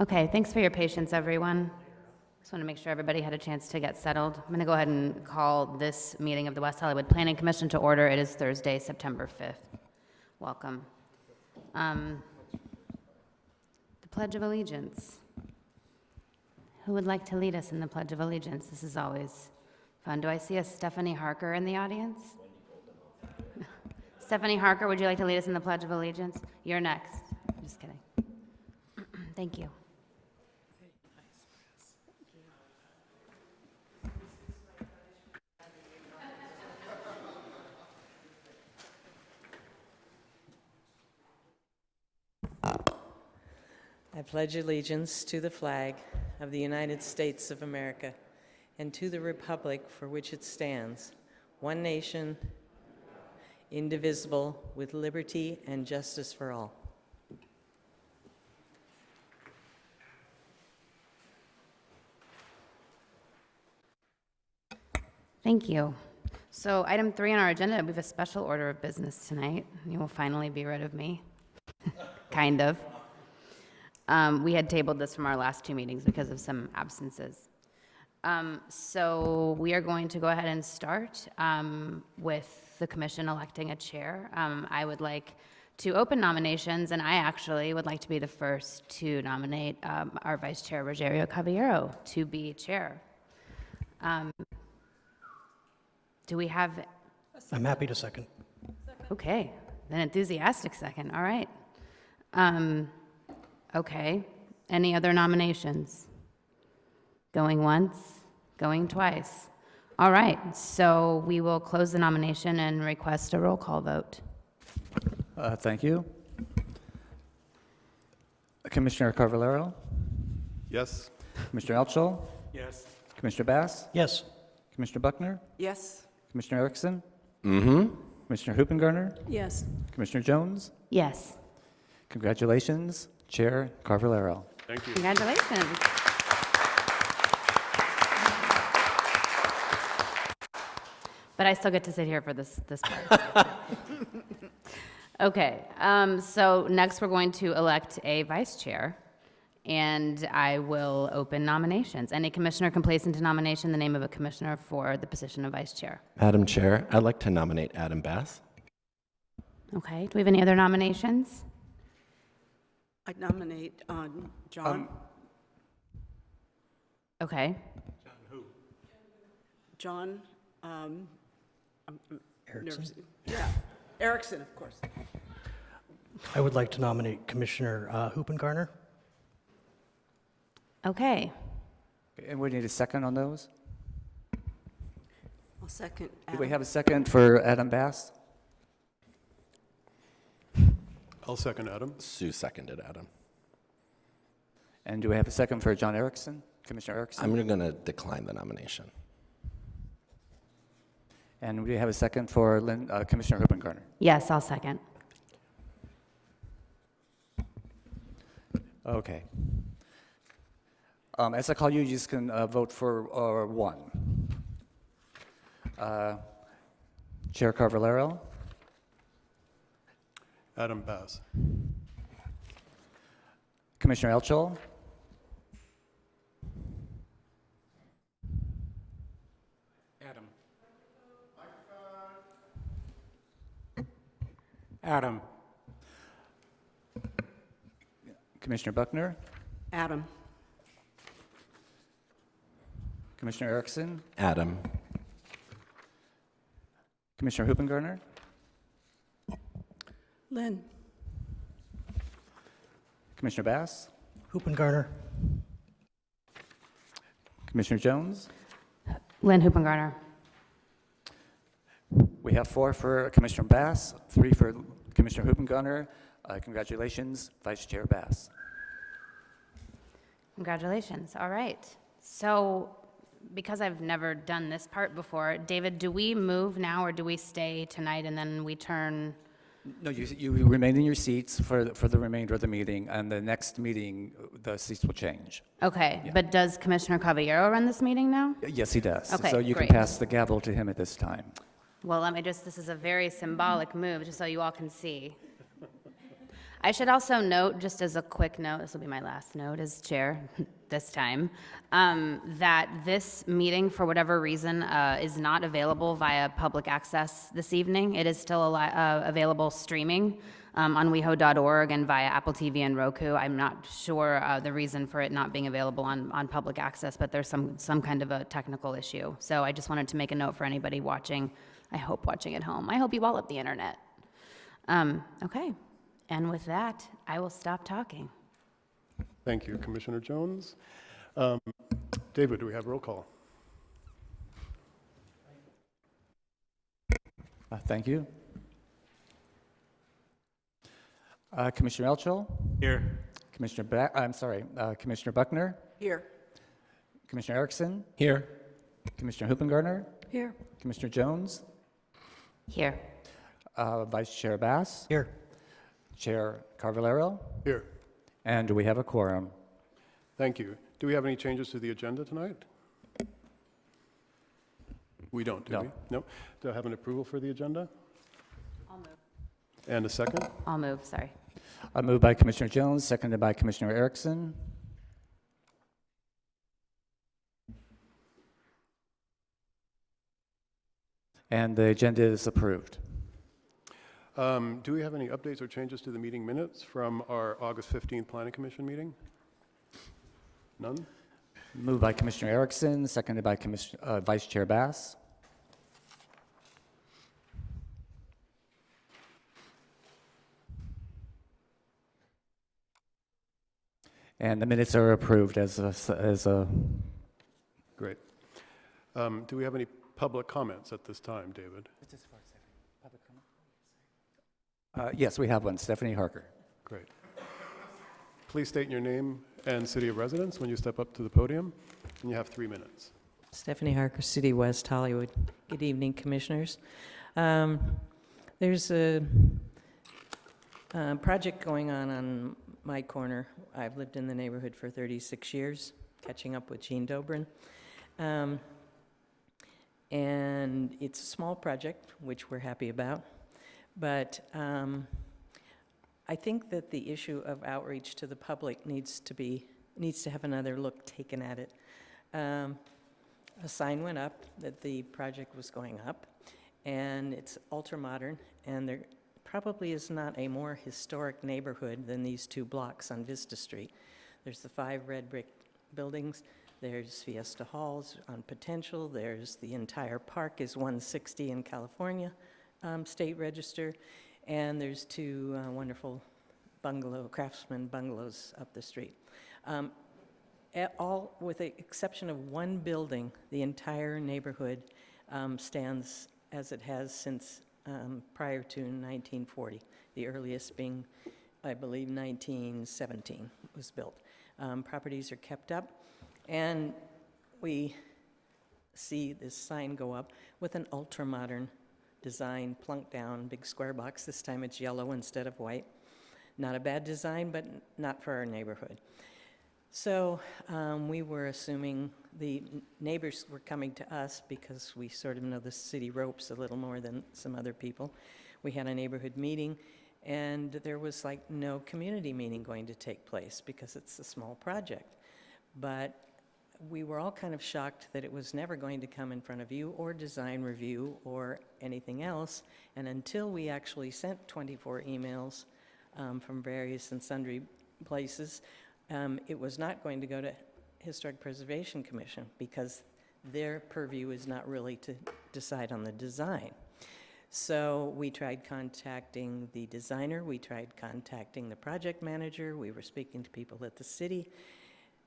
Okay, thanks for your patience, everyone. Just want to make sure everybody had a chance to get settled. I'm going to go ahead and call this meeting of the West Hollywood Planning Commission to order. It is Thursday, September 5th. Welcome. The Pledge of Allegiance. Who would like to lead us in the Pledge of Allegiance? This is always fun. Do I see a Stephanie Harker in the audience? Stephanie Harker, would you like to lead us in the Pledge of Allegiance? You're next. I'm just kidding. Thank you. I pledge allegiance to the flag of the United States of America and to the republic for which it stands, one nation, indivisible, with liberty and justice for all. Thank you. So item 3 on our agenda, we have a special order of business tonight. You will finally be rid of me. Kind of. We had tabled this from our last 2 meetings because of some absences. So we are going to go ahead and start with the commission electing a chair. I would like to open nominations, and I actually would like to be the first to nominate our Vice Chair, Rogerio Caballero, to be chair. Do we have... I'm happy to second. Okay, an enthusiastic second, all right. Okay, any other nominations? Going once, going twice. All right, so we will close the nomination and request a roll call vote. Thank you. Commissioner Carvalero? Yes. Commissioner Elchel? Yes. Commissioner Bass? Yes. Commissioner Buckner? Yes. Commissioner Erickson? Commissioner Hoopengarner? Yes. Commissioner Jones? Yes, Congratulations, Chair Carvalero. Thank you. congratulations. But I still get to sit here for this part. Okay, so next we're going to elect a vice chair, and I will open nominations. Any commissioner can place into nomination the name of a commissioner for the position of vice chair. Madam Chair, I'd like to nominate Adam Bass. Okay, do we have any other nominations? I nominate John. Okay, John. Erickson. Nervous. Yeah, Erickson, of course. I would like to nominate Commissioner Hoopengarner. okay. And we need a second on those? I'll second. Do we Adam. have a second for Adam Bass? I'll second Adam. Sue seconded Adam. And do we have a second for John Erickson? Commissioner Erickson? I'm going to decline the nomination. And we have a second for Commissioner Hoopengarner. Yes, I'll second. Okay. As I call you, you just can vote for one. Chair Carvalero? Adam Bass. Commissioner Elchel? Adam. Adam. Commissioner Buckner? Adam. Commissioner Erickson? Adam. Commissioner Hoopengarner? Lynn. Commissioner Bass? Hoopengarner. Commissioner Jones? Lynn Hoopengarner. We have 4 for Commissioner Bass, 3 for Commissioner Hoopengarner. Congratulations, Vice Chair Bass. Congratulations. All right. So because I've never done this part before, David, do we move now or do we stay tonight and then we turn? No, you remain in your seats for the remainder of the meeting, and the next meeting, the seats will change. Okay, Yeah. but does Commissioner Caballero run this meeting now? Yes, he does. Okay, So you great. can pass the gavel to him at this time. Well, let me just, this is a very symbolic move, just so you all can see. I should also note, just as a quick note, this will be my last note as chair this time, that this meeting, for whatever reason, is not available via public access this evening. It is still available streaming on WehoTV and via Apple TV and Roku. I'm not sure the reason for it not being available on public access, but there's some kind of a technical issue. So I just wanted to make a note for anybody watching, I hope watching at home. I hope you all have the internet. Okay, and with that, I will stop talking. Thank you, Commissioner Jones. David, do we have roll call? Thank you. Commissioner Elchel? Here. Commissioner Buckner? Here. Commissioner Erickson? Here. Commissioner Hoopengartner? Here. Commissioner Jones? Here. Vice Chair Bass? Here. Chair Carvalero? Here. And do we have a quorum? Thank you. Do we have any changes to the agenda tonight? We don't, do No. we? No. Do I have an approval for the agenda? I'll move. And a second? I'll move, sorry. Moved by Commissioner Jones, seconded by Commissioner Erickson. And the agenda is approved. Do we have any updates or changes to the meeting minutes from our August 15th Planning Commission meeting? None? Moved by Commissioner Erickson, seconded by Vice Chair Bass. And the minutes are approved as a Great. Do we have any public comments at this time, David? yes, we have one. Stephanie Harker. Great. Please state your name and city of residence when you step up to the podium, and you have 3 minutes. Stephanie Harker, City West Hollywood. Good evening, Commissioners. There's a project going on my corner. I've lived in the neighborhood for 36 years, catching up with Gene Dobrin. And it's a small project, which we're happy about. But I think that the issue of outreach to the public needs to have another look taken at it. A sign went up that the project was going up, and it's ultra-modern, and there probably is not a more historic neighborhood than these 2 blocks on Vista Street. There's the 5 red brick buildings, there's Fiesta Halls on Potential, there's the entire park is 160 in California, State Register, and there's 2 wonderful craftsman bungalows up the street. All with the exception of 1 building, the entire neighborhood stands as it has since prior to 1940, the earliest being, I believe, 1917 was built. Properties are kept up, and we see this sign go up with an ultra-modern design, plunked down, big square box. This time it's yellow instead of white. Not a bad design, but not for our neighborhood. So we were assuming the neighbors were coming to us because we sort of know the city ropes a little more than some other people. We had a neighborhood meeting, and there was like no community meeting going to take place because it's a small project. But we were all kind of shocked that it was never going to come in front of you or design review or anything else. And until we actually sent 24 emails from various and sundry places, it was not going to go to Historic Preservation Commission because their purview is not really to decide on the design. So we tried contacting the designer, we tried contacting the project manager, we were speaking to people at the city,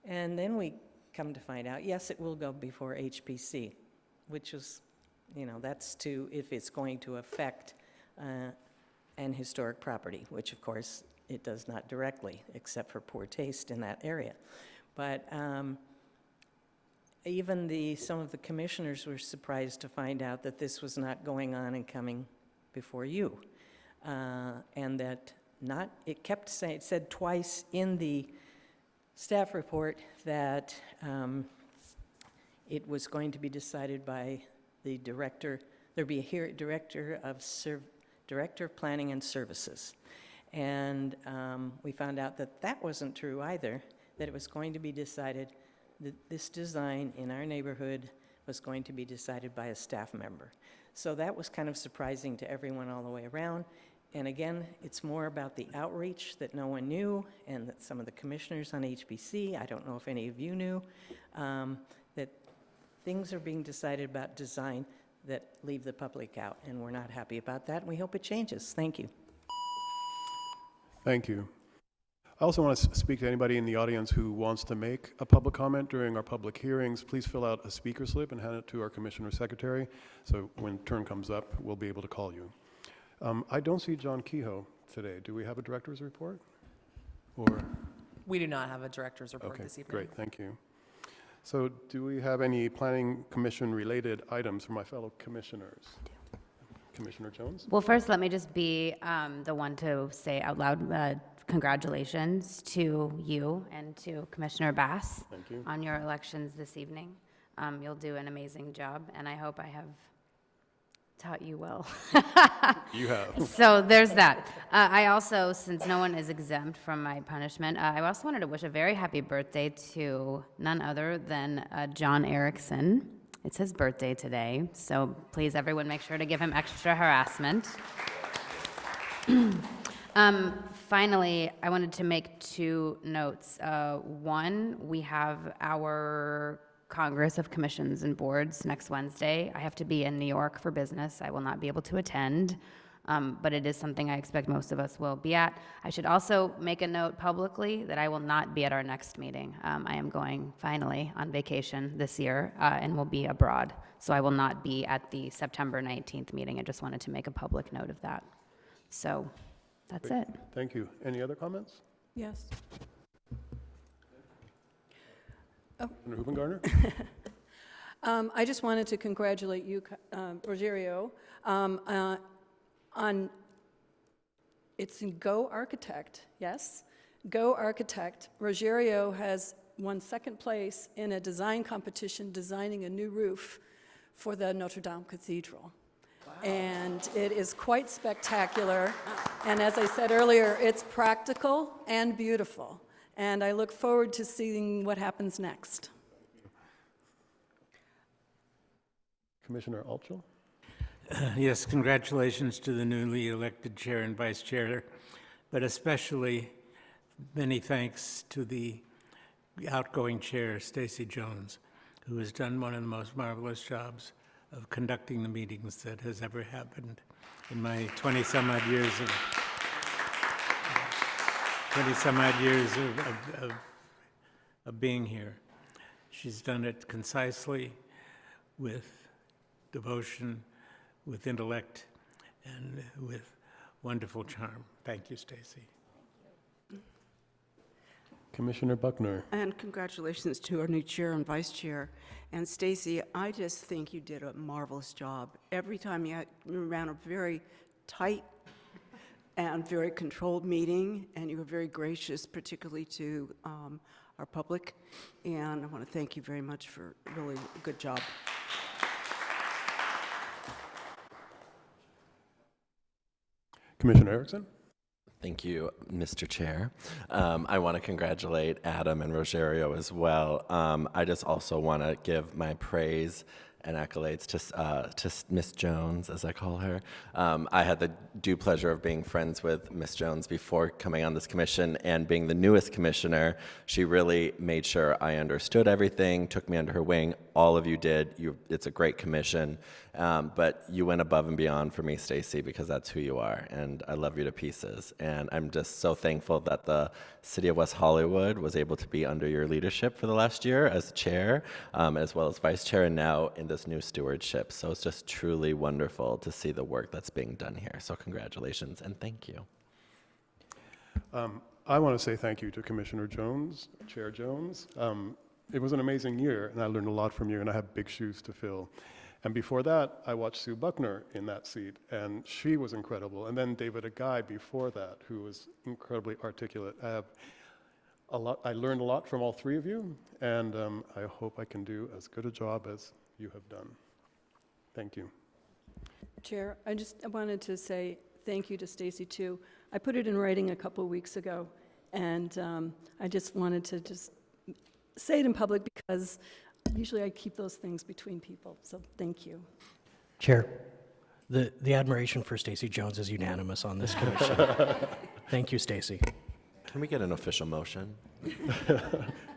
and then we come to find out, yes, it will go before HPC, which is, that's if it's going to affect an historic property, which of course it does not directly, except for poor taste in that area. But even some of the commissioners were surprised to find out that this was not going on and coming before you. And that it said twice in the staff report that it was going to be decided by the director. There'd be a Director of Planning and Services. And we found out that that wasn't true either, that it was going to be decided, that this design in our neighborhood was going to be decided by a staff member. So that was kind of surprising to everyone all the way around. And again, it's more about the outreach that no one knew, and that some of the commissioners on HBC, I don't know if any of you knew, that things are being decided about design that leave the public out, and we're not happy about that, and we hope it changes. Thank you. Thank you. I also want to speak to anybody in the audience who wants to make a public comment during our public hearings. Please fill out a speaker slip and hand it to our Commissioner Secretary, so when turn comes up, we'll be able to call you. I don't see John Kehoe today. Do we have a director's report? Or We do not have a director's report this evening. great, thank you. So do we have any Planning Commission-related items for my fellow commissioners? Commissioner Jones? Well, first, let me just be the one to say out loud, congratulations to you and to Commissioner Bass Thank you. on your elections this evening. You'll do an amazing job, and I hope I have taught you well. You have. So there's that. I also, since no one is exempt from my punishment, I also wanted to wish a very happy birthday to none other than John Erickson. It's his birthday today, so please, everyone, make sure to give him extra harassment. Finally, I wanted to make two notes. One, we have our Congress of Commissions and Boards next Wednesday. I have to be in New York for business. I will not be able to attend, but it is something I expect most of us will be at. I should also make a note publicly that I will not be at our next meeting. I am going finally on vacation this year and will be abroad, so I will not be at the September 19th meeting. I just wanted to make a public note of that. So that's it. Thank you. Any other comments? Yes. Commissioner Hubengarner? I just wanted to congratulate you, Rogerio, on, it's in Go Architect, yes? Go Architect. Rogerio has won second place in a design competition designing a new roof for the Notre Dame Cathedral. Wow. And it is quite spectacular. And as I said earlier, it's practical and beautiful. And I look forward to seeing what happens next. Commissioner Altschul? Yes, congratulations to the newly elected chair and vice chair, but especially many thanks to the outgoing chair, Stacy Jones, who has done one of the most marvelous jobs of conducting the meetings that has ever happened in my 20-some-odd years of being here. She's done it concisely, with devotion, with intellect, and with wonderful charm. Thank you, Stacy. Commissioner Buckner? And congratulations to our new chair and vice chair. And Stacy, I just think you did a marvelous job. Every time you ran a very tight and very controlled meeting, and you were very gracious, particularly to our public. And I want to thank you very much for really a good job. Commissioner Erickson? Thank you, Mr. Chair. I want to congratulate Adam and Rogerio as well. I just also want to give my praise and accolades to Miss Jones, as I call her. I had the due pleasure of being friends with Miss Jones before coming on this commission, and being the newest commissioner, she really made sure I understood everything, took me under her wing. All of you did. It's a great commission, but you went above and beyond for me, Stacy, because that's who you are, and I love you to pieces. And I'm just so thankful that the City of West Hollywood was able to be under your leadership for the last year as chair, as well as vice chair, and now in this new stewardship. So it's just truly wonderful to see the work that's being done here. So congratulations and thank you. I want to say thank you to Commissioner Jones, Chair Jones. It was an amazing year, and I learned a lot from you, and I have big shoes to fill. And before that, I watched Sue Buckner in that seat, and she was incredible. And then David Agai before that, who was incredibly articulate. I learned a lot from all three of you, and I hope I can do as good a job as you have done. Thank you. Chair, I wanted to say thank you to Stacy, too. I put it in writing a couple of weeks ago, and I just wanted to say it in public because usually I keep those things between people, so thank you. Chair, the admiration for Stacy Jones is unanimous on this commission. Thank you, Stacy. Can we get an official motion?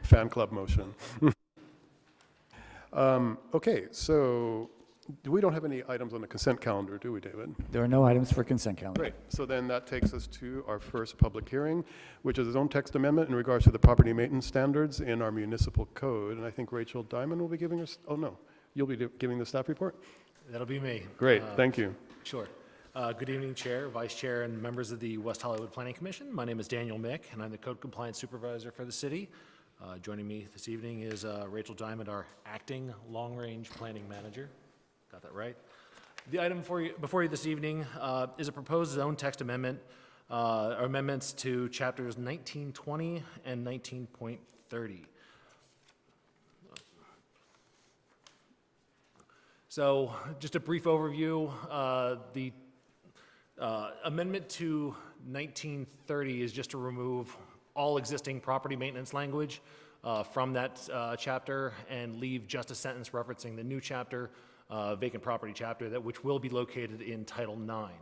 Fan club motion. Okay, so we don't have any items on the consent calendar, do we, David? There are no items for consent calendar. Great. So then that takes us to our first public hearing, which is its own text amendment in regards to the property maintenance standards in our municipal code. And I think Rachel Diamond will be giving us, oh no, you'll be giving the staff report? That'll be me. Great, thank you. Sure. Good evening, Chair, Vice Chair, and members of the West Hollywood Planning Commission. My name is Daniel Mick, and I'm the Code Compliance Supervisor for the city. Joining me this evening is Rachel Diamond, our Acting Long-Range Planning Manager. Got that right? The item before you this evening is a proposed zone text amendment, or amendments to chapters 1920 and 19.30. So just a brief overview, the amendment to 1930 is just to remove all existing property maintenance language from that chapter and leave just a sentence referencing the new chapter, vacant property chapter, which will be located in Title IX.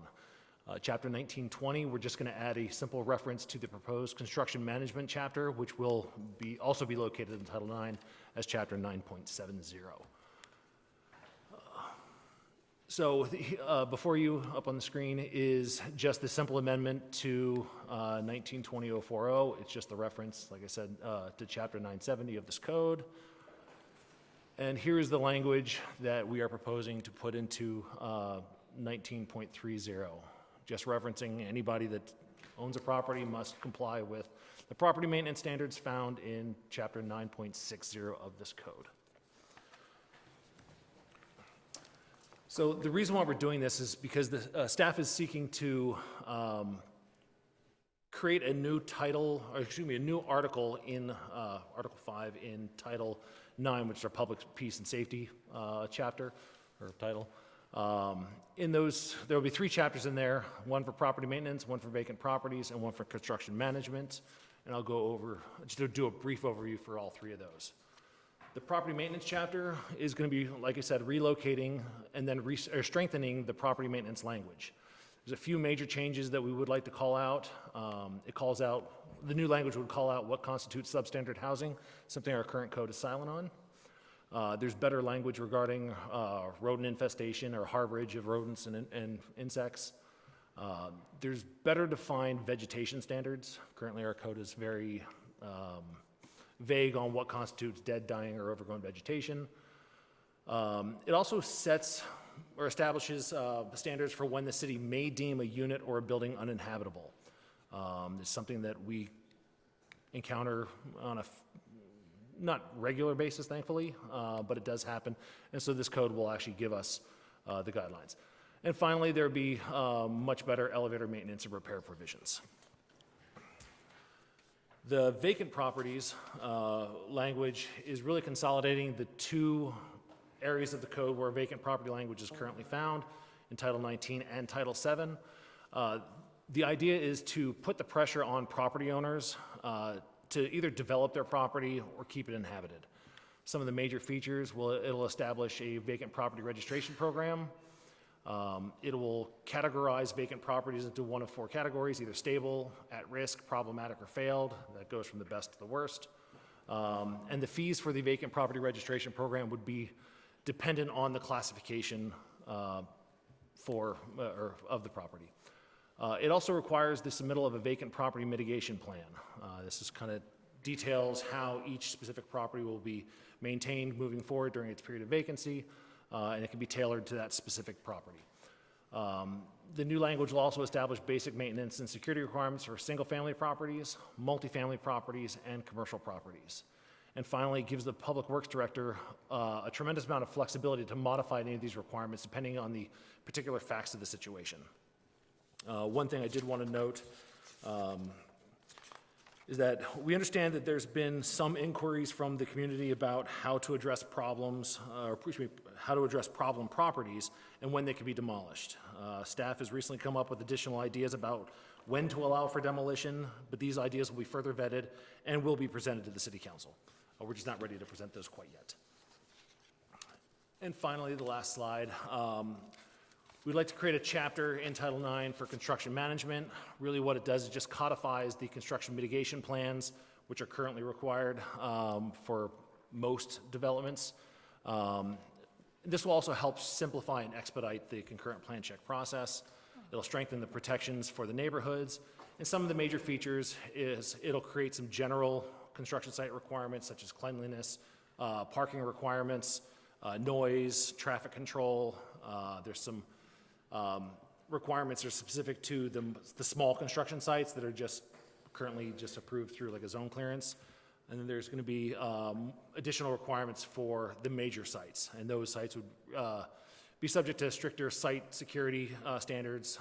Chapter 1920, we're just going to add a simple reference to the proposed construction management chapter, which will also be located in Title IX as Chapter 9.70. So before you up on the screen is just the simple amendment to 1920-040. It's just the reference, like I said, to Chapter 970 of this code. And here's the language that we are proposing to put into 19.30. Just referencing anybody that owns a property must comply with the property maintenance standards found in Chapter 9.60 of this code. So the reason why we're doing this is because the staff is seeking to create a new title, or excuse me, a new article in Article 5 in Title 9, which is our Public Peace and Safety chapter, or title. In those, there will be 3 chapters in there, one for property maintenance, one for vacant properties, and one for construction management. And I'll go over, just to do a brief overview for all 3 of those. The property maintenance chapter is going to be, like I said, relocating and then strengthening the property maintenance language. There's a few major changes that we would like to call out. The new language would call out what constitutes substandard housing, something our current code is silent on. There's better language regarding rodent infestation or harborage of rodents and insects. There's better defined vegetation standards. Currently our code is very vague on what constitutes dead, dying, or overgrown vegetation. It also sets or establishes standards for when the city may deem a unit or a building uninhabitable. It's something that we encounter on a not regular basis, thankfully, but it does happen. And so this code will actually give us the guidelines. And finally, there'll be much better elevator maintenance and repair provisions. The vacant properties language is really consolidating the 2 areas of the code where vacant property language is currently found in Title 19 and Title 7. The idea is to put the pressure on property owners to either develop their property or keep it inhabited. Some of the major features, it'll establish a vacant property registration program. It will categorize vacant properties into one of 4 categories, either stable, at risk, problematic, or failed. That goes from the best to the worst. And the fees for the vacant property registration program would be dependent on the classification of the property. It also requires the submittal of a vacant property mitigation plan. This is kind of details how each specific property will be maintained moving forward during its period of vacancy. And it can be tailored to that specific property. The new language will also establish basic maintenance and security requirements for single-family properties, multifamily properties, and commercial properties. And finally, it gives the Public Works Director a tremendous amount of flexibility to modify any of these requirements depending on the particular facts of the situation. One thing I did want to note is that we understand that there's been some inquiries from the community about how to address problems, how to address problem properties and when they can be demolished. Staff has recently come up with additional ideas about when to allow for demolition, but these ideas will be further vetted and will be presented to the City Council. We're just not ready to present those quite yet. And finally, the last slide. We'd like to create a chapter in Title IX for construction management. Really what it does is just codifies the construction mitigation plans, which are currently required for most developments. This will also help simplify and expedite the concurrent plan check process. It'll strengthen the protections for the neighborhoods. And some of the major features is it'll create some general construction site requirements such as cleanliness, parking requirements, noise, traffic control. There's some requirements that are specific to the small construction sites that are just currently just approved through like a zone clearance. And then there's going to be additional requirements for the major sites. And those sites would be subject to stricter site security standards,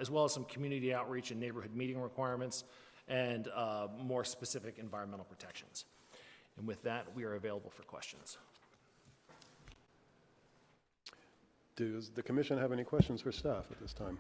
as well as some community outreach and neighborhood meeting requirements, and more specific environmental protections. And with that, we are available for questions. Does the commission have any questions for staff at this time?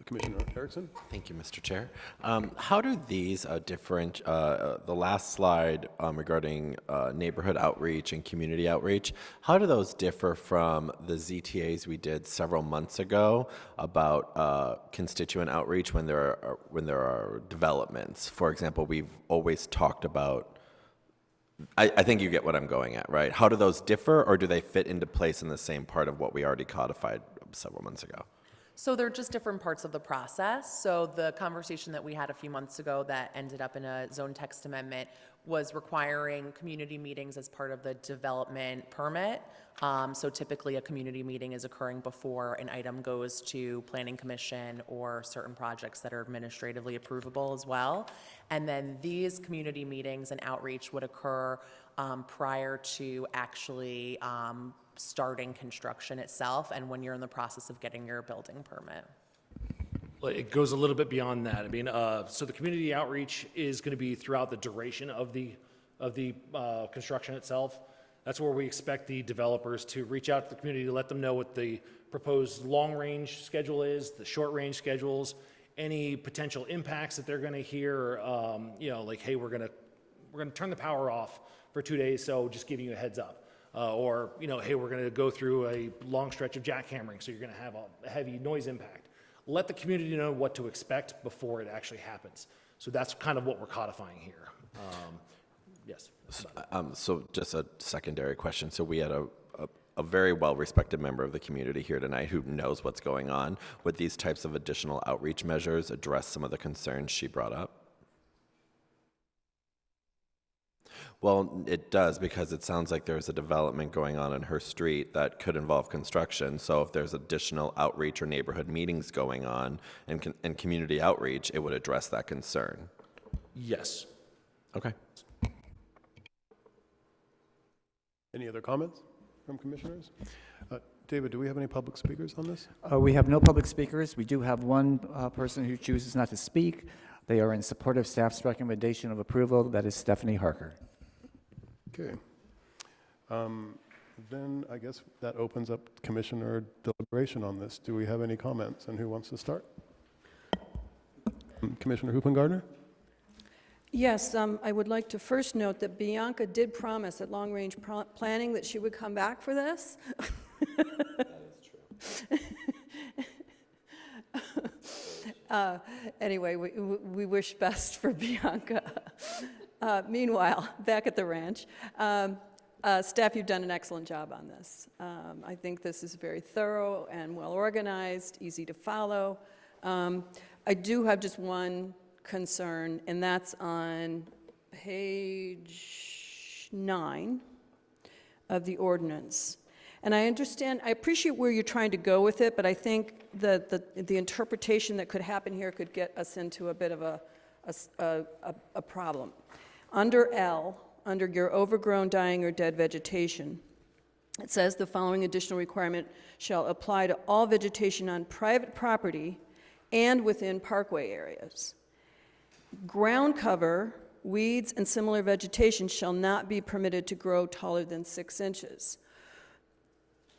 Commissioner Erickson? Thank you, Mr. Chair. How do these different, the last slide regarding neighborhood outreach and community outreach, how do those differ from the ZTAs we did several months ago about constituent outreach when there are developments? For example, we've always talked about, I think you get what I'm going at, right? How do those differ, or do they fit into place in the same part of what we already codified several months ago? So they're just different parts of the process. So the conversation that we had a few months ago that ended up in a zone text amendment was requiring community meetings as part of the development permit. So typically a community meeting is occurring before an item goes to Planning Commission or certain projects that are administratively approvable as well. And then these community meetings and outreach would occur prior to actually starting construction itself and when you're in the process of getting your building permit. Well, it goes a little bit beyond that. I mean, so the community outreach is going to be throughout the duration of the construction itself. That's where we expect the developers to reach out to the community to let them know what the proposed long-range schedule is, the short-range schedules, any potential impacts that they're going to hear. You know, like, hey, we're going to turn the power off for 2 days, so just giving you a heads up. Or, you know, hey, we're going to go through a long stretch of jackhammering, so you're going to have a heavy noise impact. Let the community know what to expect before it actually happens. So that's kind of what we're codifying here. Yes. So just a secondary question. So we had a very well-respected member of the community here tonight who knows what's going on. Would these types of additional outreach measures address some of the concerns she brought up? Well, it does, because it sounds like there's a development going on in her street that could involve construction. So if there's additional outreach or neighborhood meetings going on and community outreach, it would address that concern. Yes. Okay. Any other comments from commissioners? David, do we have any public speakers on this? We have no public speakers. We do have one person who chooses not to speak. They are in support of staff's recommendation of approval. That is Stephanie Harker. Okay. Then I guess that opens up commissioner deliberation on this. Do we have any comments, and who wants to start? Commissioner Hoopengardner? Yes, I would like to first note that Bianca did promise at long-range planning that she would come back for this. That is true. Anyway, we wish best for Bianca. Meanwhile, back at the ranch, staff, you've done an excellent job on this. I think this is very thorough and well-organized, easy to follow. I do have just one concern, and that's on page 9 of the ordinance. And I understand, I appreciate where you're trying to go with it, but I think that the interpretation that could happen here could get us into a bit of a problem. Under L, under your overgrown, dying, or dead vegetation, it says the following additional requirement shall apply to all vegetation on private property and within parkway areas. Ground cover, weeds, and similar vegetation shall not be permitted to grow taller than 6 inches.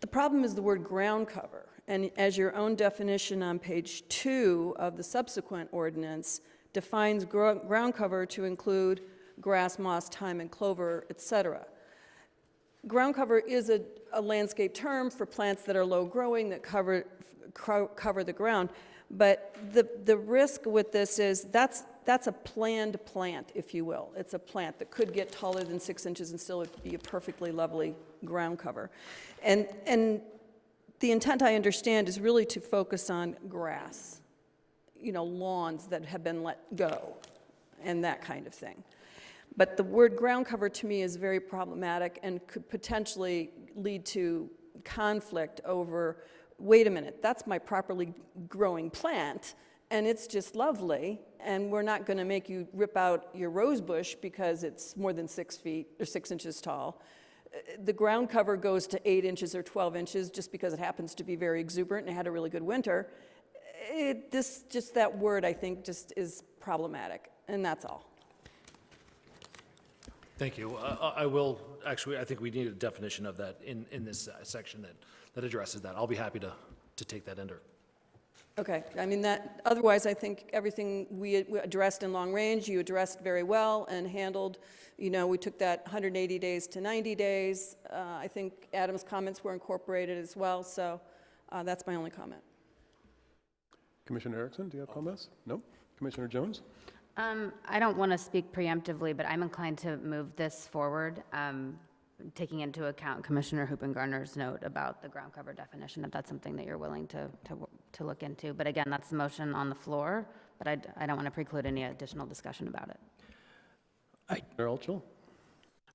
The problem is the word ground cover. And as your own definition on page 2 of the subsequent ordinance defines ground cover to include grass, moss, thyme, and clover, etc. Ground cover is a landscape term for plants that are low growing that cover the ground. But the risk with this is that's a planned plant, if you will. It's a plant that could get taller than 6 inches and still be a perfectly lovely ground cover. And the intent, I understand, is really to focus on grass, lawns that have been let go and that kind of thing. But the word ground cover to me is very problematic and could potentially lead to conflict over, wait a minute, that's my properly growing plant, and it's just lovely, and we're not going to make you rip out your rose bush because it's more than 6 feet or 6 inches tall. The ground cover goes to 8 inches or 12 inches just because it happens to be very exuberant and had a really good winter. That word, I think, just is problematic, and that's all. Thank you. I will, actually, I think we need a definition of that in this section that addresses that. I'll be happy to take that under. Okay, I mean, otherwise, I think everything we addressed in long range, you addressed very well and handled. We took that 180 days to 90 days. I think Adam's comments were incorporated as well, so that's my only comment. Commissioner Erickson, do you have comments? No? Commissioner Jones? I don't want to speak preemptively, but I'm inclined to move this forward, taking into account Commissioner Hoopengarner's note about the ground cover definition, if that's something that you're willing to look into. But again, that's the motion on the floor, but I don't want to preclude any additional discussion about it. Mayor Altschul?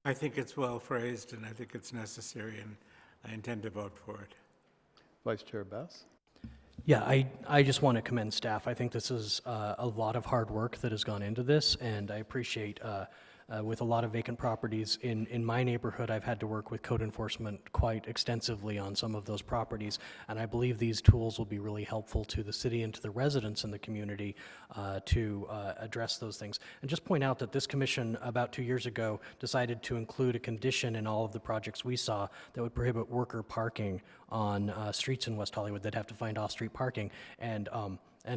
I think it's well phrased, and I think it's necessary, and I intend to vote for it. Vice Chair Bass? Yeah, I just want to commend staff. I think this is a lot of hard work that has gone into this, and I appreciate with a lot of vacant properties in my neighborhood, I've had to work with code enforcement quite extensively on some of those properties, and I believe these tools will be really helpful to the city and to the residents in the community to address those things. And just point out that this commission about 2 years ago decided to include a condition in all of the projects we saw that would prohibit worker parking on streets in West Hollywood. They'd have to find off-street parking, and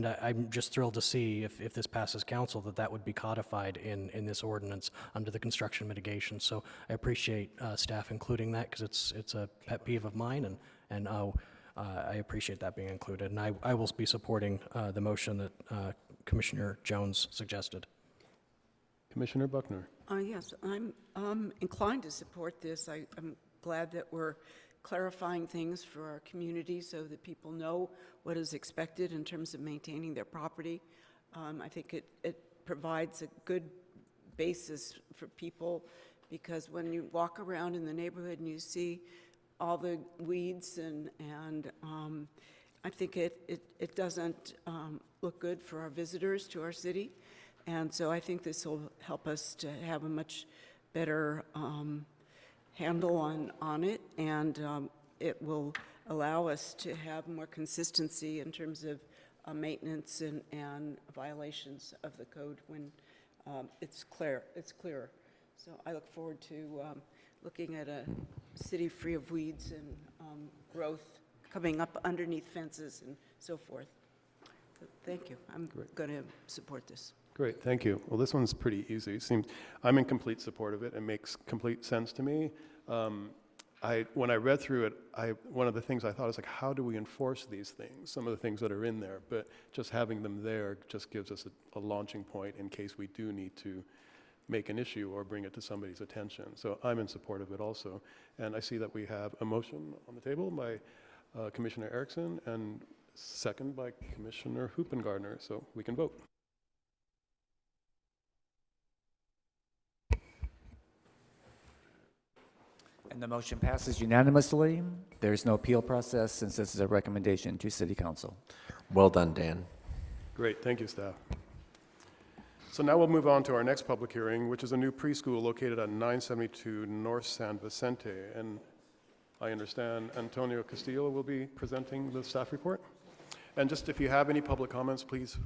I'm just thrilled to see if this passes council that would be codified in this ordinance under the construction mitigation. So I appreciate staff including that because it's a pet peeve of mine, and I appreciate that being included. And I will be supporting the motion that Commissioner Jones suggested. Commissioner Buckner? Yes, I'm inclined to support this. I'm glad that we're clarifying things for our community so that people know what is expected in terms of maintaining their property. I think it provides a good basis for people, because when you walk around in the neighborhood and you see all the weeds and I think it doesn't look good for our visitors to our city. And so I think this will help us to have a much better handle on it, and it will allow us to have more consistency in terms of maintenance and violations of the code when it's clearer. So I look forward to looking at a city free of weeds and growth coming up underneath fences and so forth. So thank you. I'm going to support this. Great, thank you. Well, this one's pretty easy. I'm in complete support of it. It makes complete sense to me. When I read through it, one of the things I thought is like, how do we enforce these things? Some of the things that are in there, but just having them there just gives us a launching point in case we do need to make an issue or bring it to somebody's attention. So I'm in support of it also. And I see that we have a motion on the table by Commissioner Erickson and second by Commissioner Hoopengarner. So we can vote. And the motion passes unanimously. There is no appeal process since this is a recommendation to City Council. Well done, Dan. Great, thank you, staff. So now we'll move on to our next public hearing, which is a new preschool located at 972 North San Vicente. And I understand Antonio Castillo will be presenting the staff report. And just if you have any public comments, please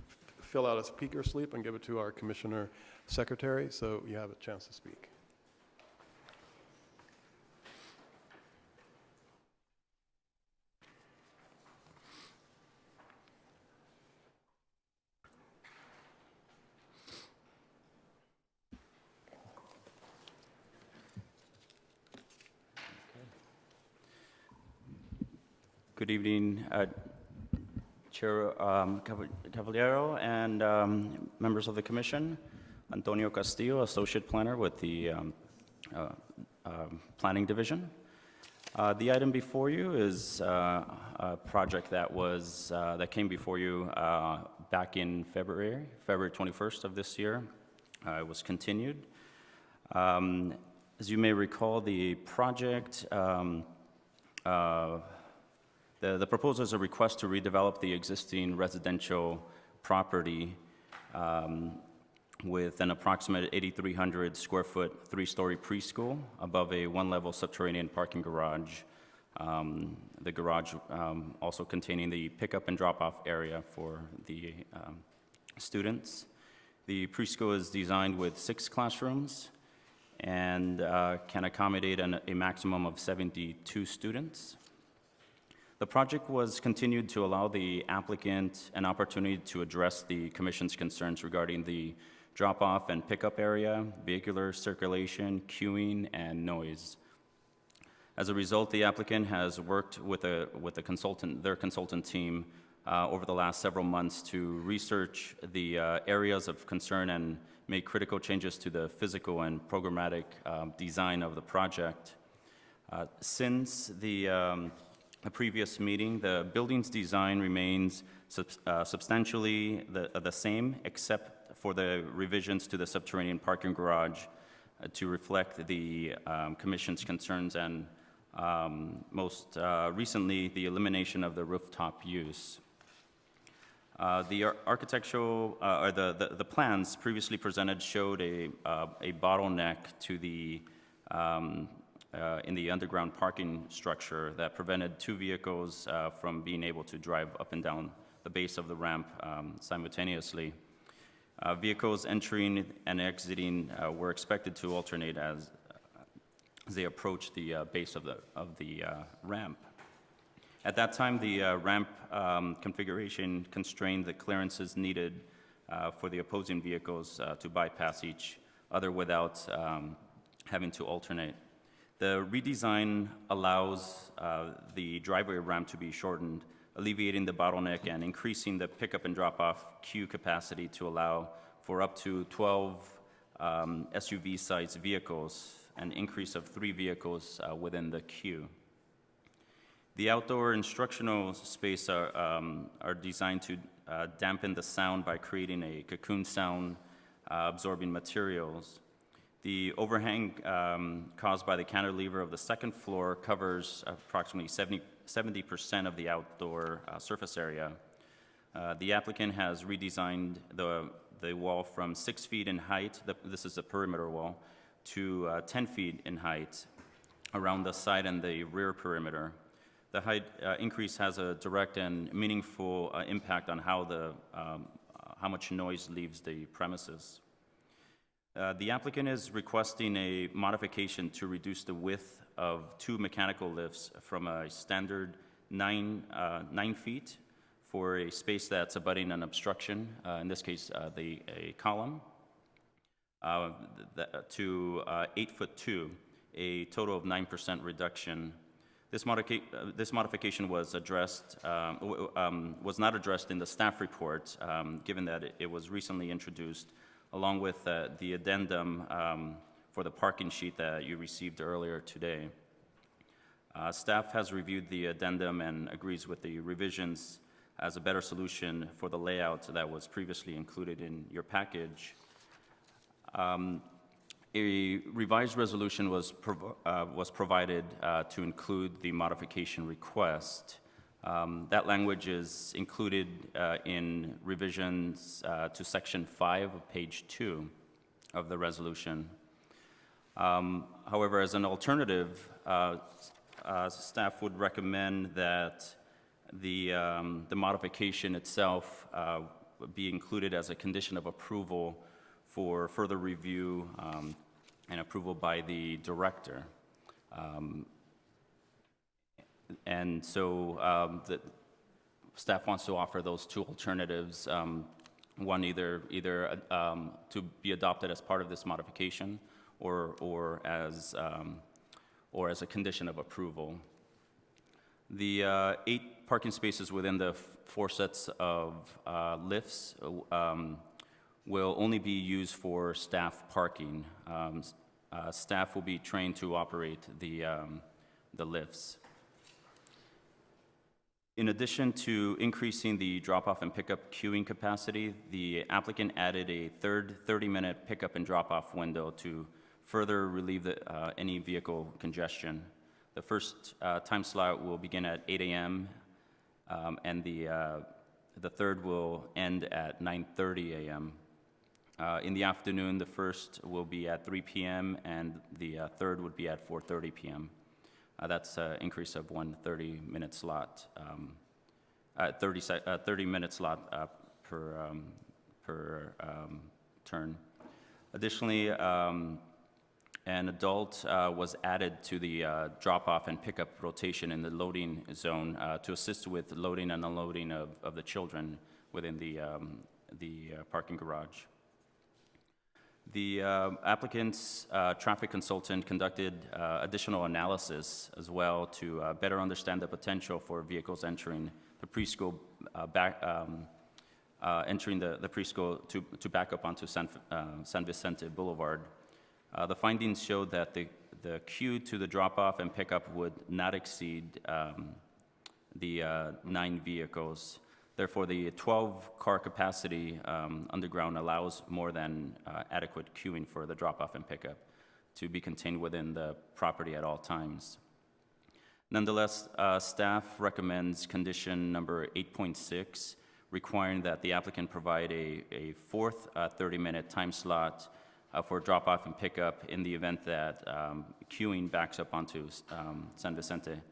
fill out a speaker slip and give it to our Commissioner Secretary so you have a chance to speak. Good evening, Chair Cavallero and members of the Commission. Antonio Castillo, Associate Planner with the Planning Division. The item before you is a project that came before you back in February 21st of this year. It was continued. As you may recall, the project, the proposal is a request to redevelop the existing residential property with an approximate 8,300 square foot, 3-story preschool above a 1-level subterranean parking garage. The garage also containing the pickup and drop-off area for the students. The preschool is designed with 6 classrooms and can accommodate a maximum of 72 students. The project was continued to allow the applicant an opportunity to address the Commission's concerns regarding the drop-off and pickup area, vehicular circulation, queuing, and noise. As a result, the applicant has worked with their consultant team over the last several months to research the areas of concern and make critical changes to the physical and programmatic design of the project. Since the previous meeting, the building's design remains substantially the same, except for the revisions to the subterranean parking garage to reflect the Commission's concerns and most recently, the elimination of the rooftop use. The architectural, or the plans previously presented showed a bottleneck to the in the underground parking structure that prevented 2 vehicles from being able to drive up and down the base of the ramp simultaneously. Vehicles entering and exiting were expected to alternate as they approached the base of the ramp. At that time, the ramp configuration constrained the clearances needed for the opposing vehicles to bypass each other without having to alternate. The redesign allows the driveway ramp to be shortened, alleviating the bottleneck and increasing the pickup and drop-off queue capacity to allow for up to 12 SUV-sized vehicles, an increase of 3 vehicles within the queue. The outdoor instructional space are designed to dampen the sound by creating a cocoon sound absorbing materials. The overhang caused by the cantilever of the second floor covers approximately 70% of the outdoor surface area. The applicant has redesigned the wall from 6 feet in height, this is a perimeter wall, to 10 feet in height around the side and the rear perimeter. The height increase has a direct and meaningful impact on how much noise leaves the premises. The applicant is requesting a modification to reduce the width of 2 mechanical lifts from a standard 9 feet for a space that's abutting an obstruction, in this case a column, to 8'2", a total of 9% reduction. This modification was not addressed in the staff report, given that it was recently introduced, along with the addendum for the parking sheet that you received earlier today. Staff has reviewed the addendum and agrees with the revisions as a better solution for the layout that was previously included in your package. A revised resolution was provided to include the modification request. That language is included in revisions to section 5 of page 2 of the resolution. However, as an alternative, staff would recommend that the modification itself be included as a condition of approval for further review and approval by the director. And so the staff wants to offer those 2 alternatives, one either to be adopted as part of this modification or as a condition of approval. The 8 parking spaces within the 4 sets of lifts will only be used for staff parking. Staff will be trained to operate the lifts. In addition to increasing the drop-off and pickup queuing capacity, the applicant added a third 30-minute pickup and drop-off window to further relieve any vehicle congestion. The first time slot will begin at 8 a.m. And the third will end at 9:30 a.m. In the afternoon, the first will be at 3 p.m. and the third would be at 4:30 p.m. That's an increase of one 30-minute slot, 30-minute slot per turn. Additionally, an adult was added to the drop-off and pickup rotation in the loading zone to assist with loading and unloading of the children within the parking garage. The applicant's traffic consultant conducted additional analysis as well to better understand the potential for vehicles entering the preschool, entering the preschool to back up onto San Vicente Boulevard. The findings showed that the queue to the drop-off and pickup would not exceed the 9 vehicles. Therefore, the 12-car capacity underground allows more than adequate queuing for the drop-off and pickup to be contained within the property at all times. Nonetheless, staff recommends condition number 8.6, requiring that the applicant provide a fourth 30-minute time slot for drop-off and pickup in the event that queuing backs up onto San Vicente.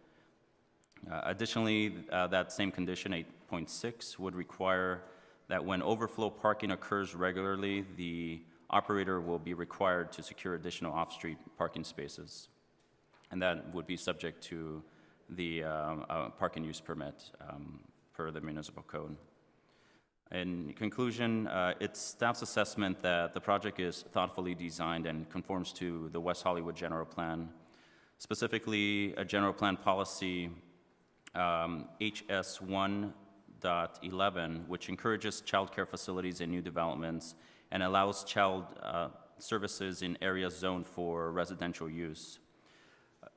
Additionally, that same condition, 8.6, would require that when overflow parking occurs regularly, the operator will be required to secure additional off-street parking spaces. And that would be subject to the parking use permit per the municipal code. In conclusion, it's staff's assessment that the project is thoughtfully designed and conforms to the West Hollywood General Plan, specifically a general plan policy HS 1.11, which encourages child care facilities in new developments and allows child services in areas zoned for residential use.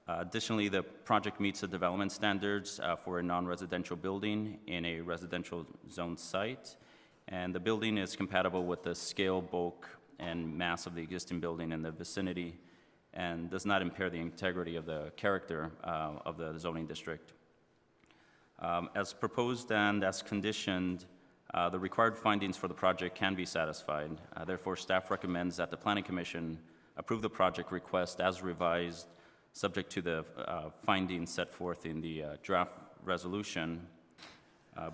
Additionally, the project meets the development standards for a non-residential building in a residential zone site, and the building is compatible with the scale, bulk, and mass of the existing building in the vicinity and does not impair the integrity of the character of the zoning district. As proposed and as conditioned, the required findings for the project can be satisfied. Therefore, staff recommends that the Planning Commission approve the project request as revised, subject to the findings set forth in the draft resolution.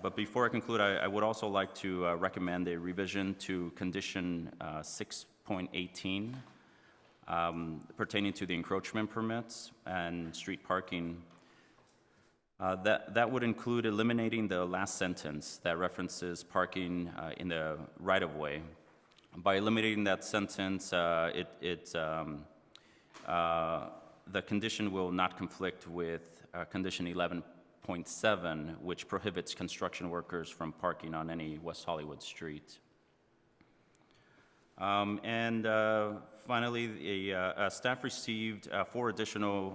But before I conclude, I would also like to recommend a revision to condition 6.18 pertaining to the encroachment permits and street parking. That would include eliminating the last sentence that references parking in the right-of-way. By eliminating that sentence, the condition will not conflict with condition 11.7, which prohibits construction workers from parking on any West Hollywood street. Finally, staff received 4 additional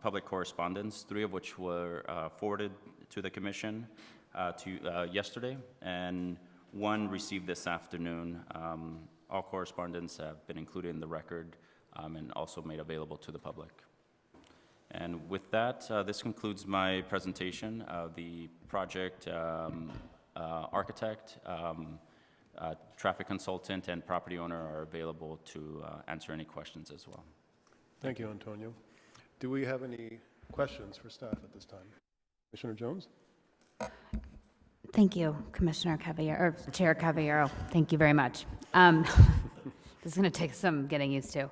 public correspondence, 3 of which were forwarded to the commission yesterday, and 1 received this afternoon. All correspondence have been included in the record and also made available to the public. And with that, this concludes my presentation. The project architect, traffic consultant, and property owner are available to answer any questions as well. Thank you, Antonio. Do we have any questions for staff at this time? Commissioner Jones? Thank you, Commissioner Cavallaro, or Chair Cavallaro. Thank you very much. This is going to take some getting used to.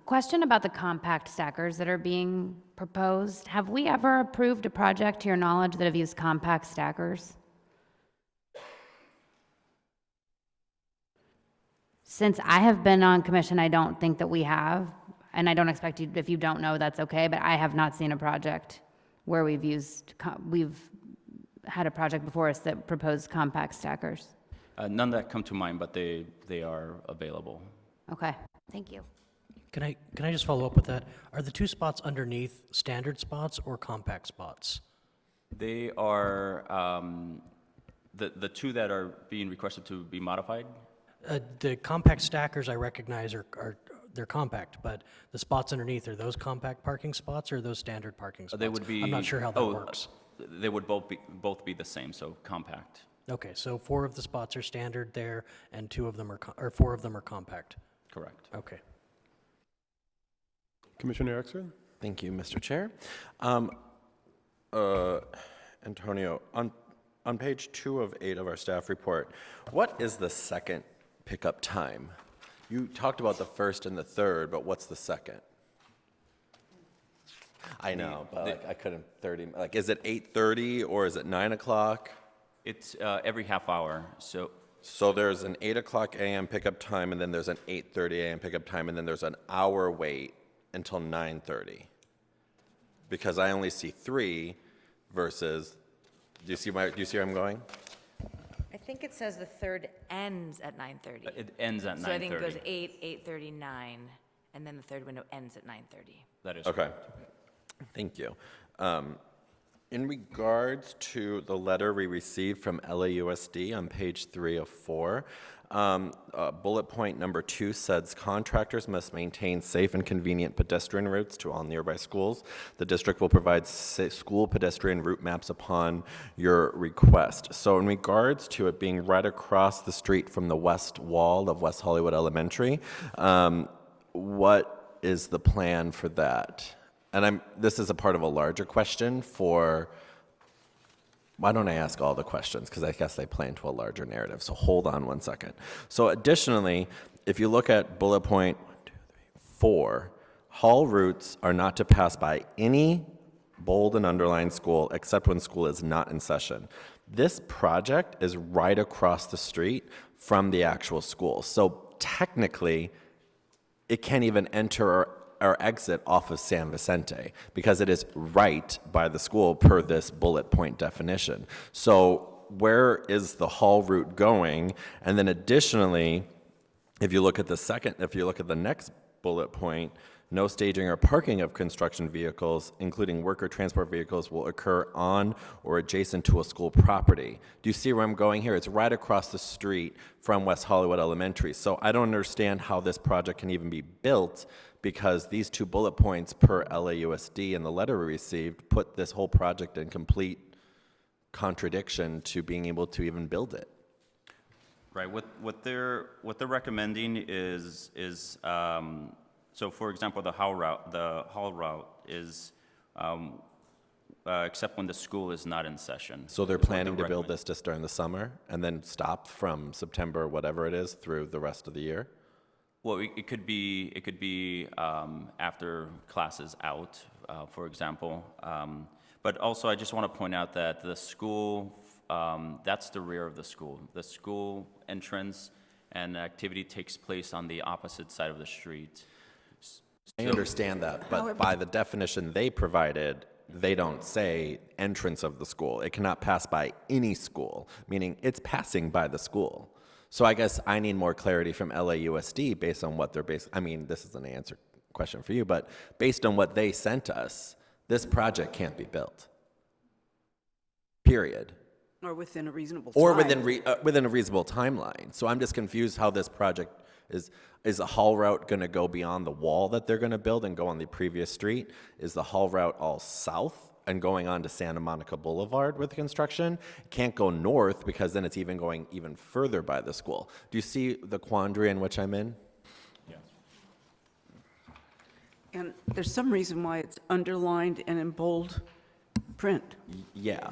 Question about the compact stackers that are being proposed. Have we ever approved a project, to your knowledge, that have used compact stackers? Since I have been on commission, I don't think that we have, and I don't expect you, if you don't know, that's okay, but I have not seen a project where we've had a project before us that proposed compact stackers. None that come to mind, but they are available. Okay, thank you. Can I just follow up with that? Are the two spots underneath standard spots or compact spots? They are, the two that are being requested to be modified. The compact stackers I recognize they're compact, but the spots underneath, are those compact parking spots or are those standard parking spots? They would be. I'm not sure how that works. They would both be the same, so compact. Okay, so 4 of the spots are standard there and 4 of them are compact. Correct. Okay. Commissioner Erickson? Thank you, Mr. Chair. Antonio, on page 2 of 8 of our staff report, what is the second pickup time? You talked about the first and the third, but what's the second? I know, but like, I couldn't 30, like, is it 8:30 or is it 9 o'clock? It's every half hour, so. So there's an 8 o'clock a.m. pickup time, and then there's an 8:30 a.m. pickup time, and then there's an hour wait until 9:30. Because I only see 3 versus, do you see where I'm going? I think it says the third ends at 9:30. It ends at 9:30. So I think it goes 8, 8:30, 9, and then the third window ends at 9:30. That is Okay. correct. Thank you. In regards to the letter we received from LAUSD on page 3 of 4, bullet point number 2 says contractors must maintain safe and convenient pedestrian routes to all nearby schools. The district will provide school pedestrian route maps upon your request. So in regards to it being right across the street from the west wall of West Hollywood Elementary, what is the plan for that? And this is a part of a larger question for, why don't I ask all the questions? Because I guess they play into a larger narrative. So hold on one second. So additionally, if you look at bullet point 4, hall routes are not to pass by any bold and underlined school except when school is not in session. This project is right across the street from the actual school. So technically, it can't even enter or exit off of San Vicente because it is right by the school per this bullet point definition. So where is the hall route going? And then additionally, if you look at the next bullet point, no staging or parking of construction vehicles, including worker transport vehicles, will occur on or adjacent to a school property. Do you see where I'm going here? It's right across the street from West Hollywood Elementary. So I don't understand how this project can even be built because these 2 bullet points per LAUSD in the letter we received put this whole project in complete contradiction to being able to even build it. Right. What they're recommending is so, for example, the hall route is except when the school is not in session. So they're planning to build this just during the summer and then stop from September, whatever it is, through the rest of the year? Well, it could be after classes out, for example. But also, I just want to point out that the school, that's the rear of the school. The school entrance and activity takes place on the opposite side of the street. I understand that, but by the definition they provided, they don't say entrance of the school. It cannot pass by any school, meaning it's passing by the school. So I guess I need more clarity from LAUSD based on what they're based. I mean, this is an answer question for you, but based on what they sent us, this project can't be built. Period. Or within a reasonable time. Or within a reasonable timeline. So I'm just confused how this project is the hall route going to go beyond the wall that they're going to build and go on the previous street? Is the hall route all south and going on to Santa Monica Boulevard with construction? It can't go north because then it's even going even further by the school. Do you see the quandary in which I'm in? Yes. And there's some reason why it's underlined and in bold print. Yeah.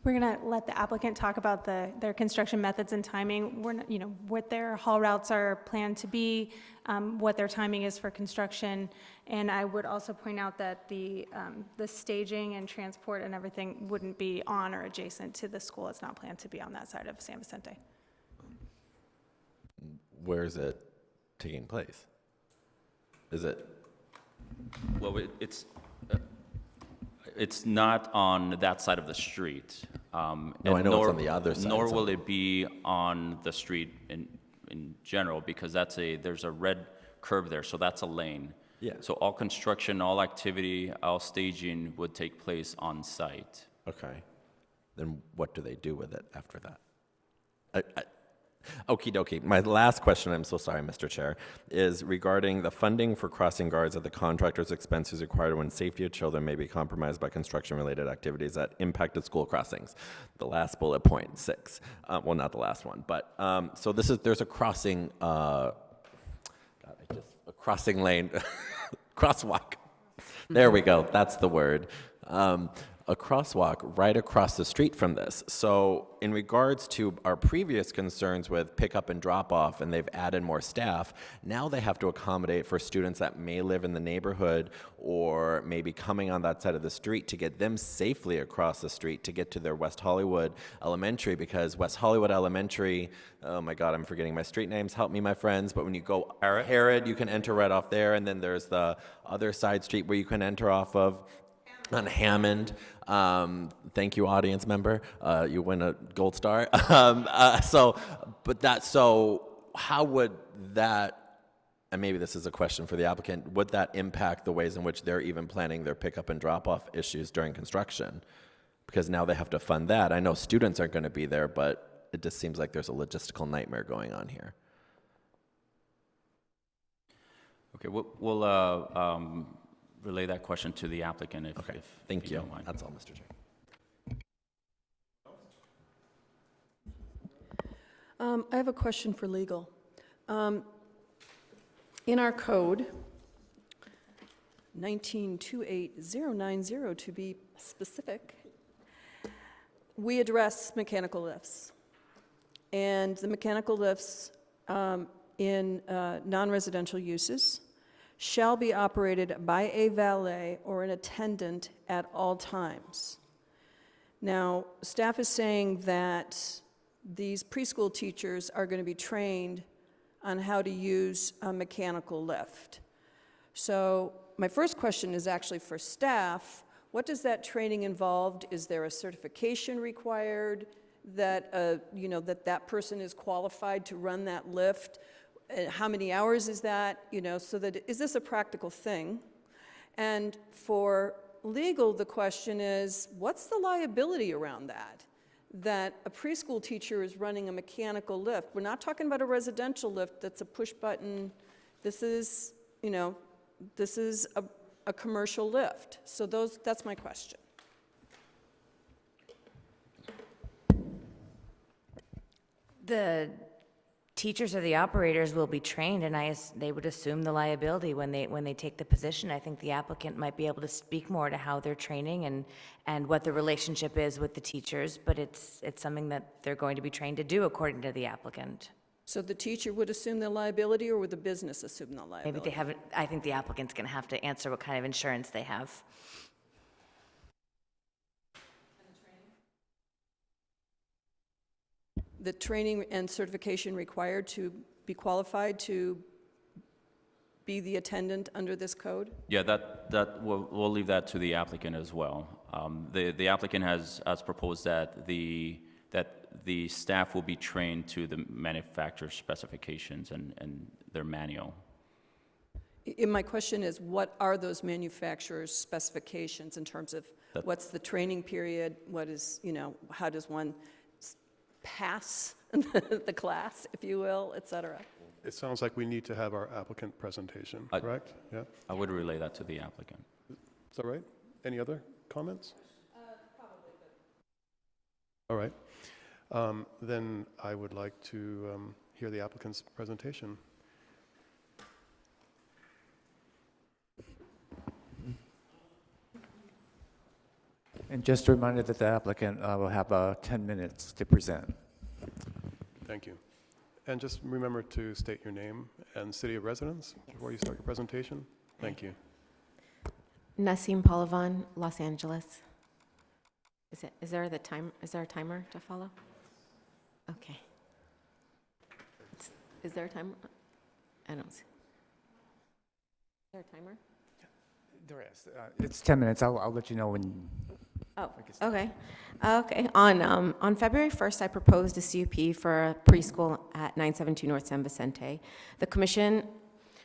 We're going to let the applicant talk about their construction methods and timing. We're not, what their haul routes are planned to be, what their timing is for construction. And I would also point out that the staging and transport and everything wouldn't be on or adjacent to the school. It's not planned to be on that side of San Vicente. where is it taking place? Is it? Well, it's not on that side of the street. No, I know it's on the other side. Nor It's will on- it be on the street in general, because there's a red curb there, so that's a lane. Yeah. So all construction, all activity, all staging would take place on site. Okay. Then what do they do with it after that? Okie dokie. My last question, I'm so sorry, Mr. Chair, is regarding the funding for crossing guards at the contractor's expenses required when safety of children may be compromised by construction-related activities that impacted school crossings. The last bullet point, 6. Well, not the last one, but so there's a crossing. A crossing lane, crosswalk. There we go. That's the word. A crosswalk right across the street from this. So in regards to our previous concerns with pickup and drop off, and they've added more staff, now they have to accommodate for students that may live in the neighborhood or maybe coming on that side of the street to get them safely across the street to get to their West Hollywood Elementary, because West Hollywood Elementary, oh my God, I'm forgetting my street names. Help me, my friends. But when you go Herod, you can enter right off there, and then there's the other side street where you can enter off of on Hammond. Thank you, audience member. You win a gold star. So how would that, and maybe this is a question for the applicant, would that impact the ways in which they're even planning their pickup and drop-off issues during construction? Because now they have to fund that. I know students aren't going to be there, but it just seems like there's a logistical nightmare going on here. Okay, we'll relay that question to the applicant if Thank you. don't mind. That's all, Mr. Chair. I have a question for legal. In our code, 1928090 to be specific, we address mechanical lifts. And the mechanical lifts in non-residential uses shall be operated by a valet or an attendant at all times. Now, staff is saying that these preschool teachers are going to be trained on how to use a mechanical lift. So my first question is actually for staff. What does that training involve? Is there a certification required that, that person is qualified to run that lift? How many hours is that? So that, is this a practical thing? And for legal, the question is, what's the liability around that? That a preschool teacher is running a mechanical lift. We're not talking about a residential lift that's a push button. This is, this is a commercial lift. So that's my question. The teachers or the operators will be trained, and they would assume the liability when they take the position. I think the applicant might be able to speak more to how they're training and what the relationship is with the teachers, but it's something that they're going to be trained to do according to the applicant. So the teacher would assume the liability, or would the business assume the liability? Maybe they haven't. I think the applicant's going to have to answer what kind of insurance they have. The training and certification required to be qualified to be the attendant under this code? Yeah, we'll leave that to the applicant as well. The applicant has proposed that the staff will be trained to the manufacturer's specifications and their manual. My question is, what are those manufacturer's specifications in terms of what's the training period? What is, how does one pass the class, if you will, et cetera? It sounds like we need to have our applicant presentation, correct? Yeah. I would relay that to the applicant. Is that right? Any other comments? Probably. All right. Then I would like to hear the applicant's presentation. And just a reminder that the applicant will have 10 minutes to present. Thank you. And just remember to state your name and city of residence before you start your presentation. Thank you. Nasim Palavan, Los Angeles. Is there a timer to follow? Okay. Is there a timer? I don't see. Is there a timer? There is. It's 10 minutes. I'll let you know when. Oh, okay. Okay. On February 1st, I proposed a CUP for a preschool at 972 North San Vicente. The commission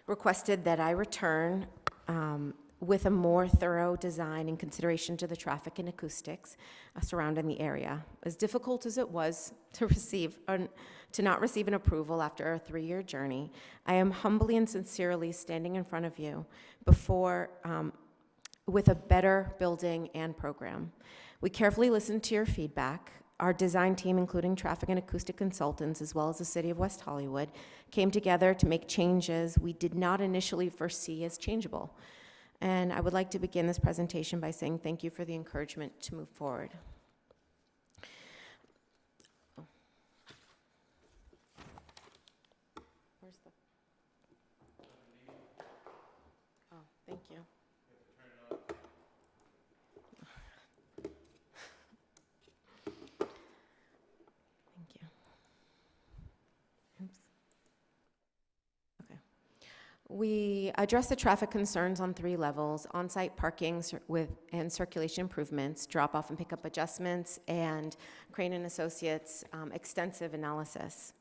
requested that I return with a more thorough design in consideration to the traffic and acoustics surrounding the area. As difficult as it was to not receive an approval after a 3-year journey, I am humbly and sincerely standing in front of you with a better building and program. We carefully listened to your feedback. Our design team, including traffic and acoustic consultants, as well as the City of West Hollywood, came together to make changes we did not initially foresee as changeable. And I would like to begin this presentation by saying thank you for the encouragement to move forward. Where's the? Oh, thank you. Thank you. Oops. Okay. We address the traffic concerns on 3 levels: on-site parking and circulation improvements, drop-off and pickup adjustments, and CRAIN and Associates extensive analysis.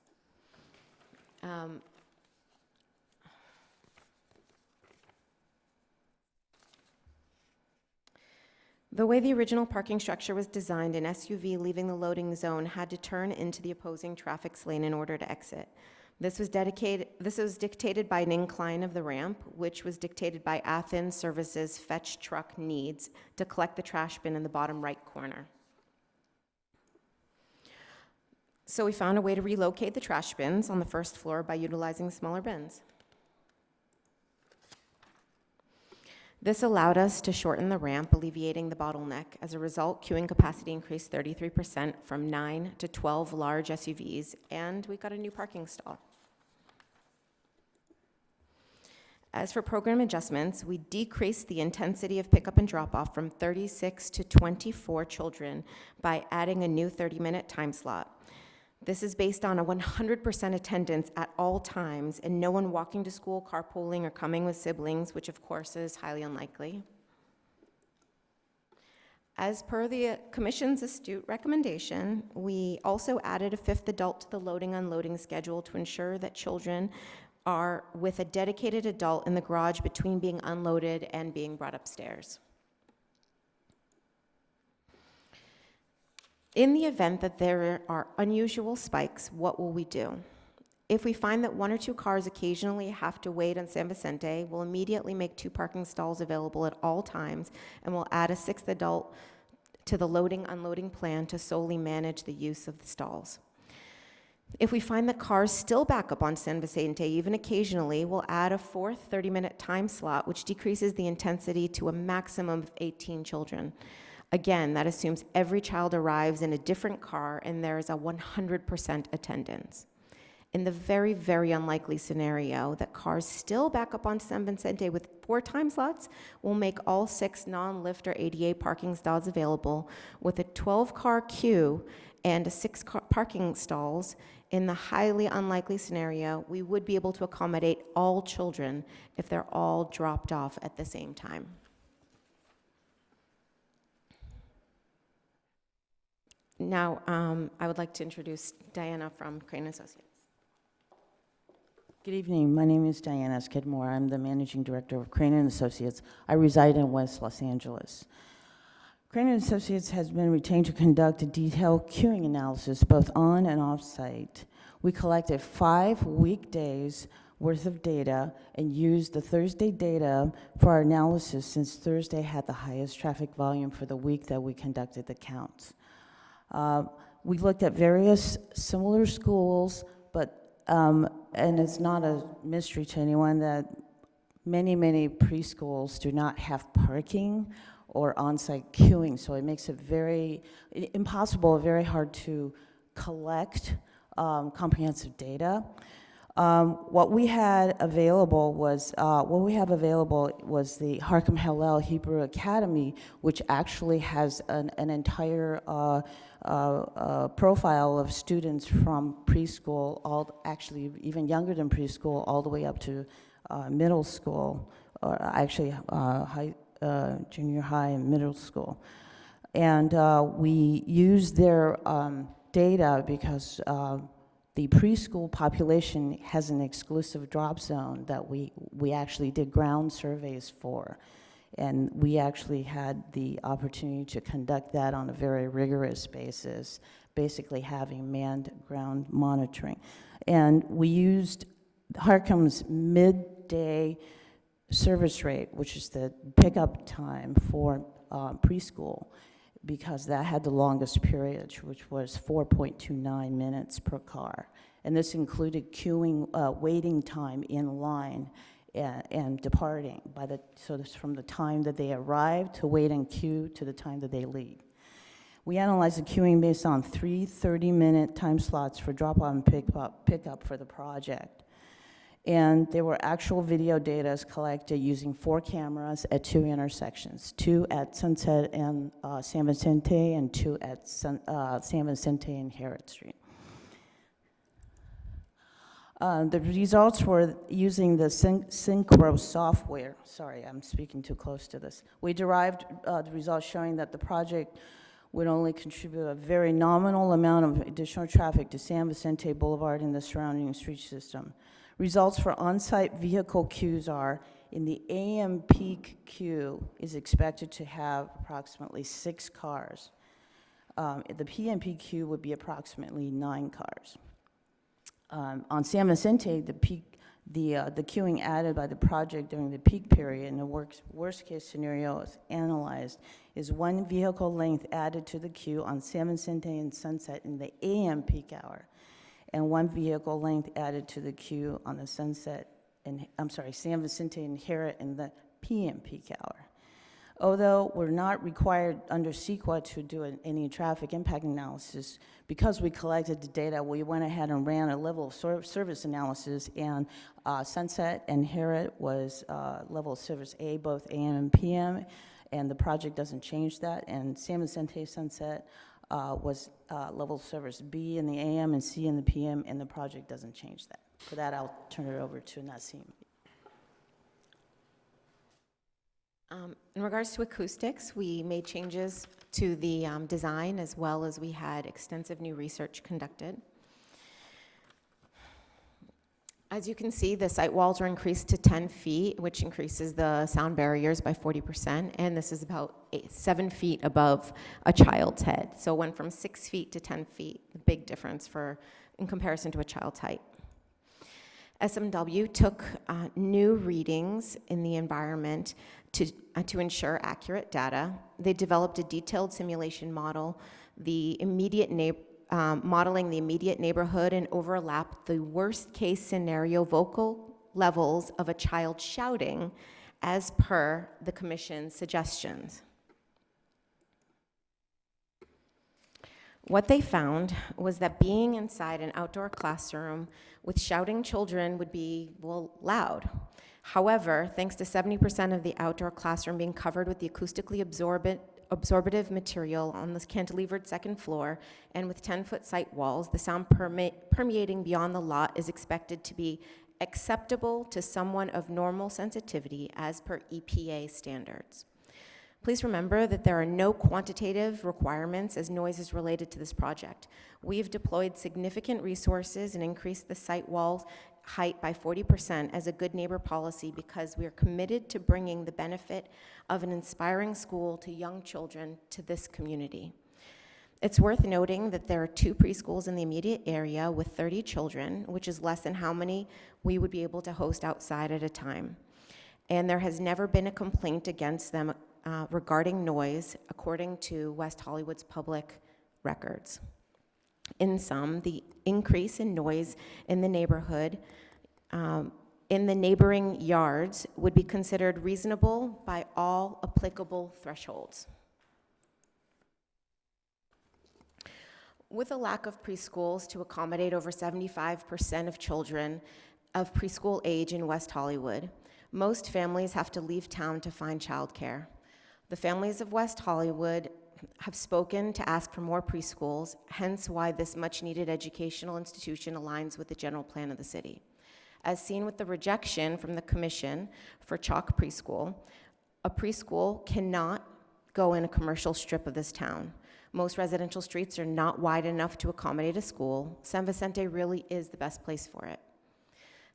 The way the original parking structure was designed, an SUV leaving the loading zone had to turn into the opposing traffic lane in order to exit. This was dictated by an incline of the ramp, which was dictated by Athens Services fetch truck needs to collect the trash bin in the bottom right corner. So we found a way to relocate the trash bins on the first floor by utilizing smaller bins. This allowed us to shorten the ramp, alleviating the bottleneck. As a result, queuing capacity increased 33% from 9 to 12 large SUVs, and we got a new parking stall. As for program adjustments, we decreased the intensity of pickup and drop-off from 36 to 24 children by adding a new 30-minute time slot. This is based on a 100% attendance at all times and no one walking to school, carpooling, or coming with siblings, which of course is highly unlikely. As per the Commission's astute recommendation, we also added a 5th adult to the loading-unloading schedule to ensure that children are with a dedicated adult in the garage between being unloaded and being brought upstairs. In the event that there are unusual spikes, what will we do? If we find that 1 or 2 cars occasionally have to wait on San Vicente, we'll immediately make 2 parking stalls available at all times, and we'll add a 6th adult to the loading-unloading plan to solely manage the use of the stalls. If we find that cars still back up on San Vicente, even occasionally, we'll add a 4th 30-minute time slot, which decreases the intensity to a maximum of 18 children. Again, that assumes every child arrives in a different car and there is a 100% attendance. In the very, very unlikely scenario that cars still back up on San Vicente with 4 time slots, we'll make all 6 non-lift or ADA parking stalls available with a 12-car queue and 6 parking stalls. In the highly unlikely scenario, we would be able to accommodate all children if they're all dropped off at the same time. Now, I would like to introduce Diana from CRAIN Associates. Good evening. My name is Diana Skidmore. I'm the Managing Director of CRAIN & Associates. I reside in West Los Angeles. CRAIN & Associates has been retained to conduct a detailed queuing analysis both on and off-site. We collected 5 weekdays worth of data and used the Thursday data for our analysis since Thursday had the highest traffic volume for the week that we conducted the counts. We looked at various similar schools, but, and it's not a mystery to anyone that many preschools do not have parking or on-site queuing, so it makes it very impossible, very hard to collect comprehensive data. What we had available was the Harkham Hillel Hebrew Academy, which actually has an entire profile of students from preschool, actually even younger than preschool, all the way up to middle school, or actually junior high and middle school. And we used their data because the preschool population has an exclusive drop zone that we actually did ground surveys for. And we actually had the opportunity to conduct that on a very rigorous basis, basically having manned ground monitoring. And we used Harkham's midday service rate, which is the pickup time for preschool, because that had the longest period, which was 4.29 minutes per car. And this included queuing, waiting time in line and departing, so this from the time that they arrive to wait in queue to the time that they leave. We analyzed the queuing based on 3 30-minute time slots for drop-off and pickup for the project. And there were actual video data collected using 4 cameras at 2 intersections, 2 at Sunset and San Vicente, and 2 at San Vicente and Harrod Street. The results were using the Synchro software. Sorry, I'm speaking too close to this. We derived the results showing that the project would only contribute a very nominal amount of additional traffic to San Vicente Boulevard and the surrounding street system. Results for on-site vehicle queues are, in the AM peak queue is expected to have approximately 6 cars. The PM peak queue would be approximately 9 cars. On San Vicente, the queuing added by the project during the peak period, and the worst case scenario is analyzed, is 1 vehicle length added to the queue on San Vicente and Sunset in the AM peak hour, and 1 vehicle length added to the queue on the San Vicente and Harrod in the PM peak hour. Although we're not required under CEQA to do any traffic impact analysis, because we collected the data, we went ahead and ran a level of service analysis, and Sunset and Harrod was level of service A, both AM and PM, and the project doesn't change that, and San Vicente Sunset was level of service B in the AM and C in the PM, and the project doesn't change that. For that, I'll turn it over to Nasim. In regards to acoustics, we made changes to the design, as well as we had extensive new research conducted. As you can see, the site walls are increased to 10 feet, which increases the sound barriers by 40%, and this is about 7 feet above a child's head. So it went from 6 feet to 10 feet, a big difference in comparison to a child's height. SMW took new readings in the environment to ensure accurate data. They developed a detailed simulation model, modeling the immediate neighborhood, and overlapped the worst case scenario vocal levels of a child shouting as per the commission's suggestions. What they found was that being inside an outdoor classroom with shouting children would be, well, loud. However, thanks to 70% of the outdoor classroom being covered with the acoustically absorbative material on the cantilevered second floor, and with 10-foot site walls, the sound permeating beyond the lot is expected to be acceptable to someone of normal sensitivity as per EPA standards. Please remember that there are no quantitative requirements as noise is related to this project. We've deployed significant resources and increased the site wall height by 40% as a good neighbor policy, because we are committed to bringing the benefit of an inspiring school to young children to this community. It's worth noting that there are 2 preschools in the immediate area with 30 children, which is less than how many we would be able to host outside at a time. And there has never been a complaint against them regarding noise, according to West Hollywood's public records. In sum, the increase in noise in the neighborhood, in the neighboring yards, would be considered reasonable by all applicable thresholds. With a lack of preschools to accommodate over 75% of children, of preschool age in West Hollywood. Most families have to leave town to find childcare. The families of West Hollywood have spoken to ask for more preschools, hence why this much-needed educational institution aligns with the general plan of the city. As seen with the rejection from the Commission for Chalk Preschool, a preschool cannot go in a commercial strip of this town. Most residential streets are not wide enough to accommodate a school. San Vicente really is the best place for it.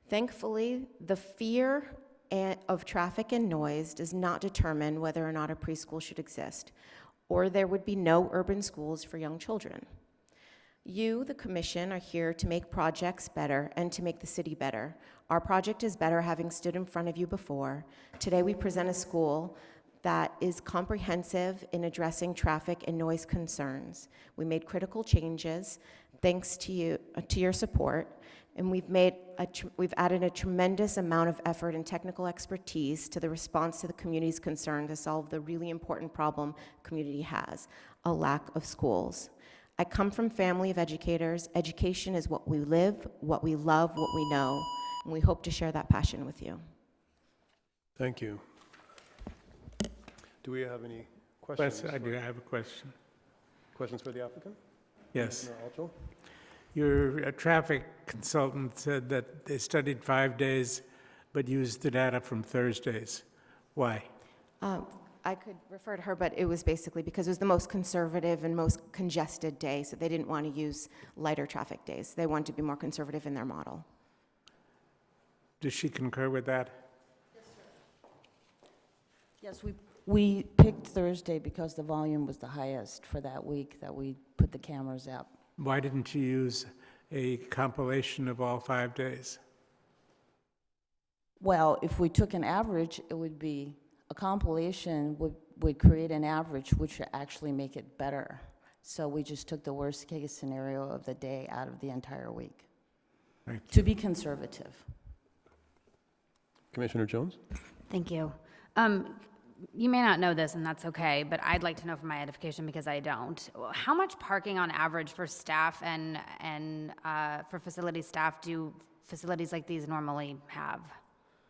Thankfully, the fear of traffic and noise does not determine whether or not a preschool should exist, or there would be no urban schools for young children. You, the Commission, are here to make projects better and to make the city better. Our project is better having stood in front of you before. Today we present a school that is comprehensive in addressing traffic and noise concerns. We made critical changes thanks to you, to your support, and we've added a tremendous amount of effort and technical expertise to the response to the community's concern to solve the really important problem the community has, a lack of schools. I come from a family of educators. Education is what we live, what we love, what we know, and we hope to share that passion with you. Thank you. Do we have any questions? I do have a question. Questions for the applicant? Yes. Commissioner Altschull? Your traffic consultant said that they studied 5 days, but used the data from Thursdays. Why? I could refer to her, but it was basically because it was the most conservative and most congested day, so they didn't want to use lighter traffic days. They wanted to be more conservative in their model. Does she concur with that? Yes, we picked Thursday because the volume was the highest for that week that we put the cameras up. Why didn't you use a compilation of all 5 days? Well, if we took an average, it would be, a compilation would create an average, which would actually make it better. So we just took the worst case scenario of the day out of the entire week, to be conservative. Commissioner Jones? Thank you. You may not know this, and that's okay, but I'd like to know for my edification because I don't. How much parking on average for staff and for facility staff do facilities like these normally have?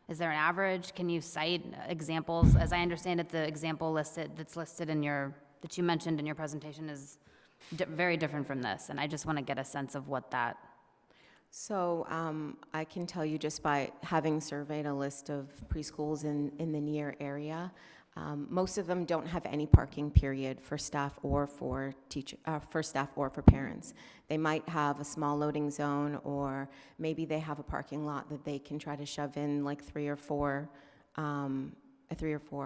Is there an average? Can you cite examples? As I understand it, the example that's listed that you mentioned in your presentation is very different from this, and I just want to get a sense of what that. So I can tell you just by having surveyed a list of preschools in the near area, most of them don't have any parking period for staff or for parents. They might have a small loading zone, or maybe they have a parking lot that they can try to shove in like three or four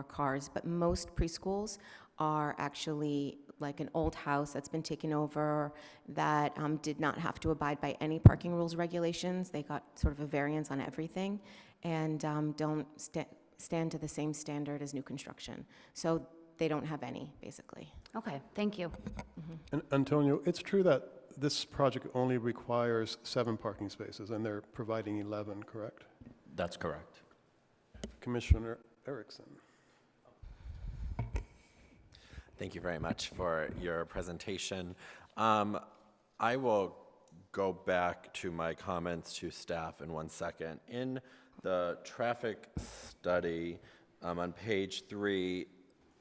cars. But most preschools are actually like an old house that's been taken over that did not have to abide by any parking rules regulations. They got sort of a variance on everything and don't stand to the same standard as new construction. So they don't have any, basically. Okay, thank you. And Antonio, it's true that this project only requires 7 parking spaces, and they're providing 11, correct? That's correct. Commissioner Erickson. Thank you very much for your presentation. I will go back to my comments to staff in 1 second. In the traffic study, on page 3,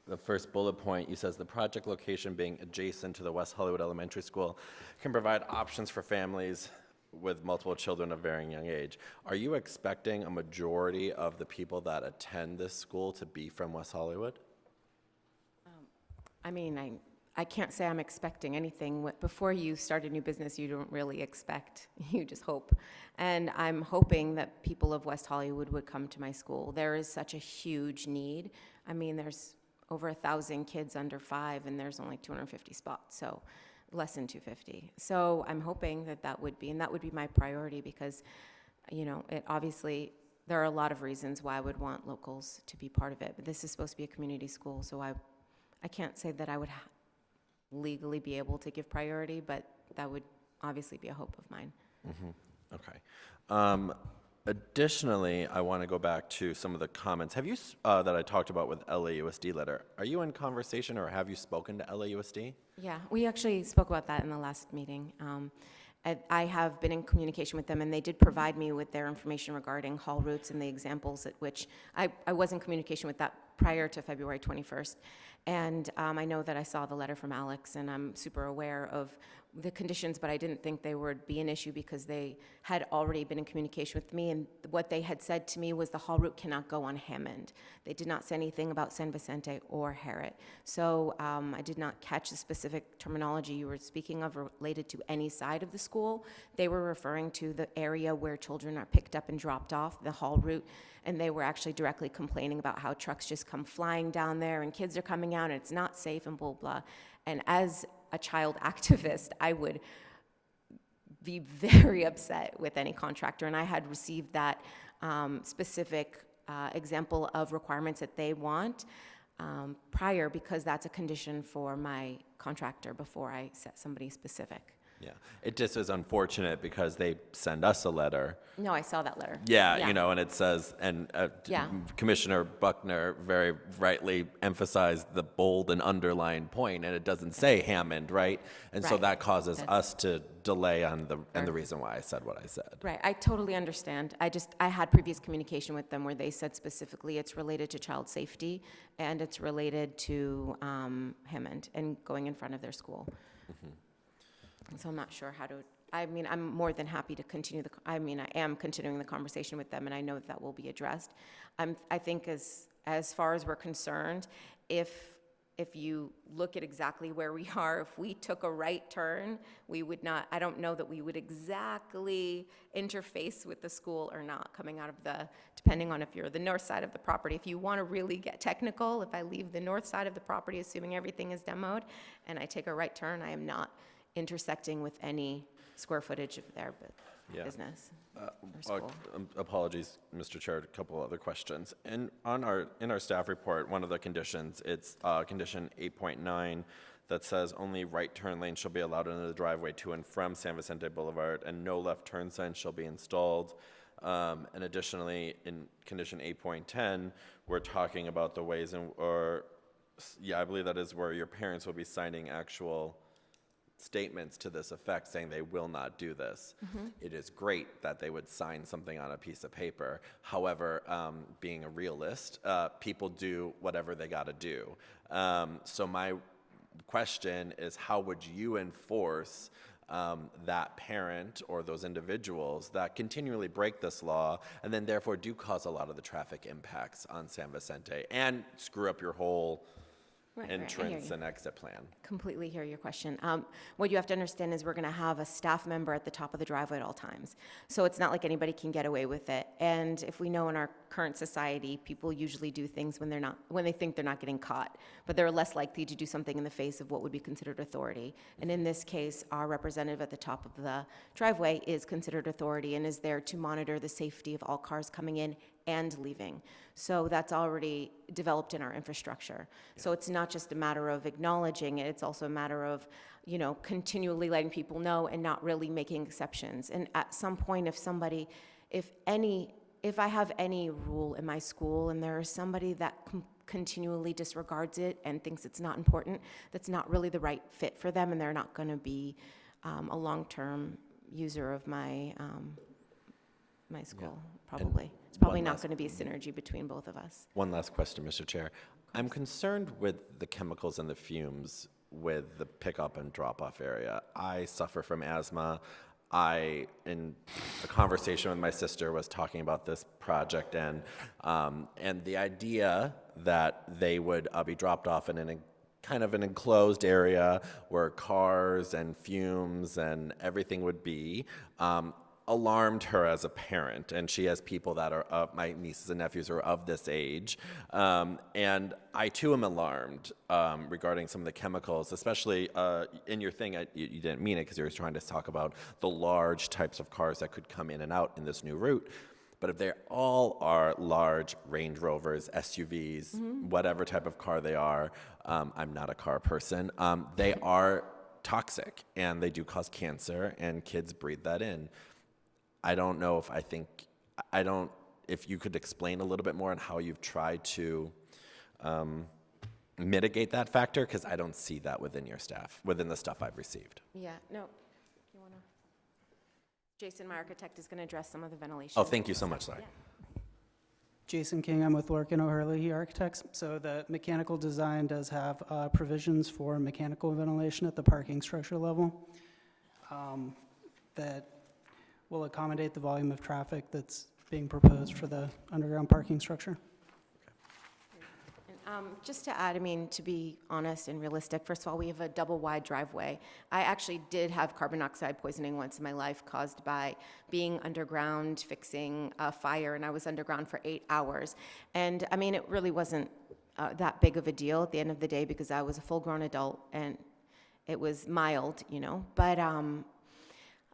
the first bullet point, you says the project location being adjacent to the West Hollywood Elementary School can provide options for families with multiple children of varying young age. Are you expecting a majority of the people that attend this school to be from West Hollywood? I mean, I can't say I'm expecting anything. Before you start a new business, you don't really expect, you just hope. And I'm hoping that people of West Hollywood would come to my school. There is such a huge need. I mean, there's over 1,000 kids under 5, and there's only 250 spots, so less than 250. So I'm hoping that would be, and that would be my priority because, you know, obviously, there are a lot of reasons why I would want locals to be part of it, but this is supposed to be a community school, so I can't say that I would legally be able to give priority, but that would obviously be a hope of mine. Mm-hmm. Okay. Additionally, I want to go back to some of the comments. Have you, that I talked about with LAUSD letter, are you in conversation or have you spoken to LAUSD? Yeah, we actually spoke about that in the last meeting. I have been in communication with them, and they did provide me with their information regarding haul routes and the examples at which I was in communication with that prior to February 21st. And I know that I saw the letter from Alex, and I'm super aware of the conditions, but I didn't think they would be an issue because they had already been in communication with me, and what they had said to me was the haul route cannot go on Hammond. They did not say anything about San Vicente or Harriet. So I did not catch the specific terminology you were speaking of related to any side of the school. They were referring to the area where children are picked up and dropped off, the haul route, and they were actually directly complaining about how trucks just come flying down there and kids are coming out and it's not safe and blah, blah. And as a child activist, I would be very upset with any contractor, and I had received that specific example of requirements that they want prior, because that's a condition for my contractor before I set somebody specific. Yeah, it just is unfortunate because they send us a letter. No, I saw that letter. Yeah, you know, and it says, and Yeah. Commissioner Buckner very rightly emphasized the bold and underlined point, and it doesn't say Hammond, right? And so Right. that causes That's- us to delay on the reason why I said what I said. Right, I totally understand. I had previous communication with them where they said specifically it's related to child safety and it's related to Hammond and going in front of their school. And so I'm not sure how to, I mean, I'm more than happy to continue I am continuing the conversation with them, and I know that will be addressed. I think as far as we're concerned, if you look at exactly where we are, if we took a right turn, we would not, I don't know that we would exactly interface with the school or not, coming out of depending on if you're the north side of the property. If you want to really get technical, if I leave the north side of the property, assuming everything is demoed, and I take a right turn, I am not intersecting with any square footage of their business or school. Apologies, Mr. Chair, a couple other questions. And in our staff report, one of the conditions, it's condition 8.9 that says only right turn lanes shall be allowed into the driveway to and from San Vicente Boulevard, and no left turn signs shall be installed. And additionally, in condition 8.10, we're talking about the ways I believe that is where your parents will be signing actual statements to this effect saying they will not do this. It is great that they would sign something on a piece of paper. However, being a realist, people do whatever they got to do. So my question is, how would you enforce that parent or those individuals that continually break this law and then therefore do cause a lot of the traffic impacts on San Vicente and screw up your whole Right, I hear entrance you. and exit plan? Completely hear your question. What you have to understand is we're going to have a staff member at the top of the driveway at all times. So it's not like anybody can get away with it. And if we know in our current society, people usually do things when they think they're not getting caught, but they're less likely to do something in the face of what would be considered authority. And in this case, our representative at the top of the driveway is considered authority and is there to monitor the safety of all cars coming in and leaving. So that's already developed in our infrastructure. So it's not just a matter of acknowledging it, it's also a matter of, continually letting people know and not really making exceptions. And at some point, if I have any rule in my school and there is somebody that continually disregards it and thinks it's not important, that's not really the right fit for them, and they're not going to be a long-term user of my school, probably. It's probably not going to be a synergy between both of us. One last question, Mr. Chair. I'm concerned with the chemicals and the fumes with the pickup and drop-off area. I suffer from asthma. In a conversation with my sister, was talking about this project and the idea that they would be dropped off in kind of an enclosed area where cars and fumes and everything would be, alarmed her as a parent, and she has people that are my nieces and nephews are of this age, and I too am alarmed regarding some of the chemicals, especially in your thing. You didn't mean it because you were trying to talk about the large types of cars that could come in and out in this new route. But if they all are large Range Rovers, SUVs, whatever type of car they are, I'm not a car person, they are toxic and they do cause cancer, and kids breathe that in. I don't know if you could explain a little bit more on how you've tried to mitigate that factor, because I don't see that within your staff, within the stuff I've received. Yeah, no. You want Jason, my architect, is going to address some of the ventilation. Oh, thank you so much, sorry. Jason King, I'm with Lorcan O'Hurley Architects. So the mechanical design does have provisions for mechanical ventilation at the parking structure level that will accommodate the volume of traffic that's being proposed for the underground parking structure. Just to add, I mean, to be honest and realistic, first of all, we have a double wide driveway. I actually did have carbon dioxide poisoning once in my life caused by being underground, fixing a fire, and I was underground for 8 hours. And I mean, it really wasn't that big of a deal at the end of the day because I was a full-grown adult and it was mild, you know. But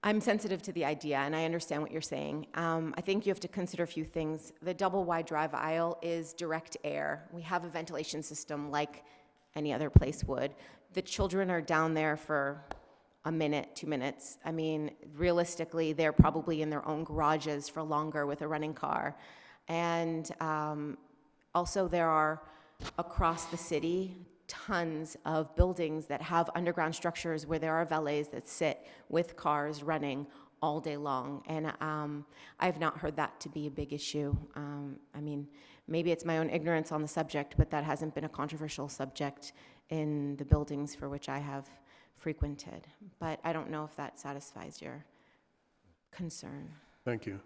I'm sensitive to the idea, and I understand what you're saying. I think you have to consider a few things. The double wide drive aisle is direct air. We have a ventilation system like any other place would. The children are down there for a minute, 2 minutes. I mean, realistically, they're probably in their own garages for longer with a running car. And also there are, across the city, tons of buildings that have underground structures where there are valets that sit with cars running all day long. And I've not heard that to be a big issue. I mean, maybe it's my own ignorance on the subject, but that hasn't been a controversial subject in the buildings for which I have frequented. But I don't know if that satisfies your concern. Thank you.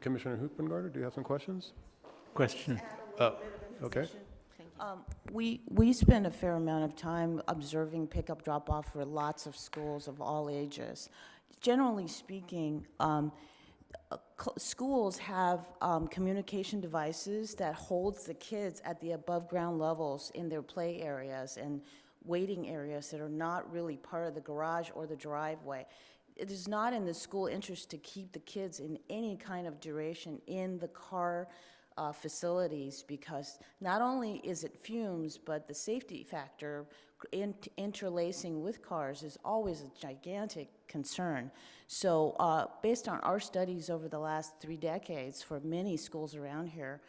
Commissioner Hoopengarter, do you have some questions? Question. Okay. We spend a fair amount of time observing pickup drop-off for lots of schools of all ages. Generally speaking, schools have communication devices that holds the kids at the above-ground levels in their play areas and waiting areas that are not really part of the garage or the driveway. It is not in the school interest to keep the kids in any kind of duration in the car facilities, because not only is it fumes, but the safety factor interlacing with cars is always a gigantic concern. So based on our studies over the last 3 decades for many schools around here,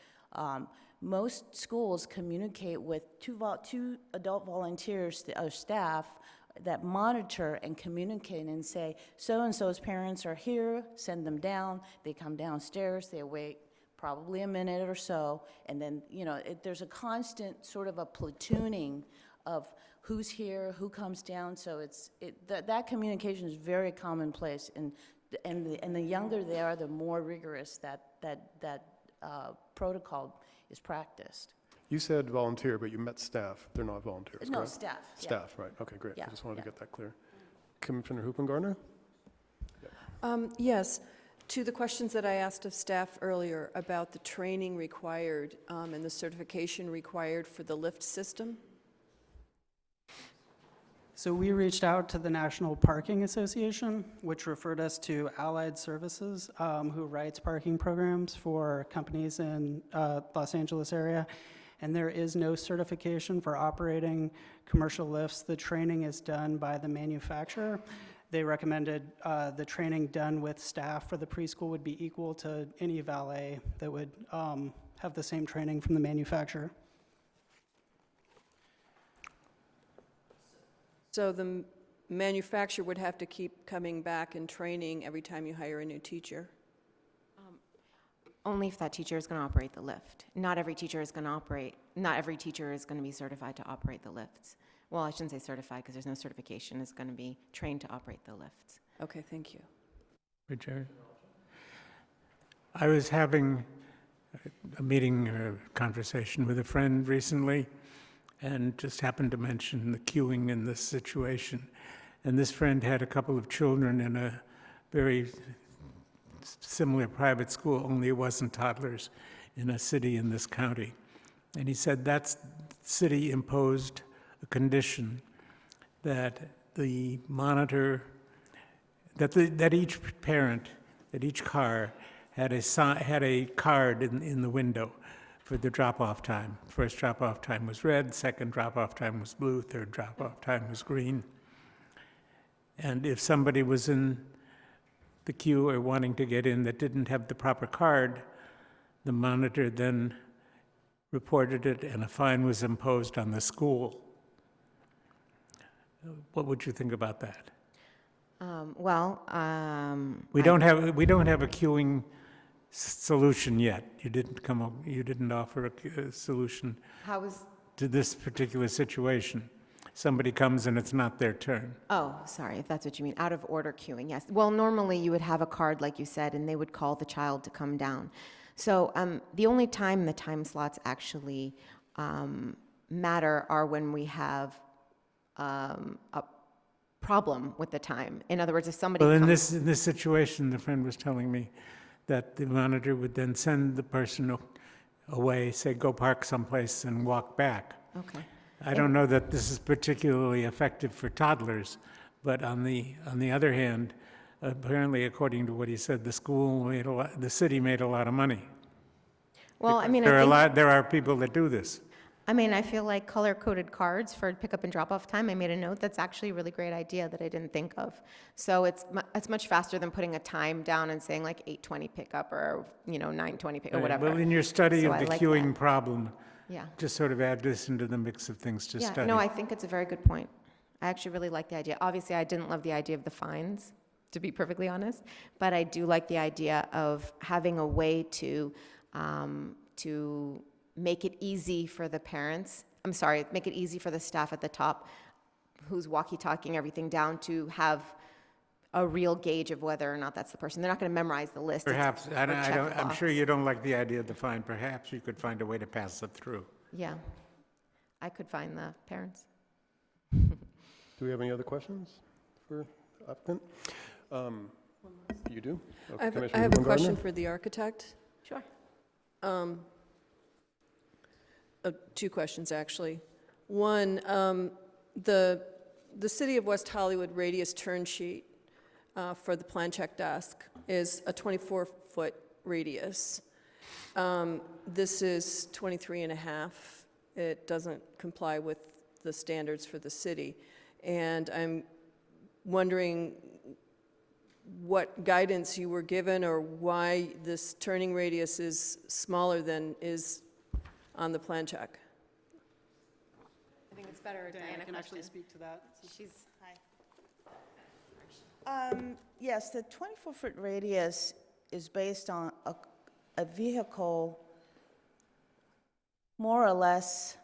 most schools communicate with two adult volunteers or staff that monitor and communicate and say, so-and-so's parents are here, send them down. They come downstairs, they wait probably a minute or so, and then, you know, there's a constant sort of a platooning of who's here, who comes down, so that communication is very commonplace, and the younger they are, the more rigorous that protocol is practiced. You said volunteer, but you met staff. They're not volunteers, No, correct? staff. Staff, right. Okay, great. Yeah, I just wanted to yeah. get that clear. Commissioner Hoopengarter? Yes, to the questions that I asked of staff earlier about the training required and the certification required for the lift system. So we reached out to the National Parking Association, which referred us to Allied Services, who writes parking programs for companies in Los Angeles area. And there is no certification for operating commercial lifts. The training is done by the manufacturer. They recommended the training done with staff for the preschool would be equal to any valet that would have the same training from the manufacturer. So the manufacturer would have to keep coming back and training every time you hire a new teacher? Only if that teacher is going to operate the lift. Not every teacher is going to be certified to operate the lifts. Well, I shouldn't say certified because there's no certification. Is going to be trained to operate the lifts. Okay, thank you. Jerry. I was having a meeting or conversation with a friend recently and just happened to mention the queuing in this situation. And this friend had a couple of children in a very similar private school, only it wasn't toddlers, in a city in this county. And he said that city imposed a condition that the monitor, that each parent, that each car had a card in the window for the drop-off time. First drop-off time was red, second drop-off time was blue, third drop-off time was green. And if somebody was in the queue or wanting to get in that didn't have the proper card, the monitor then reported it and a fine was imposed on the school. What would you think about that? We don't have a queuing solution yet. You didn't offer a solution How is, to this particular situation. Somebody comes and it's not their turn. oh, sorry, if that's what you mean, out of order queuing, yes. Well, normally you would have a card, like you said, and they would call the child to come down. So the only time the time slots actually matter are when we have a problem with the time. In other words, if somebody Well, comes... in this situation, the friend was telling me that the monitor would then send the person away, say, go park someplace and walk back. Okay. I don't know that this is particularly effective for toddlers, but on the other hand, apparently, according to what he said, the city made a lot of money. Well, I mean, There are people that do this. I mean, I feel like color-coded cards for pickup and drop-off time, I made a note, that's actually a really great idea that I didn't think of. So it's much faster than putting a time down and saying like 8:20 pickup or, 9:20 pickup or whatever. Well, in your study So of I the like queuing that. problem, Yeah. just sort of add this into the mix of things to Yeah, study. no, I think it's a very good point. I actually really like the idea. Obviously, I didn't love the idea of the fines, to be perfectly honest, but I do like the idea of having a way to make it easy for the parents, make it easy for the staff at the top who's walkie-talking everything down to have a real gauge of whether or not that's the person. They're not going to memorize the list. Perhaps, Or check the I'm box. sure you don't like the idea of the fine. Perhaps you could find a way to pass it through. Yeah, I could find the parents. Do we have any other questions for the applicant? You do? Okay, I have Commissioner a Goodwin question Gardner? for the architect. Sure. Two questions, actually. One, the City of West Hollywood radius turn sheet for the plan check desk is a 24-foot radius. This is 23 and a half. It doesn't comply with the standards for the city. And I'm wondering what guidance you were given or why this turning radius is smaller than is on the plan check. I think it's better, Diana can actually speak to that. She's, Yes, the 24-foot radius is based on a vehicle more or less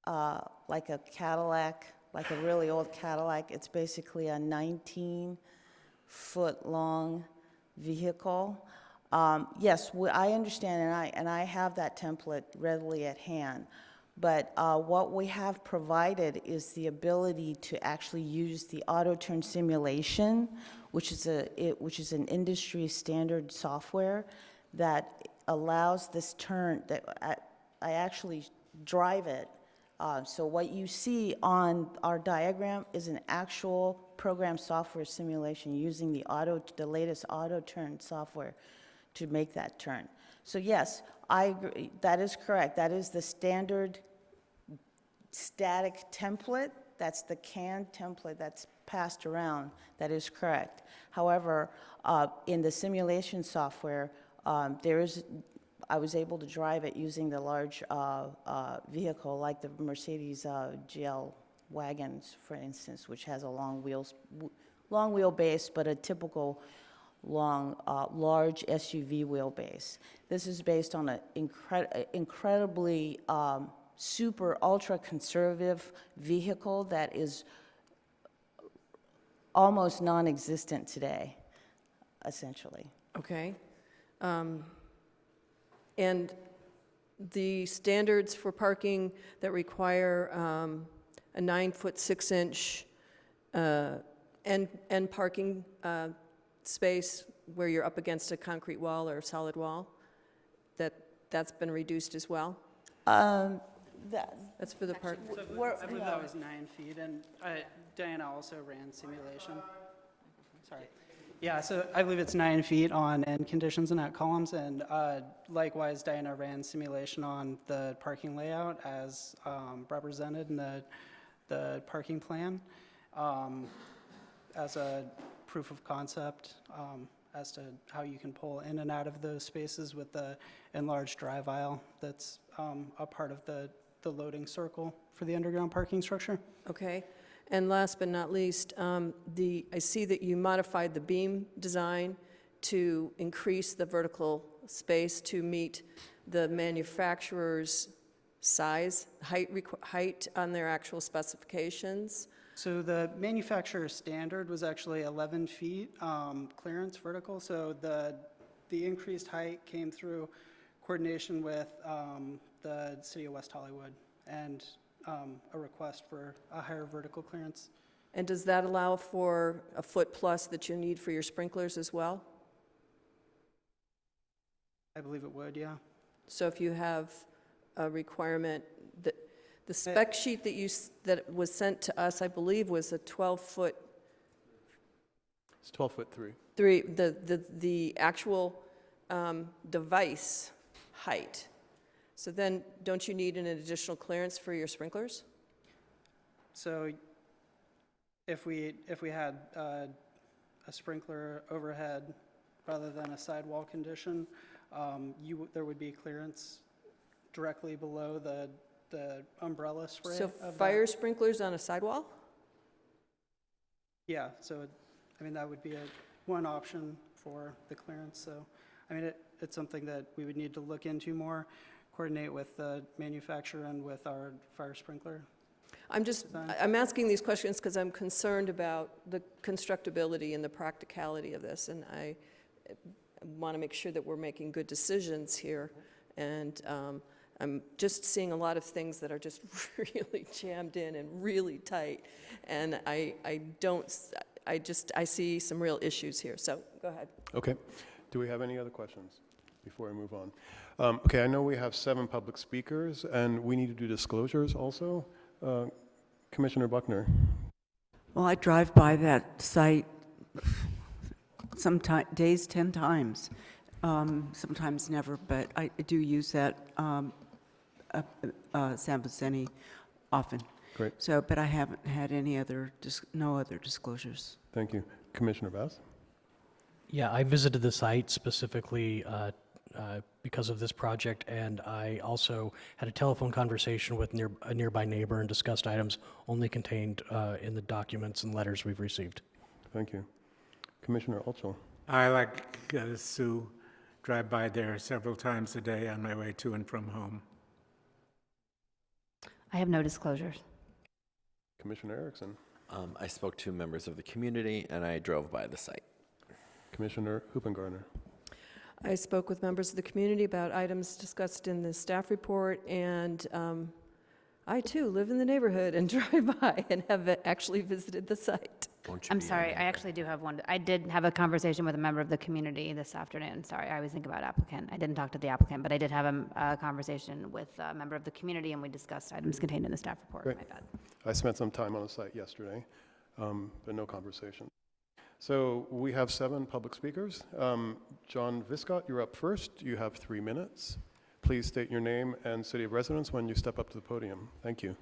like a Cadillac, like a really old Cadillac. It's basically a 19-foot-long vehicle. Yes, I understand, and I have that template readily at hand. But what we have provided is the ability to actually use the auto turn simulation, which is an industry standard software that allows this turn. That I actually drive it. So what you see on our diagram is an actual program software simulation using the latest auto turn software to make that turn. So yes, I agree. That is correct. That is the standard static template. That's the canned template that's passed around. That is correct. However, in the simulation software, I was able to drive it using the large vehicle, like the Mercedes GL wagons, for instance, which has a long wheelbase, but a typical large SUV wheelbase. This is based on an incredibly super ultra conservative vehicle that is almost non-existent today, essentially. Okay. And the standards for parking that require a 9-foot 6-inch end parking space where you're up against a concrete wall or a solid wall, that's been reduced as well? That's for the park. I believe that was 9 feet, and Diana also ran simulation. Sorry. Yeah, so I believe it's 9 feet on end conditions and at columns, and likewise, Diana ran simulation on the parking layout as represented in the parking plan as a proof of concept as to how you can pull in and out of those spaces with the enlarged drive aisle that's a part of the loading circle for the underground parking structure. Okay. And last but not least, I see that you modified the beam design to increase the vertical space to meet the manufacturer's size, height on their actual specifications. So the manufacturer standard was actually 11 feet clearance vertical, so the increased height came through coordination with the City of West Hollywood and a request for a higher vertical clearance. And does that allow for a foot plus that you need for your sprinklers as well? I believe it would, yeah. So if you have a requirement, that the spec sheet that was sent to us, I believe, was a 12-foot. It's 12'3". The actual device height. So then, don't you need an additional clearance for your sprinklers? So if we had a sprinkler overhead rather than a sidewall condition, there would be clearance directly below the umbrella spray. So of fire that. sprinklers on a sidewall? Yeah, so I mean, that would be one option for the clearance. So I mean, it's something that we would need to look into more, coordinate with the manufacturer and with our fire sprinkler. I'm asking these questions because I'm concerned about the constructability and the practicality of this, and I want to make sure that we're making good decisions here. And I'm just seeing a lot of things that are just really jammed in and really tight, and I see some real issues here. So go ahead. Okay. Do we have any other questions before we move on? Okay, I know we have 7 public speakers, and we need to do disclosures also. Commissioner Buckner. Well, I drive by that site days 10 times, sometimes never, but I do use that San Vicente often. Great. So, but I haven't had no other disclosures. Thank you. Commissioner Bass? Yeah, I visited the site specifically because of this project, and I also had a telephone conversation with a nearby neighbor and discussed items only contained in the documents and letters we've received. Thank you. Commissioner Altschul? I, like Sue, drive by there several times a day on my way to and from home. I have no disclosures. Commissioner Erickson? I spoke to members of the community, and I drove by the site. Commissioner Hoopengarner? I spoke with members of the community about items discussed in the staff report, and I too live in the neighborhood and drive by and have actually visited the site. I'm sorry, I actually do have one. I did have a conversation with a member of the community this afternoon. Sorry, I always think about applicant. I didn't talk to the applicant, but I did have a conversation with a member of the community, and we discussed items contained in the staff report. Great. My bad. I spent some time on the site yesterday, but no conversation. So we have 7 public speakers. John Viscott, you're up first. You have 3 minutes. Please state your name and city of residence when you step up to the podium. Thank you.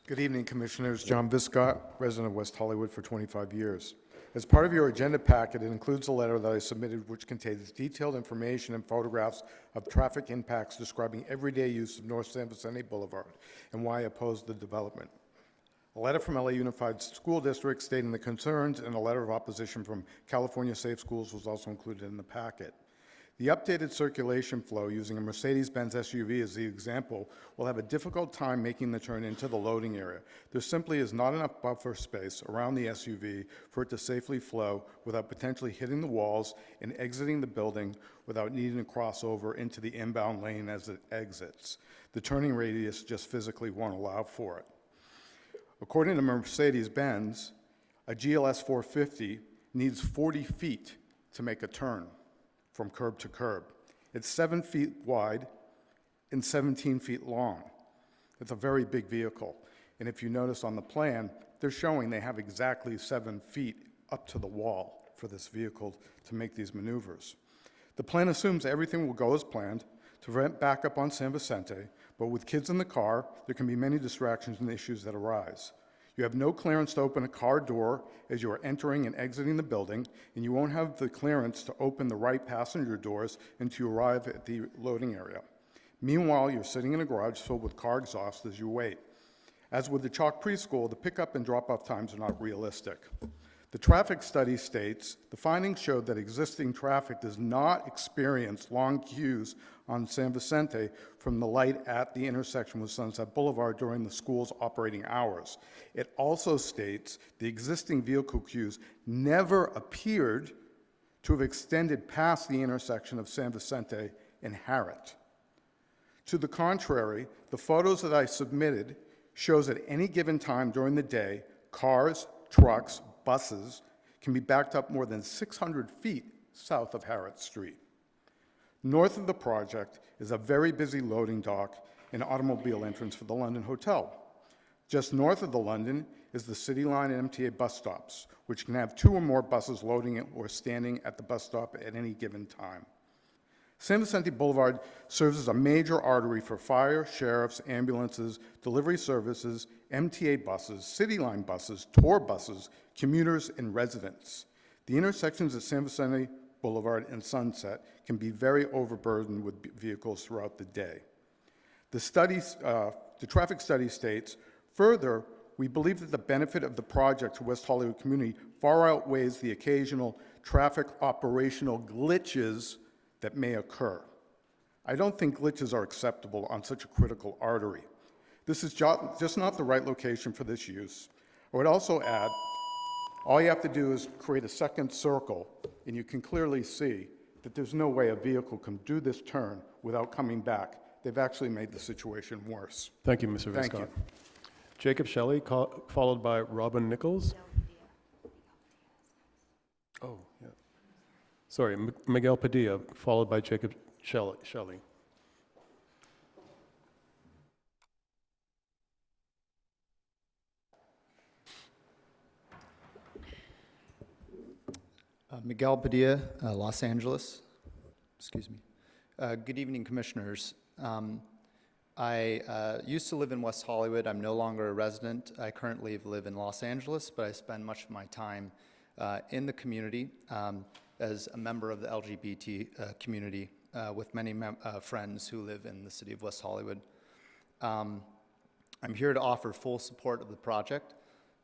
Good evening, Commissioners. John Viscott, resident of West Hollywood for 25 years. As part of your agenda packet, it includes a letter that I submitted which contains detailed information and photographs of traffic impacts describing everyday use of North San Vicente Boulevard and why I oppose the development. A letter from LA Unified School District stating the concerns and a letter of opposition from California Safe Schools was also included in the packet. The updated circulation flow using a Mercedes-Benz SUV as the example will have a difficult time making the turn into the loading area. There simply is not enough buffer space around the SUV for it to safely flow without potentially hitting the walls and exiting the building without needing to cross over into the inbound lane as it exits. The turning radius just physically won't allow for it. According to Mercedes-Benz, a GLS 450 needs 40 feet to make a turn from curb to curb. It's 7 feet wide and 17 feet long. It's a very big vehicle. And if you notice on the plan, they're showing they have exactly 7 feet up to the wall for this vehicle to make these maneuvers. The plan assumes everything will go as planned to prevent backup on San Vicente, but with kids in the car, there can be many distractions and issues that arise. You have no clearance to open a car door as you are entering and exiting the building, and you won't have the clearance to open the right passenger doors until you arrive at the loading area. Meanwhile, you're sitting in a garage filled with car exhaust as you wait. As with the Chalk Preschool, the pickup and drop-off times are not realistic. The traffic study states, the findings showed that existing traffic does not experience long queues on San Vicente from the light at the intersection with Sunset Boulevard during the school's operating hours. It also states the existing vehicle queues never appeared to have extended past the intersection of San Vicente and Harriet. To the contrary, the photos that I submitted shows at any given time during the day, cars, trucks, buses can be backed up more than 600 feet south of Harriet Street. North of the project is a very busy loading dock and automobile entrance for the London Hotel. Just north of the London is the City Line and MTA bus stops, which can have 2 or more buses loading or standing at the bus stop at any given time. San Vicente Boulevard serves as a major artery for fire, sheriffs, ambulances, delivery services, MTA buses, City Line buses, tour buses, commuters, and residents. The intersections at San Vicente Boulevard and Sunset can be very overburdened with vehicles throughout the day. The traffic study states, further, we believe that the benefit of the project to West Hollywood community far outweighs the occasional traffic operational glitches that may occur. I don't think glitches are acceptable on such a critical artery. This is just not the right location for this use. I would also add, all you have to do is create a second circle, and you can clearly see that there's no way a vehicle can do this turn without coming back. They've actually made the situation worse. Thank you, Mr. Thank Viscott. you. Jacob Shelley, followed by Robin Nichols. Oh, yeah. Sorry, Miguel Padilla, followed by Jacob Shelley. Miguel Padilla, Los Angeles. Excuse me. Good evening, Commissioners. I used to live in West Hollywood. I'm no longer a resident. I currently live in Los Angeles, but I spend much of my time in the community as a member of the LGBT community with many friends who live in the city of West Hollywood. I'm here to offer full support of the project.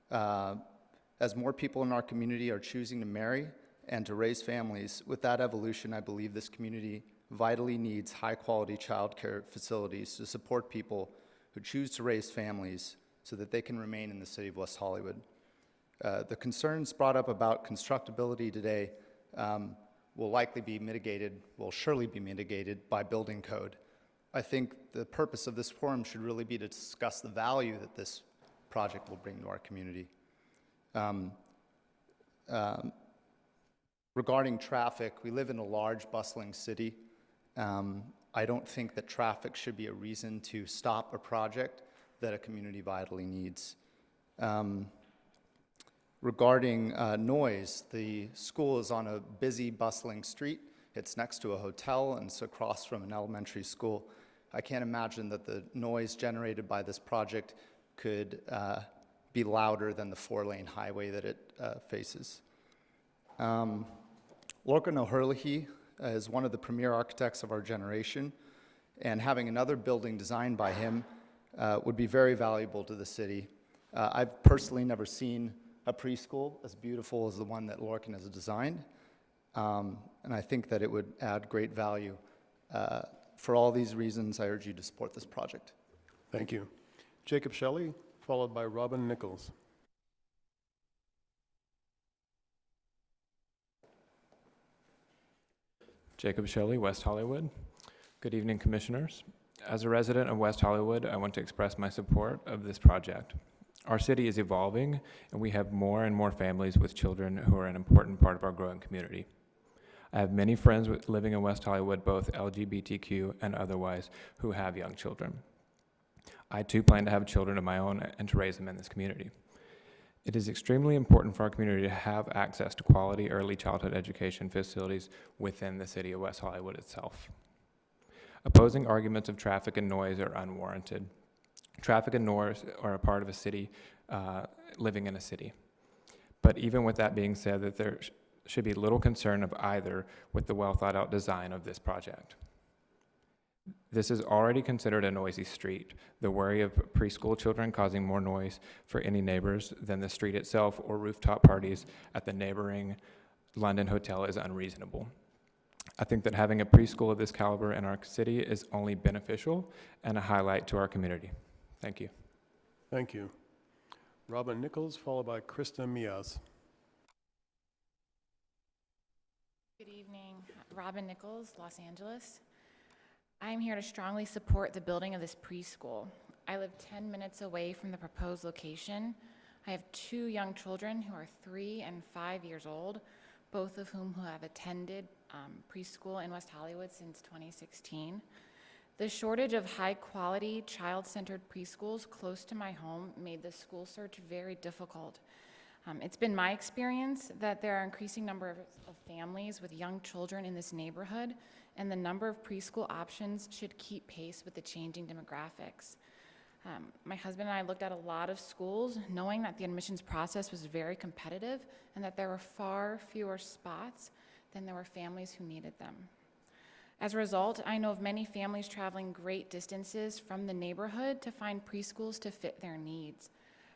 As more people in our community are choosing to marry and to raise families, with that evolution, I believe this community vitally needs high-quality childcare facilities to support people who choose to raise families so that they can remain in the city of West Hollywood. The concerns brought up about constructability today will likely be mitigated, will surely be mitigated by building code. I think the purpose of this forum should really be to discuss the value that this project will bring to our community. Regarding traffic, we live in a large, bustling city. I don't think that traffic should be a reason to stop a project that a community vitally needs. Regarding noise, the school is on a busy, bustling street. It's next to a hotel and it's across from an elementary school. I can't imagine that the noise generated by this project could be louder than the 4-lane highway that it faces. Lorcan O'Herlihy is one of the premier architects of our generation, and having another building designed by him would be very valuable to the city. I've personally never seen a preschool as beautiful as the one that Lorcan has designed, and I think that it would add great value. For all these reasons, I urge you to support this project. Thank you. Jacob Shelley, followed by Robin Nichols. Jacob Shelley, West Hollywood. Good evening, Commissioners. As a resident of West Hollywood, I want to express my support of this project. Our city is evolving, and we have more and more families with children who are an important part of our growing community. I have many friends living in West Hollywood, both LGBTQ and otherwise, who have young children. I too plan to have children of my own and to raise them in this community. It is extremely important for our community to have access to quality early childhood education facilities within the city of West Hollywood itself. Opposing arguments of traffic and noise are unwarranted. Traffic and noise are a part of a city, living in a city. But even with that being said, that there should be little concern of either with the well thought out design of this project. This is already considered a noisy street. The worry of preschool children causing more noise for any neighbors than the street itself or rooftop parties at the neighboring London Hotel is unreasonable. I think that having a preschool of this caliber in our city is only beneficial and a highlight to our community. Thank you. Thank you. Robin Nichols, followed by Krista Miaz. Good evening. Robin Nichols, Los Angeles. I'm here to strongly support the building of this preschool. I live 10 minutes away from the proposed location. I have 2 young children who are 3 and 5 years old, both of whom have attended preschool in West Hollywood since 2016. The shortage of high-quality, child-centered preschools close to my home made the school search very difficult. It's been my experience that there are increasing number of families with young children in this neighborhood, and the number of preschool options should keep pace with the changing demographics. My husband and I looked at a lot of schools, knowing that the admissions process was very competitive and that there were far fewer spots than there were families who needed them. As a result, I know of many families traveling great distances from the neighborhood to find preschools to fit their needs.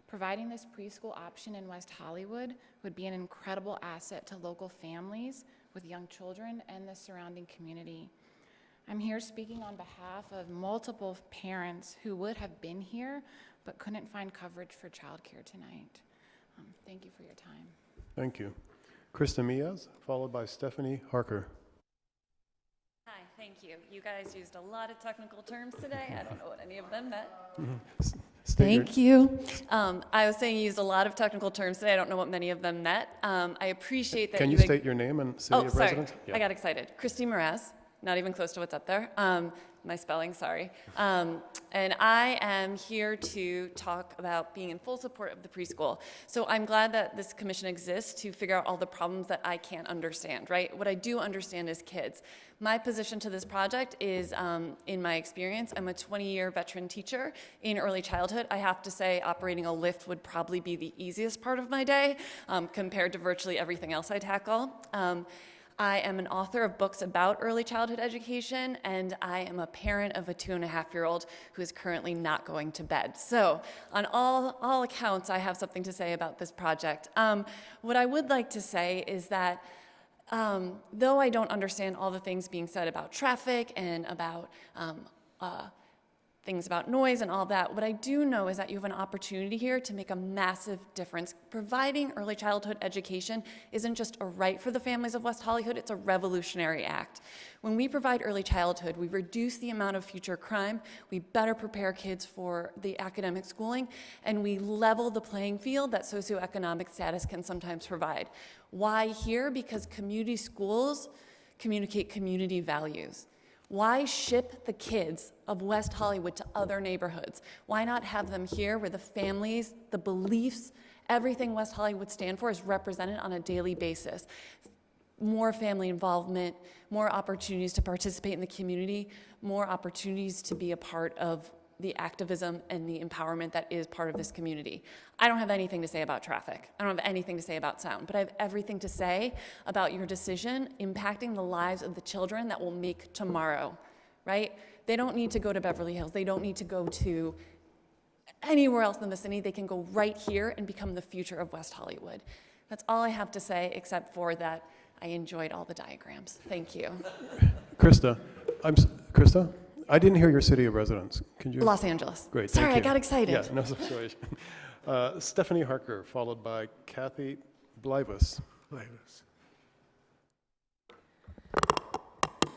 Providing this preschool option in West Hollywood would be an incredible asset to local families with young children and the surrounding community. I'm here speaking on behalf of multiple parents who would have been here but couldn't find coverage for childcare tonight. Thank you for your time. Thank you. Krista Miaz, followed by Stephanie Harker. Hi, thank you. You guys used a lot of technical terms today. I don't know what any of them meant. Thank you. I was saying you used a lot of technical terms today. I don't know what many of them meant. I appreciate that Can you state your name and city of residence? I got excited. Christy Mraz, not even close to what's up there. My spelling, sorry. And I am here to talk about being in full support of the preschool. So I'm glad that this commission exists to figure out all the problems that I can't understand, right? What I do understand is kids. My position to this project is, in my experience, I'm a 20-year veteran teacher in early childhood. I have to say operating a lift would probably be the easiest part of my day compared to virtually everything else I tackle. I am an author of books about early childhood education, and I am a parent of a 2.5-year-old who is currently not going to bed. So on all accounts, I have something to say about this project. What I would like to say is that though I don't understand all the things being said about traffic and about things about noise and all that, what I do know is that you have an opportunity here to make a massive difference. Providing early childhood education isn't just a right for the families of West Hollywood, it's a revolutionary act. When we provide early childhood, we reduce the amount of future crime, we better prepare kids for the academic schooling, and we level the playing field that socioeconomic status can sometimes provide. Why here? Because community schools communicate community values. Why ship the kids of West Hollywood to other neighborhoods? Why not have them here where the families, the beliefs, everything West Hollywood stand for is represented on a daily basis? More family involvement, more opportunities to participate in the community, more opportunities to be a part of the activism and the empowerment that is part of this community. I don't have anything to say about traffic. I don't have anything to say about sound, but I have everything to say about your decision impacting the lives of the children that will make tomorrow, right? They don't need to go to Beverly Hills. They don't need to go to anywhere else in the vicinity. They can go right here and become the future of West Hollywood. That's all I have to say, except for that I enjoyed all the diagrams. Thank you. Krista, Krista? I didn't hear your city of residence. Can you? Los Angeles. Great, Sorry, thank you. I got excited. Yeah, no, sorry. Stephanie Harker, followed by Kathy Blivus.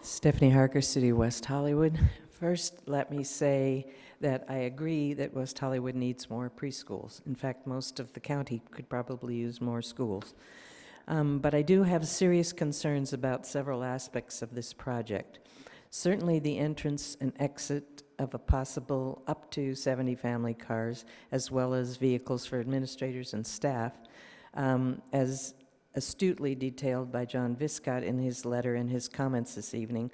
Stephanie Harker, City of West Hollywood. First, let me say that I agree that West Hollywood needs more preschools. In fact, most of the county could probably use more schools. But I do have serious concerns about several aspects of this project. Certainly the entrance and exit of a possible up to 70 family cars, as well as vehicles for administrators and staff, as astutely detailed by John Viscott in his letter and his comments this evening.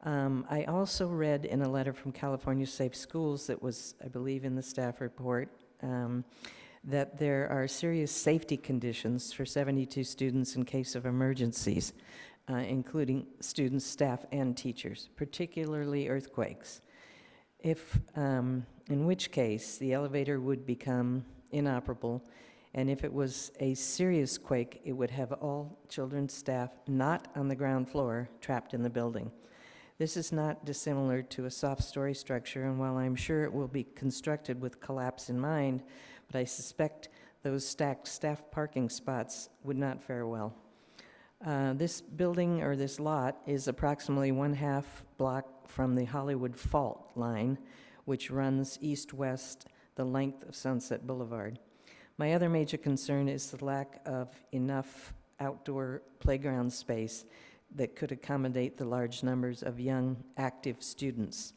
I also read in a letter from California Safe Schools that was, I believe, in the staff report, that there are serious safety conditions for 72 students in case of emergencies. including students, staff, and teachers, particularly earthquakes. In which case, the elevator would become inoperable, and if it was a serious quake, it would have all children's staff not on the ground floor trapped in the building. This is not dissimilar to a soft story structure, and while I'm sure it will be constructed with collapse in mind, but I suspect those stacked staff parking spots would not fare well. This building, or this lot, is approximately 1/2 block from the Hollywood Fault line, which runs east-west the length of Sunset Boulevard. My other major concern is the lack of enough outdoor playground space that could accommodate the large numbers of young, active students.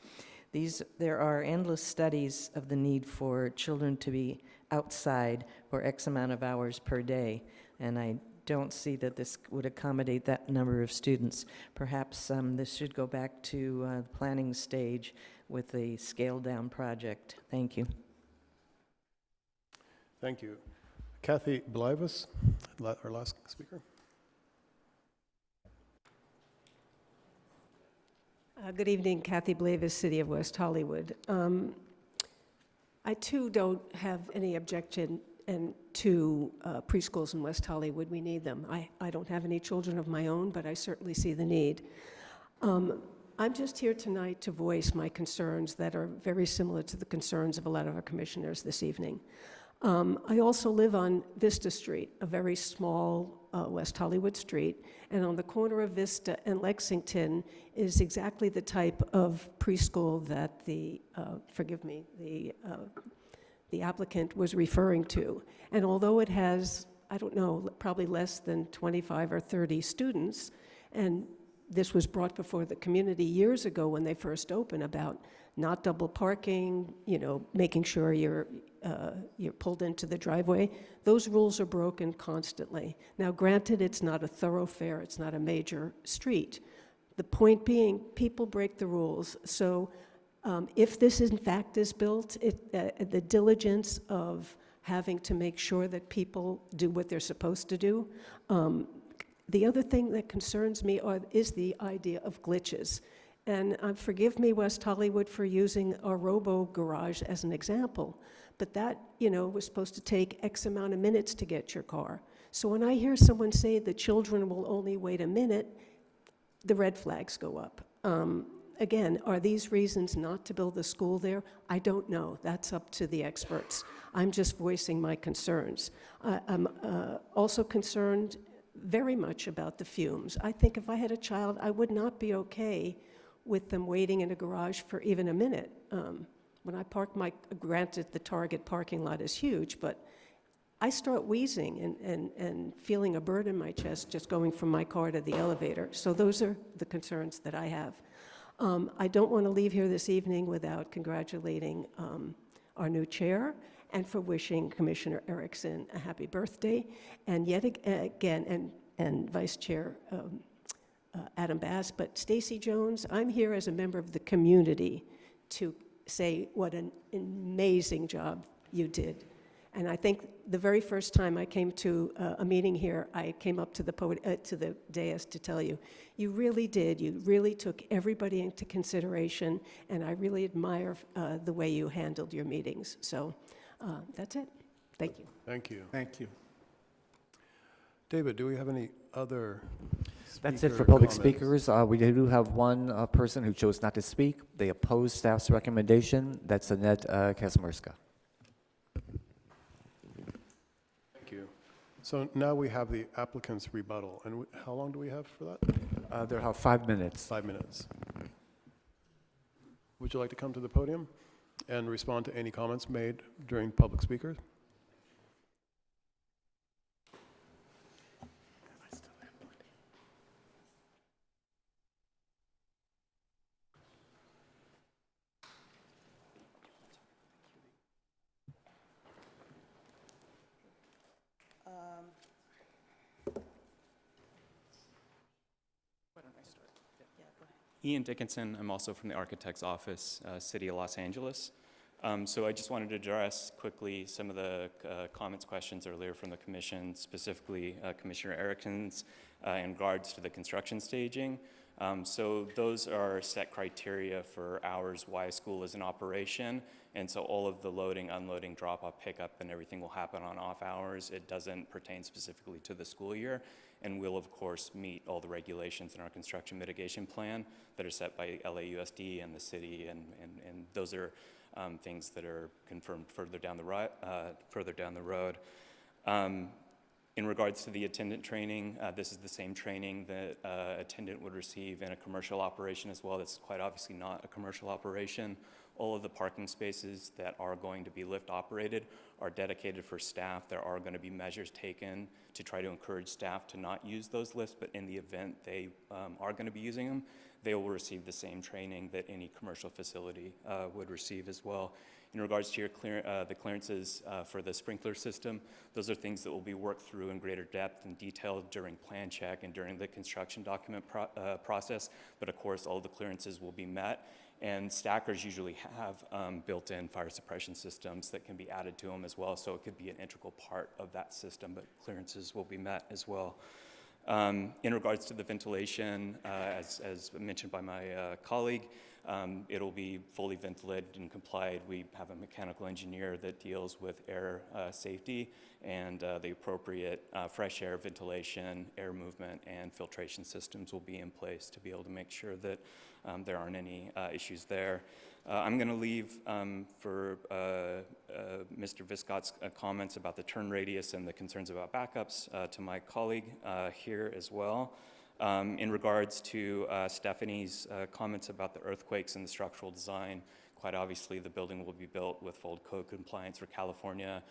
There are endless studies of the need for children to be outside for X amount of hours per day, and I don't see that this would accommodate that number of students. Perhaps this should go back to the planning stage with a scaled-down project. Thank you. Thank you. Kathy Blivus, our last speaker. Good evening, Kathy Blavis, City of West Hollywood. I too don't have any objection to preschools in West Hollywood. We need them. I don't have any children of my own, but I certainly see the need. I'm just here tonight to voice my concerns that are very similar to the concerns of a lot of our commissioners this evening. I also live on Vista Street, a very small West Hollywood street, and on the corner of Vista and Lexington is exactly the type of preschool that the applicant was referring to. And although it has, I don't know, probably less than 25 or 30 students, and this was brought before the community years ago when they first opened about not double parking, making sure you're pulled into the driveway. Those rules are broken constantly. Now, granted, it's not a thoroughfare, it's not a major street. The point being, people break the rules. So if this in fact is built, the diligence of having to make sure that people do what they're supposed to do. The other thing that concerns me is the idea of glitches. And forgive me, West Hollywood, for using a robo-garage as an example, but that, was supposed to take X amount of minutes to get your car. So when I hear someone say the children will only wait a minute, the red flags go up. Again, are these reasons not to build a school there? I don't know. That's up to the experts. I'm just voicing my concerns. I'm also concerned very much about the fumes. I think if I had a child, I would not be okay with them waiting in a garage for even a minute. When I park granted the Target parking lot is huge, but I start wheezing and feeling a bird in my chest just going from my car to the elevator. So those are the concerns that I have. I don't want to leave here this evening without congratulating our new chair and for wishing Commissioner Erickson a happy birthday, and yet again, and Vice Chair Adam Bass. But Stacy Jones, I'm here as a member of the community to say what an amazing job you did. And I think the very first time I came to a meeting here, I came up to the dais to tell you, you really did. You really took everybody into consideration, and I really admire the way you handled your meetings. So that's it. Thank you. Thank you. Thank you. David, do we have any other That's it for public comments? speakers. We do have one person who chose not to speak. They oppose staff's recommendation. That's Annette Kaczmarska. Thank you. So now we have the applicant's rebuttal. And how long do we have for that? They'll have 5 minutes. 5 minutes. Would you like to come to the podium and respond to any comments made during public speakers? Ian Dickinson. I'm also from the Architect's Office, City of Los Angeles. So I just wanted to address quickly some of the comments, questions earlier from the commission, specifically Commissioner Erickson's in regards to the construction staging. So those are set criteria for hours why a school is in operation. And so all of the loading, unloading, drop-off, pickup, and everything will happen on off hours. It doesn't pertain specifically to the school year. And we'll, of course, meet all the regulations in our construction mitigation plan that are set by LAUSD and the city. And those are things that are confirmed further down the road. In regards to the attendant training, this is the same training that attendant would receive in a commercial operation as well. That's quite obviously not a commercial operation. All of the parking spaces that are going to be lift operated are dedicated for staff. There are going to be measures taken to try to encourage staff to not use those lifts, but in the event they are going to be using them, they will receive the same training that any commercial facility would receive as well. In regards to your the clearances for the sprinkler system, those are things that will be worked through in greater depth and detail during plan check and during the construction document process. But of course, all the clearances will be met. And stackers usually have built-in fire suppression systems that can be added to them as well. So it could be an integral part of that system, but clearances will be met as well. In regards to the ventilation, as mentioned by my colleague, it'll be fully ventilated and complied. We have a mechanical engineer that deals with air safety and the appropriate fresh air ventilation, air movement, and filtration systems will be in place to be able to make sure that there aren't any issues there. I'm going to leave for Mr. Viscott's comments about the turn radius and the concerns about backups to my colleague here as well. In regards to Stephanie's comments about the earthquakes and the structural design, quite obviously the building will be built with full code compliance for California.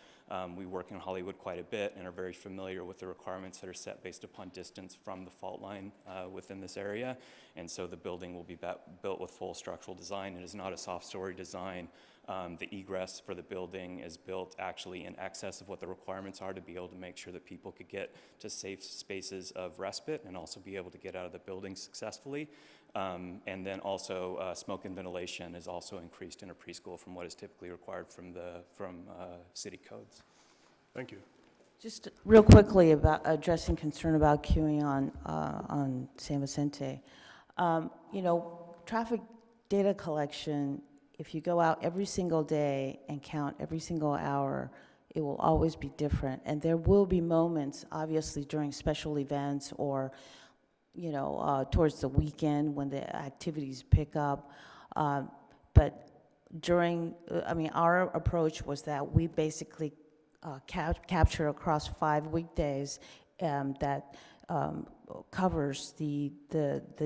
We work in Hollywood quite a bit and are very familiar with the requirements that are set based upon distance from the fault line within this area. And so the building will be built with full structural design. It is not a soft story design. The egress for the building is built actually in excess of what the requirements are to be able to make sure that people could get to safe spaces of respite and also be able to get out of the building successfully. And then also smoke and ventilation is also increased in a preschool from what is typically required from city codes. Thank you. Just real quickly about addressing concern about queuing on San Vicente. You know, traffic data collection, if you go out every single day and count every single hour, it will always be different. And there will be moments, obviously, during special events or, you know, towards the weekend when the activities pick up. But during, I mean, our approach was that we basically capture across 5 weekdays that covers the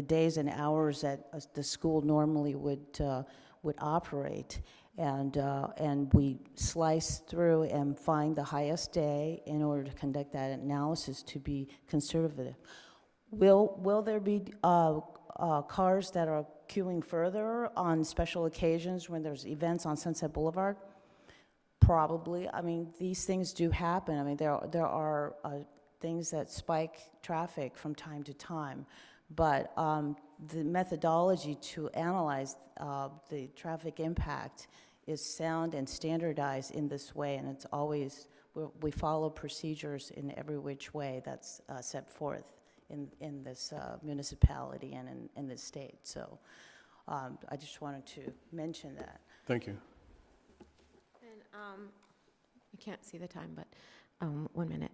days and hours that the school normally would operate, and we slice through and find the highest day in order to conduct that analysis to be conservative. Will there be cars that are queuing further on special occasions when there's events on Sunset Boulevard? Probably. I mean, these things do happen. I mean, there are things that spike traffic from time to time, but the methodology to analyze the traffic impact is sound and standardized in this way, and it's always, we follow procedures in every which way that's set forth in this municipality and in this state. So I just wanted to mention that. Thank you. And you can't see the time, but 1 minute.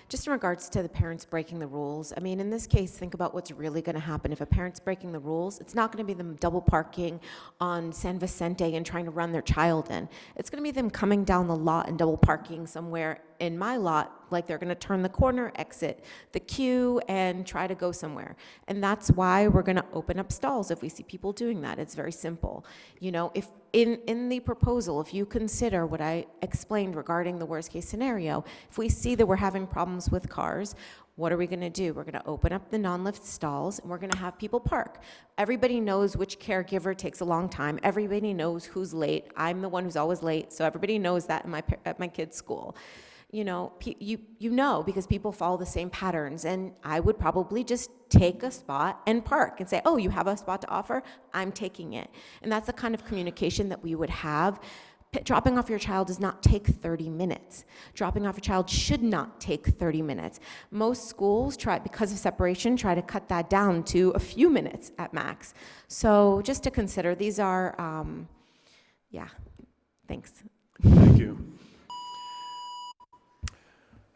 Just in regards to the parents breaking the rules, I mean, in this case, think about what's really going to happen. If a parent's breaking the rules, it's not going to be them double parking on San Vicente and trying to run their child in. It's going to be them coming down the lot and double parking somewhere in my lot, like they're going to turn the corner, exit the queue, and try to go somewhere. And that's why we're going to open up stalls if we see people doing that. It's very simple. You know, if in the proposal, if you consider what I explained regarding the worst case scenario, if we see that we're having problems with cars, what are we going to do? We're going to open up the non-lift stalls, and we're going to have people park. Everybody knows which caregiver takes a long time. Everybody knows who's late. I'm the one who's always late, so everybody knows that at my kids' school. you know, because people follow the same patterns, and I would probably just take a spot and park and say, oh, you have a spot to offer, I'm taking it. And that's the kind of communication that we would have. Dropping off your child does not take 30 minutes. Dropping off your child should not take 30 minutes. Most schools because of separation, try to cut that down to a few minutes at max. So just to consider, these are, yeah, thanks. Thank you.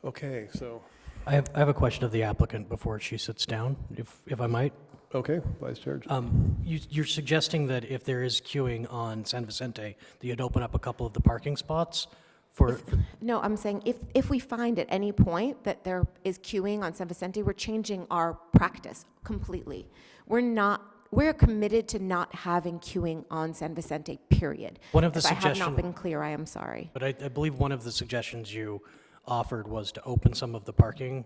Okay, so. I have a question of the applicant before she sits down, if I might. Okay, Vice Chair. You're suggesting that if there is queuing on San Vicente, that you'd open up a couple of the parking spots for... No, I'm saying if we find at any point that there is queuing on San Vicente, we're changing our practice completely. We're committed to not having queuing on San Vicente, period. One of the If I have not suggestions... been clear, I am sorry. But I believe one of the suggestions you offered was to open some of the parking...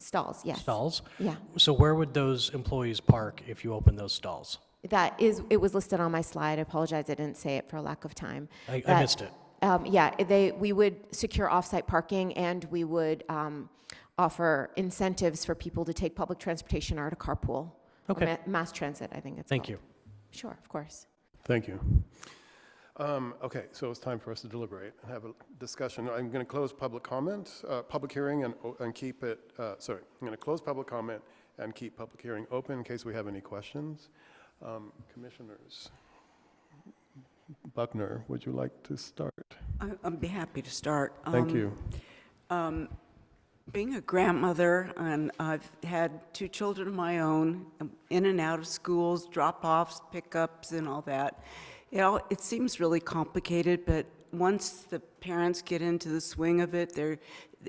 Stalls, yes. Stalls? Yeah. So where would those employees park if you open those stalls? It was listed on my slide. I apologize, I didn't say it for a lack of time. I missed it. We would secure off-site parking, and we would offer incentives for people to take public transportation or to carpool. Okay. Or mass transit, I think it's Thank called. you. Sure, of course. Thank you. Okay, so it's time for us to deliberate and have a discussion. I'm going to close public comment, public hearing, and keep it, I'm going to close public comment and keep public hearing open in case we have any questions. Commissioners, Buckner, would you like to start? I'd be happy to start. Thank you. Being a grandmother, and I've had 2 children of my own, in and out of schools, drop-offs, pickups, and all that. It seems really complicated, but once the parents get into the swing of it,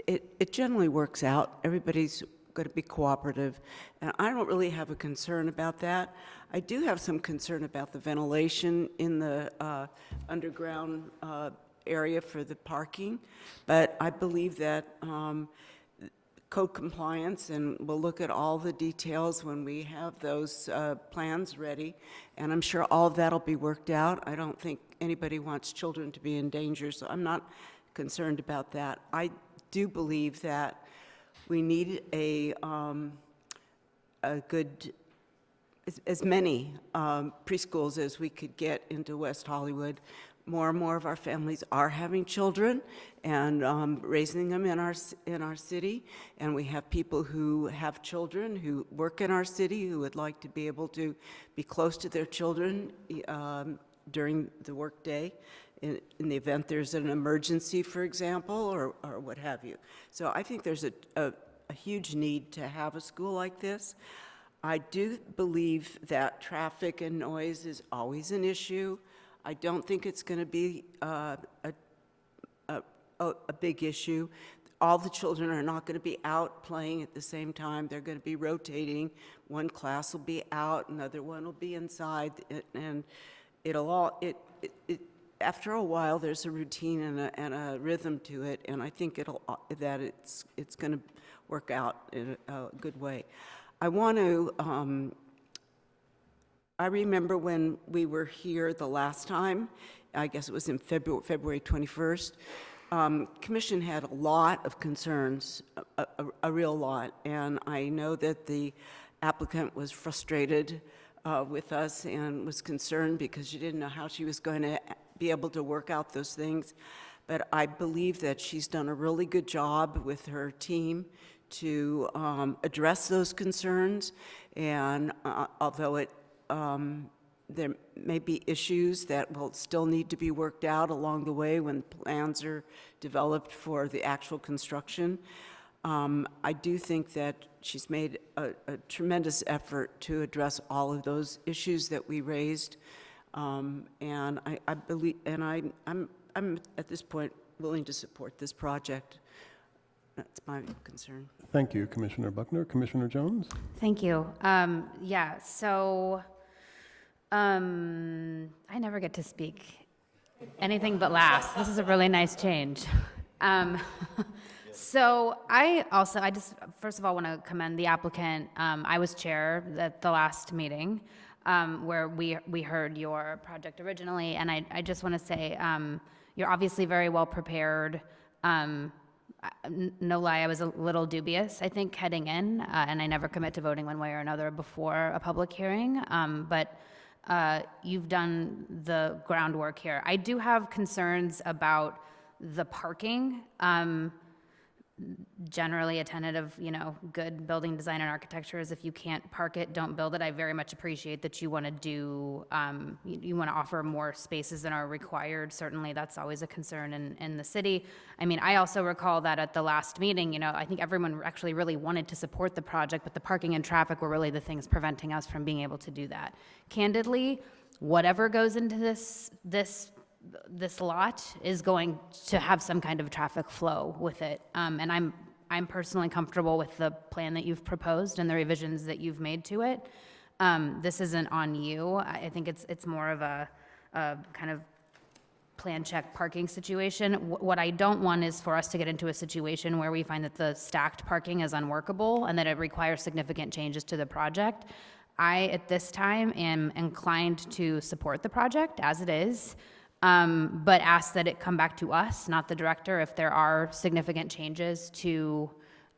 it generally works out. Everybody's going to be cooperative, and I don't really have a concern about that. I do have some concern about the ventilation in the underground area for the parking, but I believe that code compliance, and we'll look at all the details when we have those plans ready, and I'm sure all of that will be worked out. I don't think anybody wants children to be in danger, so I'm not concerned about that. I do believe that we need a good, as many preschools as we could get into West Hollywood. More and more of our families are having children and raising them in our city, and we have people who have children who work in our city who would like to be able to be close to their children during the workday in the event there's an emergency, for example, or what have you. So I think there's a huge need to have a school like this. I do believe that traffic and noise is always an issue. I don't think it's going to be a big issue. All the children are not going to be out playing at the same time. They're going to be rotating. One class will be out, another one will be inside, and after a while, there's a routine and a rhythm to it, and I think it's going to work out in a good way. I remember when we were here the last time, I guess it was in February 21st, Commission had a lot of concerns, a real lot, and I know that the applicant was frustrated with us and was concerned because she didn't know how she was going to be able to work out those things. But I believe that she's done a really good job with her team to address those concerns, and although there may be issues that will still need to be worked out along the way when plans are developed for the actual construction. I do think that she's made a tremendous effort to address all of those issues that we raised, and I believe, and I'm at this point willing to support this project. That's my concern. Thank you, Commissioner Buckner. Commissioner Jones? Thank you. I never get to speak anything but last. This is a really nice change. So I just, first of all, want to commend the applicant. I was chair at the last meeting where we heard your project originally, and I just want to say you're obviously very well prepared. no lie, I was a little dubious, I think, heading in, and I never commit to voting one way or another before a public hearing. But you've done the groundwork here. I do have concerns about the parking. Generally, a tenet of, good building design and architecture is if you can't park it, don't build it. I very much appreciate that you want to do, you want to offer more spaces than are required. Certainly, that's always a concern in the city. I mean, I also recall that at the last meeting, I think everyone actually really wanted to support the project, but the parking and traffic were really the things preventing us from being able to do that. Candidly, whatever goes into this lot is going to have some kind of traffic flow with it. And I'm personally comfortable with the plan that you've proposed and the revisions that you've made to it. This isn't on you. I think it's more of a kind of plan check parking situation. What I don't want is for us to get into a situation where we find that the stacked parking is unworkable and that it requires significant changes to the project. I, at this time, am inclined to support the project as it is. But ask that it come back to us, not the director, if there are significant changes to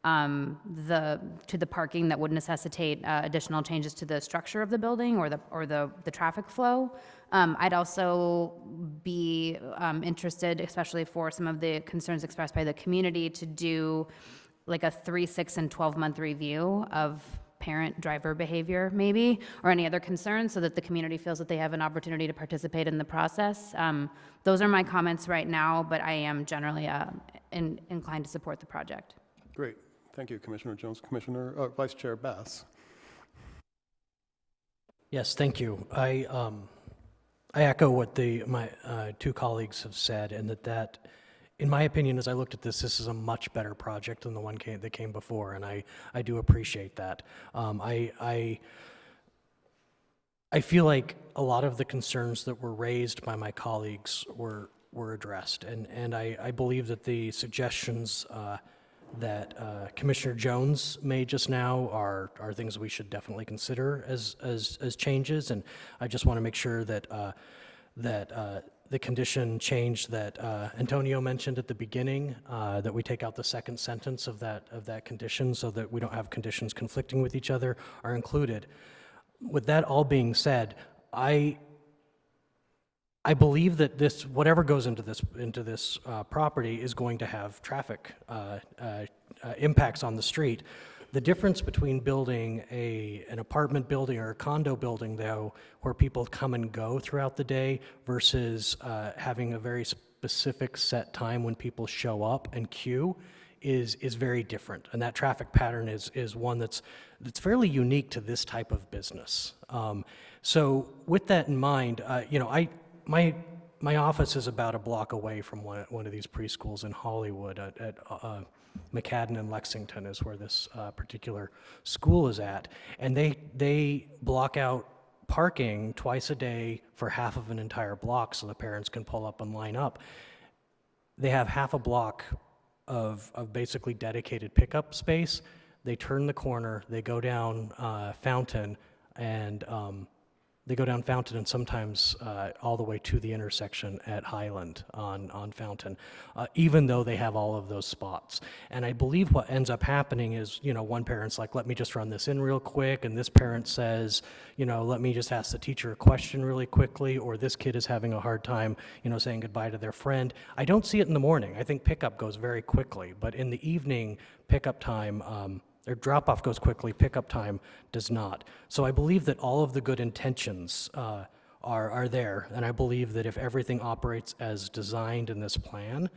the parking that would necessitate additional changes to the structure of the building or the traffic flow. I'd also be interested, especially for some of the concerns expressed by the community, to do like a 3, 6, and 12-month review of parent-driver behavior, maybe, or any other concerns, so that the community feels that they have an opportunity to participate in the process. Those are my comments right now, but I am generally inclined to support the project. Great. Thank you, Commissioner Jones. Vice Chair Bass. Yes, thank you. I echo what my two colleagues have said, and that, in my opinion, as I looked at this is a much better project than the one that came before, and I do appreciate that. I feel like a lot of the concerns that were raised by my colleagues were addressed, and I believe that the suggestions that Commissioner Jones made just now are things we should definitely consider as changes, and I just want to make sure that the condition change that Antonio mentioned at the beginning, that we take out the second sentence of that condition so that we don't have conditions conflicting with each other, are included. With that all being said, I believe that whatever goes into this property is going to have traffic impacts on the street. The difference between building an apartment building or a condo building, though, where people come and go throughout the day, versus having a very specific set time when people show up and queue, is very different. And that traffic pattern is one that's fairly unique to this type of business. So with that in mind, my office is about a block away from one of these preschools in Hollywood at McCadden and Lexington is where this particular school is at. And they block out parking twice a day for half of an entire block so the parents can pull up and line up. They have half a block of basically dedicated pickup space. They turn the corner, they go down Fountain, and sometimes all the way to the intersection at Highland on Fountain, even though they have all of those spots. And I believe what ends up happening is, one parent's like, let me just run this in real quick, and this parent says, let me just ask the teacher a question really quickly, or this kid is having a hard time, saying goodbye to their friend. I don't see it in the morning. I think pickup goes very quickly, but in the evening, pickup time, their drop-off goes quickly, pickup time does not. So I believe that all of the good intentions are there, and I believe that if everything operates as designed in this plan,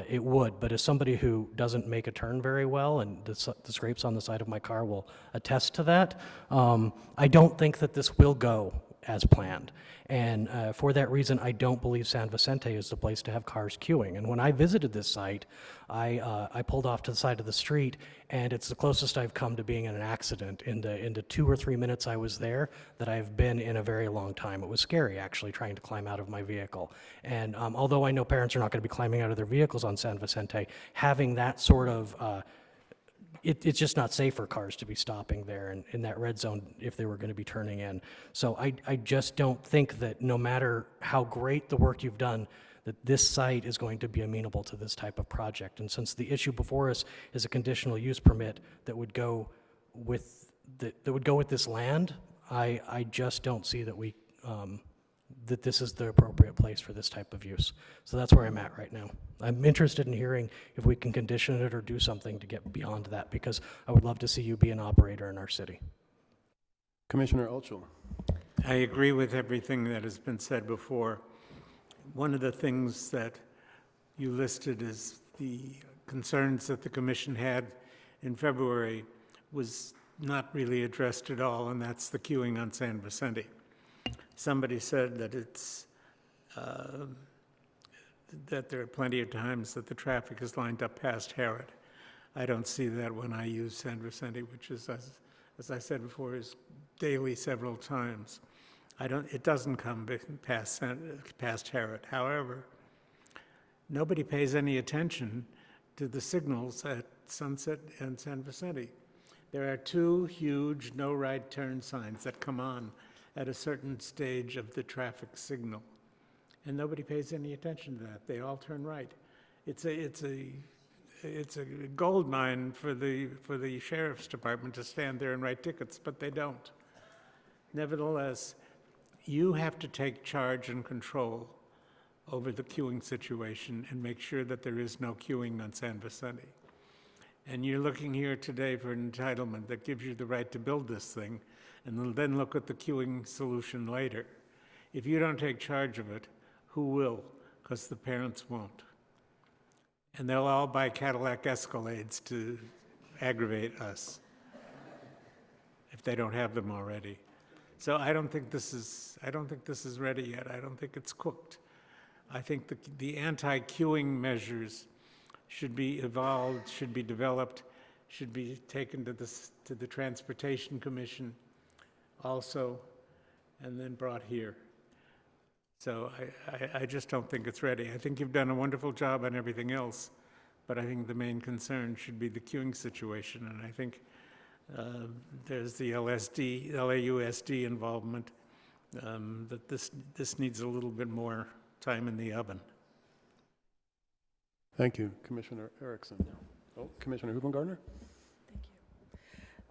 it would. But as somebody who doesn't make a turn very well, and the scrapes on the side of my car will attest to that, I don't think that this will go as planned. And for that reason, I don't believe San Vicente is the place to have cars queuing. And when I visited this site, I pulled off to the side of the street, and it's the closest I've come to being in an accident in the 2 or 3 minutes I was there that I've been in a very long time. It was scary, actually, trying to climb out of my vehicle. And although I know parents are not going to be climbing out of their vehicles on San Vicente, having that sort of it's just not safe for cars to be stopping there in that red zone if they were going to be turning in. So I just don't think that no matter how great the work you've done, that this site is going to be amenable to this type of project. And since the issue before us is a conditional use permit that would go with this land, I just don't see that that this is the appropriate place for this type of use. So that's where I'm at right now. I'm interested in hearing if we can condition it or do something to get beyond that, because I would love to see you be an operator in our city. Commissioner Elchel. I agree with everything that has been said before. One of the things that you listed as the concerns that the commission had in February was not really addressed at all, and that's the queuing on San Vicente. Somebody said that that there are plenty of times that the traffic is lined up past Harrod. I don't see that when I use San Vicente, which is, as I said before, is daily several times. It doesn't come past Harrod. However, nobody pays any attention to the signals at Sunset and San Vicente. There are two huge no right turn signs that come on at a certain stage of the traffic signal, and nobody pays any attention to that. They all turn right. It's a gold mine for the sheriff's department to stand there and write tickets, but they don't. Nevertheless, you have to take charge and control over the queuing situation and make sure that there is no queuing on San Vicente. And you're looking here today for an entitlement that gives you the right to build this thing, and then look at the queuing solution later. If you don't take charge of it, who will? Because the parents won't. And they'll all buy Cadillac Escalades to aggravate us if they don't have them already. So I don't think this is ready yet. I don't think it's cooked. I think the anti-queuing measures should be evolved, should be developed, should be taken to the Transportation Commission also, and then brought here. So I just don't think it's ready. I think you've done a wonderful job on everything else, but I think the main concern should be the queuing situation, and I think there's the LAUSD involvement, that this needs a little bit more time in the oven. Thank you, Commissioner Erickson. Oh, Commissioner Huben-Gardner.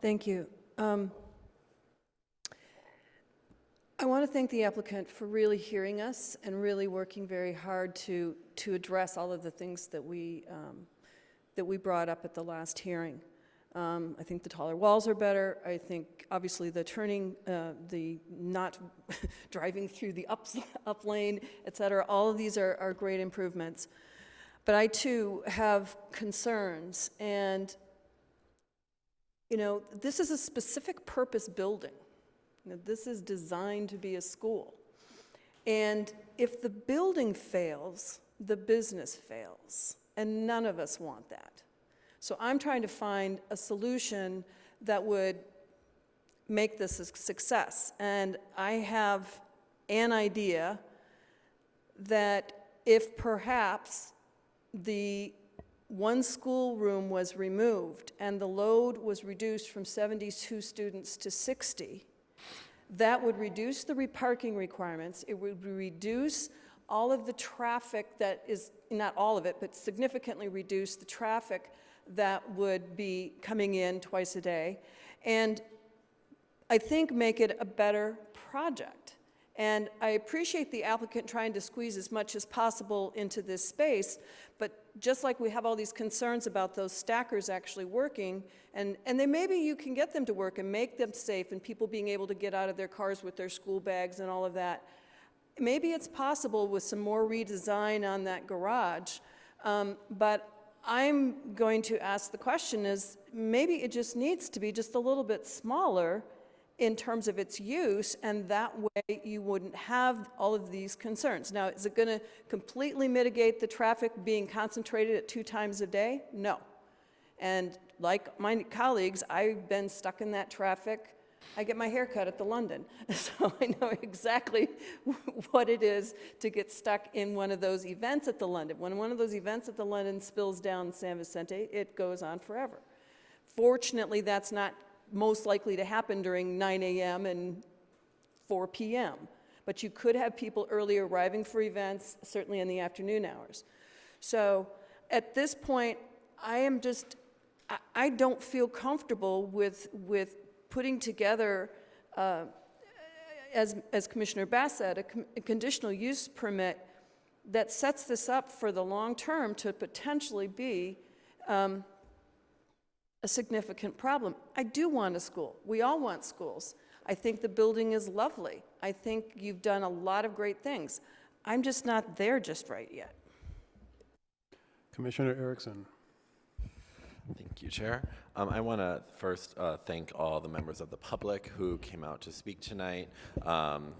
Thank you. I want to thank the applicant for really hearing us and really working very hard to address all of the things that we brought up at the last hearing. I think the taller walls are better. I think obviously the turning, the not driving through the up lane, et cetera, all of these are great improvements. But I too have concerns, and this is a specific purpose building. This is designed to be a school. And if the building fails, the business fails, and none of us want that. So I'm trying to find a solution that would make this a success. And I have an idea that if perhaps the one schoolroom was removed and the load was reduced from 72 students to 60, that would reduce the parking requirements. It would reduce all of the traffic that is, not all of it, but significantly reduce the traffic that would be coming in twice a day, and I think make it a better project. And I appreciate the applicant trying to squeeze as much as possible into this space, but just like we have all these concerns about those stackers actually working, and then maybe you can get them to work and make them safe and people being able to get out of their cars with their school bags and all of that. Maybe it's possible with some more redesign on that garage, but I'm going to ask the question is, maybe it just needs to be just a little bit smaller in terms of its use, and that way you wouldn't have all of these concerns. Now, is it going to completely mitigate the traffic being concentrated at 2 times a day? No. And like my colleagues, I've been stuck in that traffic. I get my hair cut at the London, so I know exactly what it is to get stuck in one of those events at the London. When one of those events at the London spills down San Vicente, it goes on forever. Fortunately, that's not most likely to happen during 9 a.m. and 4 p.m. but you could have people early arriving for events, certainly in the afternoon hours. So at this point, I don't feel comfortable with putting together, as Commissioner Bass said, a conditional use permit that sets this up for the long term to potentially be a significant problem. I do want a school. We all want schools. I think the building is lovely. I think you've done a lot of great things. I'm just not there just right yet. Commissioner Erickson. Thank you, Chair. I want to first thank all the members of the public who came out to speak tonight.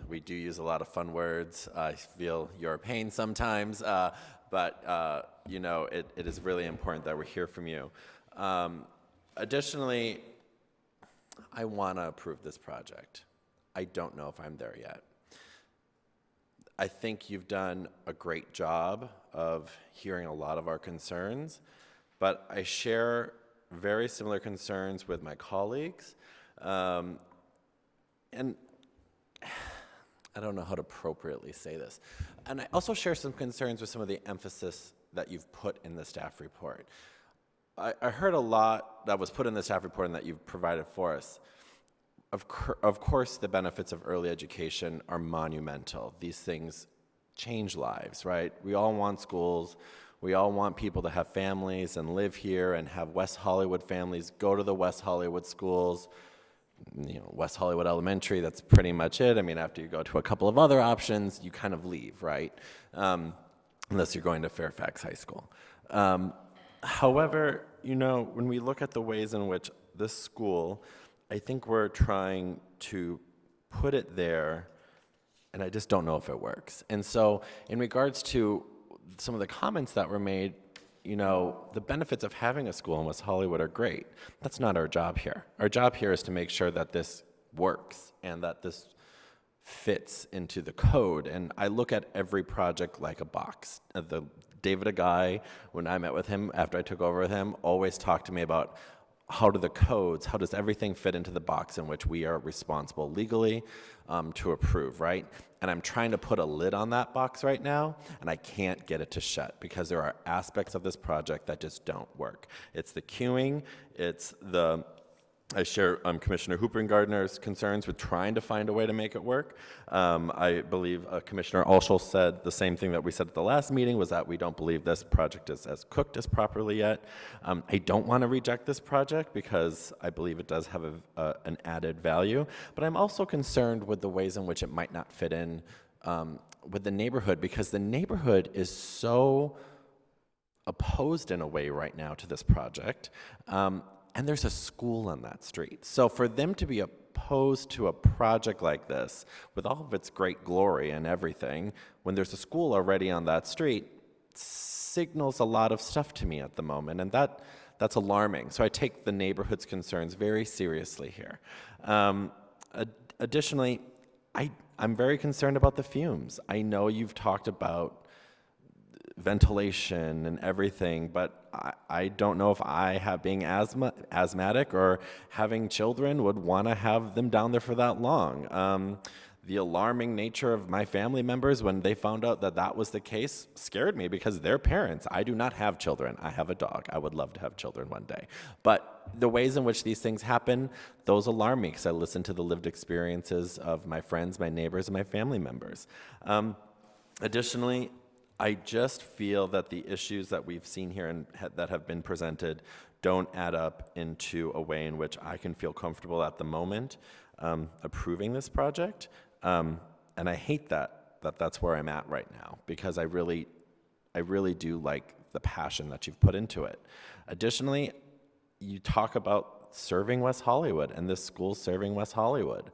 We do use a lot of fun words. I feel your pain sometimes, but you know, it is really important that we hear from you. Additionally, I want to approve this project. I don't know if I'm there yet. I think you've done a great job of hearing a lot of our concerns, but I share very similar concerns with my colleagues. And I don't know how to appropriately say this. And I also share some concerns with some of the emphasis that you've put in the staff report. I heard a lot that was put in the staff report and that you've provided for us. Of course, the benefits of early education are monumental. These things change lives, right? We all want schools. We all want people to have families and live here and have West Hollywood families go to the West Hollywood schools. You know, West Hollywood Elementary, that's pretty much it. I mean, after you go to a couple of other options, you kind of leave, right? Unless you're going to Fairfax High School. However, you know, when we look at the ways in which this school, I think we're trying to put it there, and I just don't know if it works. And so in regards to some of the comments that were made, you know, the benefits of having a school in West Hollywood are great. That's not our job here. Our job here is to make sure that this works and that this fits into the code. And I look at every project like a box. David Agai, when I met with him after I took over with him, always talked to me about how do the codes, how does everything fit into the box in which we are responsible legally to approve, right? And I'm trying to put a lid on that box right now, and I can't get it to shut because there are aspects of this project that just don't work. It's the queuing, it's the, I share Commissioner Hooper-Gardner's concerns with trying to find a way to make it work. I believe Commissioner Alschel said the same thing that we said at the last meeting, was that we don't believe this project is as cooked as properly yet. I don't want to reject this project because I believe it does have an added value, but I'm also concerned with the ways in which it might not fit in with the neighborhood, because the neighborhood is so opposed in a way right now to this project. And there's a school on that street. So for them to be opposed to a project like this, with all of its great glory and everything, when there's a school already on that street, signals a lot of stuff to me at the moment, and that's alarming. So I take the neighborhood's concerns very seriously here. Additionally, I'm very concerned about the fumes. I know you've talked about ventilation and everything, but I don't know if being asthmatic or having children would want to have them down there for that long. The alarming nature of my family members when they found out that that was the case scared me, because they're parents. I do not have children. I have a dog. I would love to have children one day. But the ways in which these things happen, those alarm me, because I listen to the lived experiences of my friends, my neighbors, and my family members. Additionally, I just feel that the issues that we've seen here and that have been presented don't add up into a way in which I can feel comfortable at the moment approving this project. And I hate that's where I'm at right now, because I really do like the passion that you've put into it. Additionally, you talk about serving West Hollywood and this school serving West Hollywood.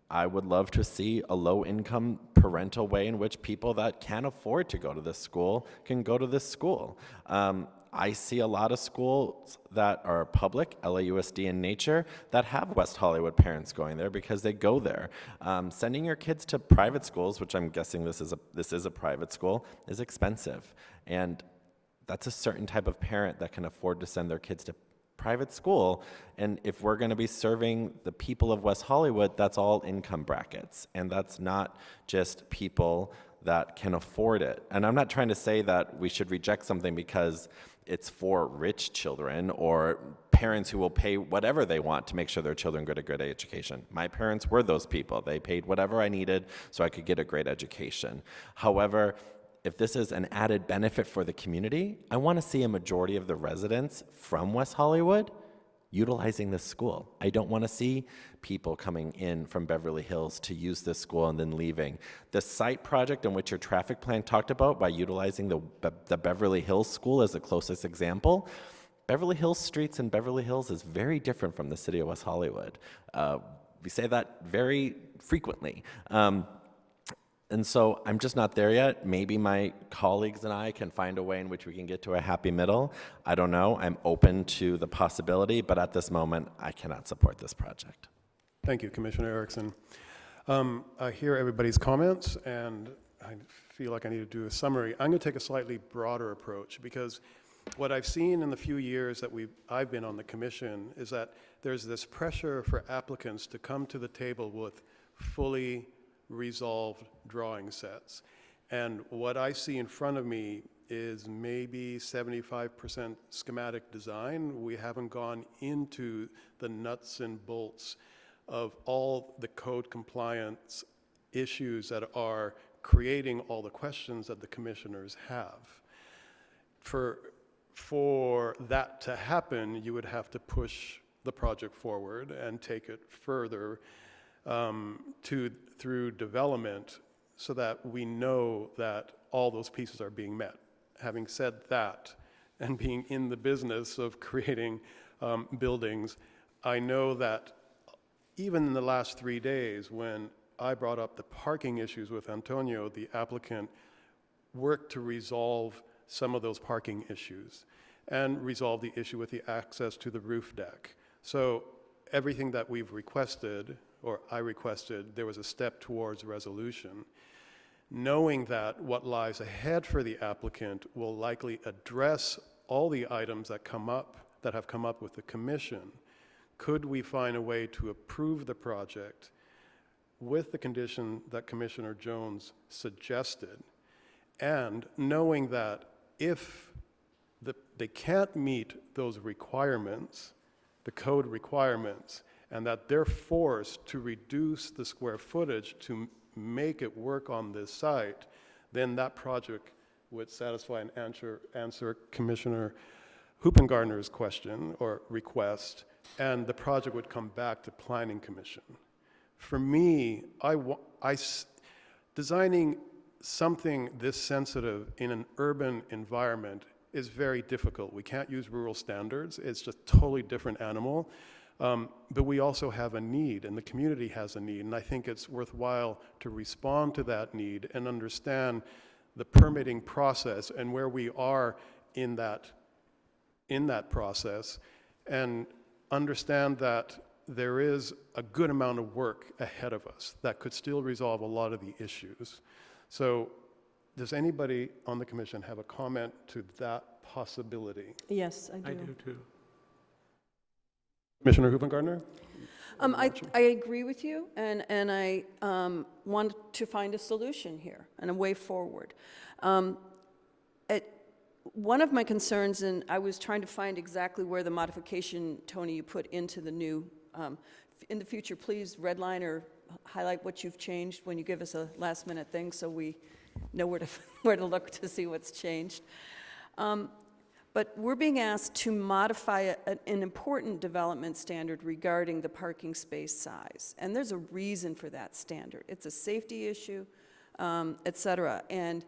I would love to see a low-income parental way in which people that can't afford to go to this school can go to this school. I see a lot of schools that are public, LAUSD in nature, that have West Hollywood parents going there because they go there. Sending your kids to private schools, which I'm guessing this is a private school, is expensive. And that's a certain type of parent that can afford to send their kids to private school. And if we're going to be serving the people of West Hollywood, that's all income brackets. And that's not just people that can afford it. And I'm not trying to say that we should reject something because it's for rich children or parents who will pay whatever they want to make sure their children get a good education. My parents were those people. They paid whatever I needed so I could get a great education. However, if this is an added benefit for the community, I want to see a majority of the residents from West Hollywood utilizing this school. I don't want to see people coming in from Beverly Hills to use this school and then leaving. The site project in which your traffic plan talked about by utilizing the Beverly Hills school as the closest example, Beverly Hills streets in Beverly Hills is very different from the city of West Hollywood. We say that very frequently. And so I'm just not there yet. Maybe my colleagues and I can find a way in which we can get to a happy middle. I don't know. I'm open to the possibility, but at this moment, I cannot support this project. Thank you, Commissioner Erickson. I hear everybody's comments, and I feel like I need to do a summary. I'm going to take a slightly broader approach because what I've seen in the few years that I've been on the commission is that there's this pressure for applicants to come to the table with fully resolved drawing sets. And what I see in front of me is maybe 75% schematic design. We haven't gone into the nuts and bolts of all the code compliance issues that are creating all the questions that the commissioners have. For that to happen, you would have to push the project forward and take it further through development so that we know that all those pieces are being met. Having said that, and being in the business of creating buildings, I know that even in the last 3 days when I brought up the parking issues with Antonio, the applicant worked to resolve some of those parking issues and resolve the issue with the access to the roof deck. So everything that we've requested, or I requested, there was a step towards resolution. Knowing that what lies ahead for the applicant will likely address all the items that have come up with the commission, could we find a way to approve the project with the condition that Commissioner Jones suggested, and knowing that if they can't meet those requirements, the code requirements, and that they're forced to reduce the square footage to make it work on this site, then that project would satisfy and answer Commissioner Hoopengartner's question or request, and the project would come back to Planning Commission. For me, designing something this sensitive in an urban environment is very difficult. We can't use rural standards. It's just a totally different animal. But we also have a need, and the community has a need, and I think it's worthwhile to respond to that need and understand the permitting process and where we are in that process, and understand that there is a good amount of work ahead of us that could still resolve a lot of the issues. So does anybody on the commission have a comment to that possibility? Yes, I do. I do too. Commissioner Hoopengartner? I agree with you, and I want to find a solution here and a way forward. One of my concerns, and I was trying to find exactly where the modification, Tony, you put into the new, in the future, please redline or highlight what you've changed when you give us a last-minute thing so we know where to look to see what's changed. But we're being asked to modify an important development standard regarding the parking space size. And there's a reason for that standard. It's a safety issue, et cetera. And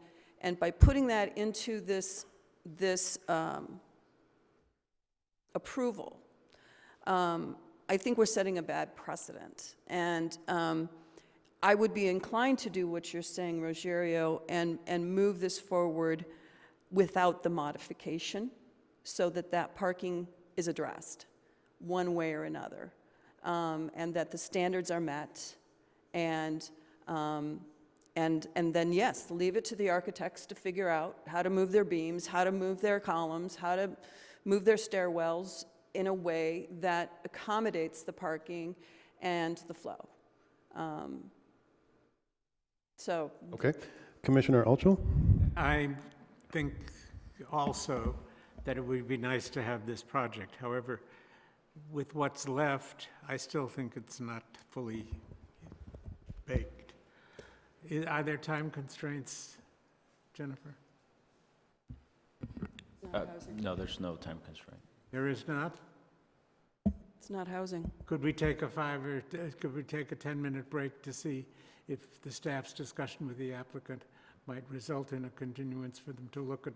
by putting that into this approval, I think we're setting a bad precedent. And I would be inclined to do what you're saying, Rogerio, and move this forward without the modification so that parking is addressed one way or another, and that the standards are met, and then, yes, leave it to the architects to figure out how to move their beams, how to move their columns, how to move their stairwells, in a way that accommodates the parking and the flow. So. Okay. Commissioner Altschul? I think also that it would be nice to have this project. However, with what's left, I still think it's not fully baked. Are there time constraints, Jennifer? No, there's no time constraint. There is not? It's not housing. Could we take a 10-minute break to see if the staff's discussion with the applicant might result in a continuance for them to look at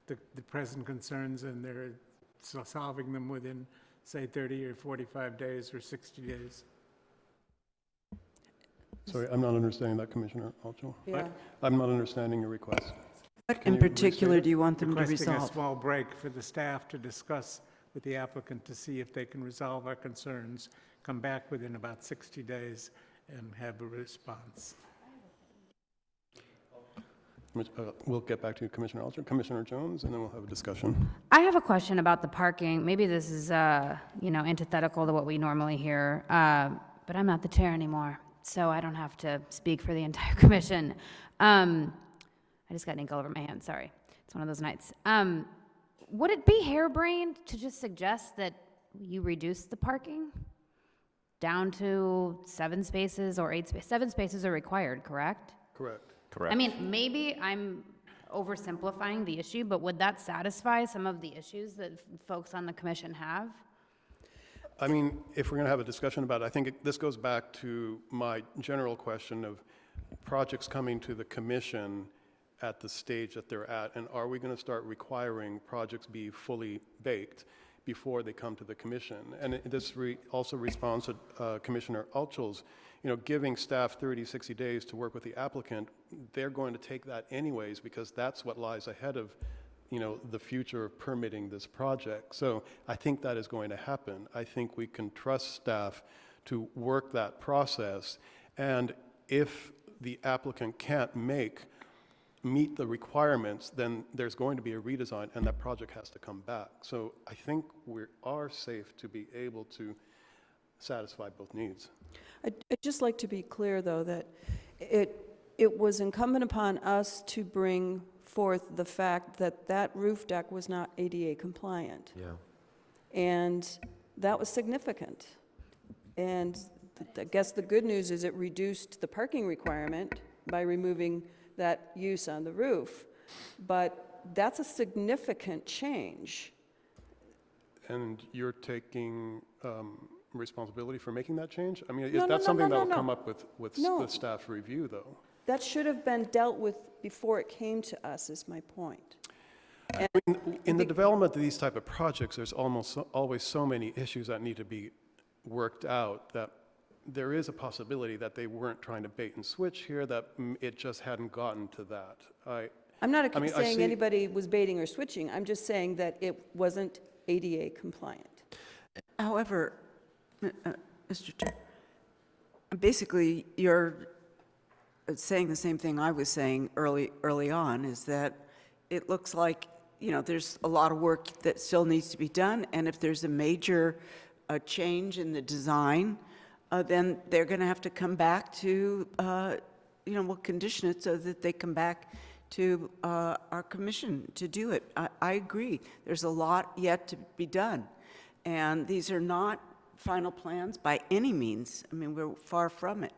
the present concerns and they're solving them within, say, 30 or 45 days or 60 days? Sorry, I'm not understanding that, Commissioner Altschul. Yeah. I'm not understanding your request. What Can in you particular restate it? do you want them to Requesting a resolve? small break for the staff to discuss with the applicant to see if they can resolve our concerns, come back within about 60 days and have a response. We'll get back to you, Commissioner Altschul. Commissioner Jones, and then we'll have a discussion. I have a question about the parking. Maybe this is, antithetical to what we normally hear, but I'm not the chair anymore, so I don't have to speak for the entire commission. I just got ink all over my hand, sorry. It's one of those nights. Would it be harebrained to just suggest that you reduce the parking down to 7 spaces or 8 spaces? 7 spaces are required, correct? Correct. Correct. I mean, maybe I'm oversimplifying the issue, but would that satisfy some of the issues that folks on the commission have? I mean, if we're going to have a discussion about it, I think this goes back to my general question of projects coming to the commission at the stage that they're at, and are we going to start requiring projects be fully baked before they come to the commission? And this also responds to Commissioner Altschul's, giving staff 30, 60 days to work with the applicant. They're going to take that anyways because that's what lies ahead of the future of permitting this project. So I think that is going to happen. I think we can trust staff to work that process, and if the applicant can't meet the requirements, then there's going to be a redesign and that project has to come back. So I think we are safe to be able to satisfy both needs. I'd just like to be clear, though, that it was incumbent upon us to bring forth the fact that that roof deck was not ADA compliant. Yeah. And that was significant. And I guess the good news is it reduced the parking requirement by removing that use on the roof. But that's a significant change. And you're taking responsibility for making that change? I mean, No, that's no, something no, that will no. come up with No. the staff review, though. That should have been dealt with before it came to us, is my point. In the development of these type of projects, there's always so many issues that need to be worked out that there is a possibility that they weren't trying to bait and switch here, that it just hadn't gotten to that. I'm not I saying see- anybody was baiting or switching. I'm just saying that it wasn't ADA compliant. However, Mr. Chair, basically, you're saying the same thing I was saying early on, is that it looks like, there's a lot of work that still needs to be done, and if there's a major change in the design, then they're going to have to come back to, we'll condition it so that they come back to our commission to do it. I agree. There's a lot yet to be done. And these are not final plans by any means. I mean, we're far from it.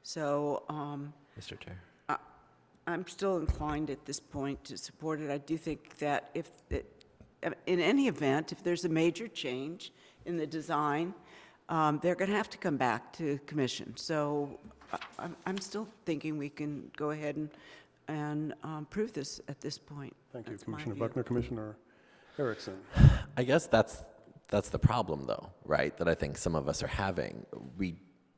So Mr. Chair. I'm still inclined at this point to support it. I do think that in any event, if there's a major change in the design, they're going to have to come back to commission. So I'm still thinking we can go ahead and prove this at this point. Thank you, That's my Commissioner view. Buckner. Commissioner Erickson. I guess that's the problem, though, right? That I think some of us are having.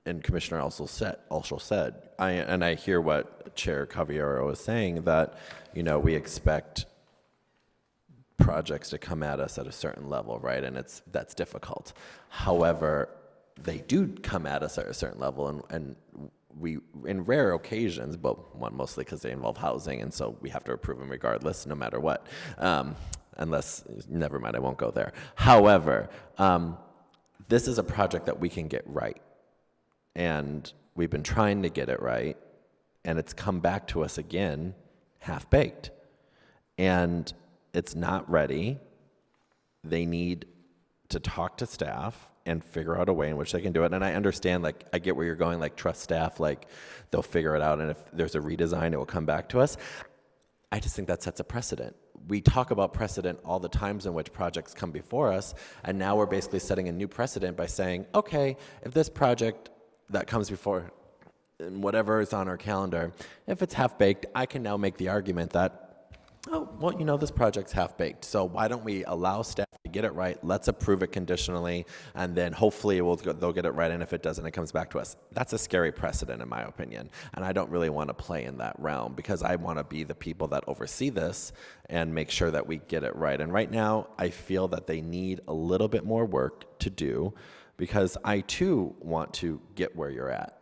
And Commissioner also said, I hear what Chair Cavallaro is saying, that we expect projects to come at us at a certain level, right? And that's difficult. However, they do come at us at a certain level, and we, in rare occasions, but one mostly because they involve housing, and so we have to approve them regardless, no matter what. unless, never mind, I won't go there. However, this is a project that we can get right. And we've been trying to get it right, and it's come back to us again half-baked. And it's not ready. They need to talk to staff and figure out a way in which they can do it. And I understand, like, I get where you're going, like, trust staff, like, they'll figure it out, and if there's a redesign, it will come back to us. I just think that sets a precedent. We talk about precedent all the times in which projects come before us, and now we're basically setting a new precedent by saying, okay, if this project that comes before, and whatever is on our calendar, if it's half-baked, I can now make the argument that, oh, well, you know, this project's half-baked, so why don't we allow staff to get it right, let's approve it conditionally, and then hopefully they'll get it right, and if it doesn't, it comes back to us. That's a scary precedent, in my opinion, and I don't really want to play in that realm, because I want to be the people that oversee this and make sure that we get it right. And right now, I feel that they need a little bit more work to do, because I, too, want to get where you're at.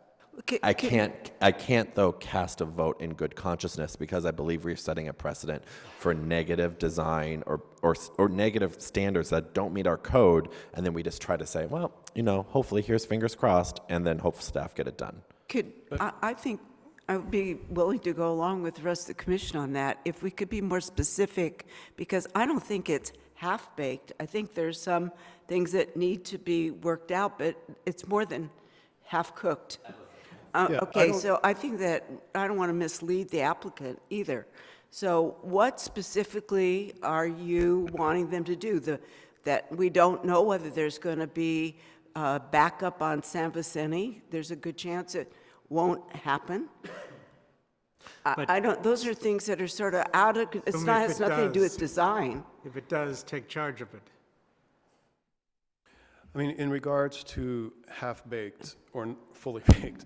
I can't though cast a vote in good consciousness, because I believe we're setting a precedent for negative design or negative standards that don't meet our code, and then we just try to say, well, you know, hopefully here's fingers crossed, and then hope staff get it done. I think I would be willing to go along with the rest of the commission on that if we could be more specific, because I don't think it's half-baked. I think there's some things that need to be worked out, but it's more than half-cooked. Okay, so I think that I don't want to mislead the applicant either. So what specifically are you wanting them to do? That we don't know whether there's going to be backup on San Vicente. There's a good chance it won't happen. I don't. Those are things that are sort of out of. It's not has nothing to do with design. If it does, take charge of it. I mean, in regards to half-baked or fully baked,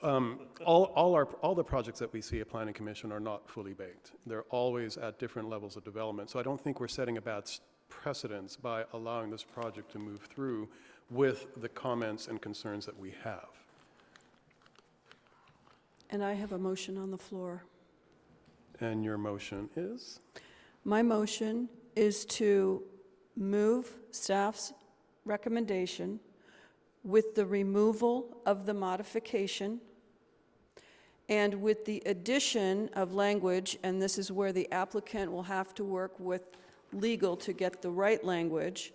all the projects that we see at Planning Commission are not fully baked. They're always at different levels of development. So I don't think we're setting a bad precedence by allowing this project to move through with the comments and concerns that we have. And I have a motion on the floor. And your motion is? My motion is to move staff's recommendation with the removal of the modification and with the addition of language, and this is where the applicant will have to work with legal to get the right language,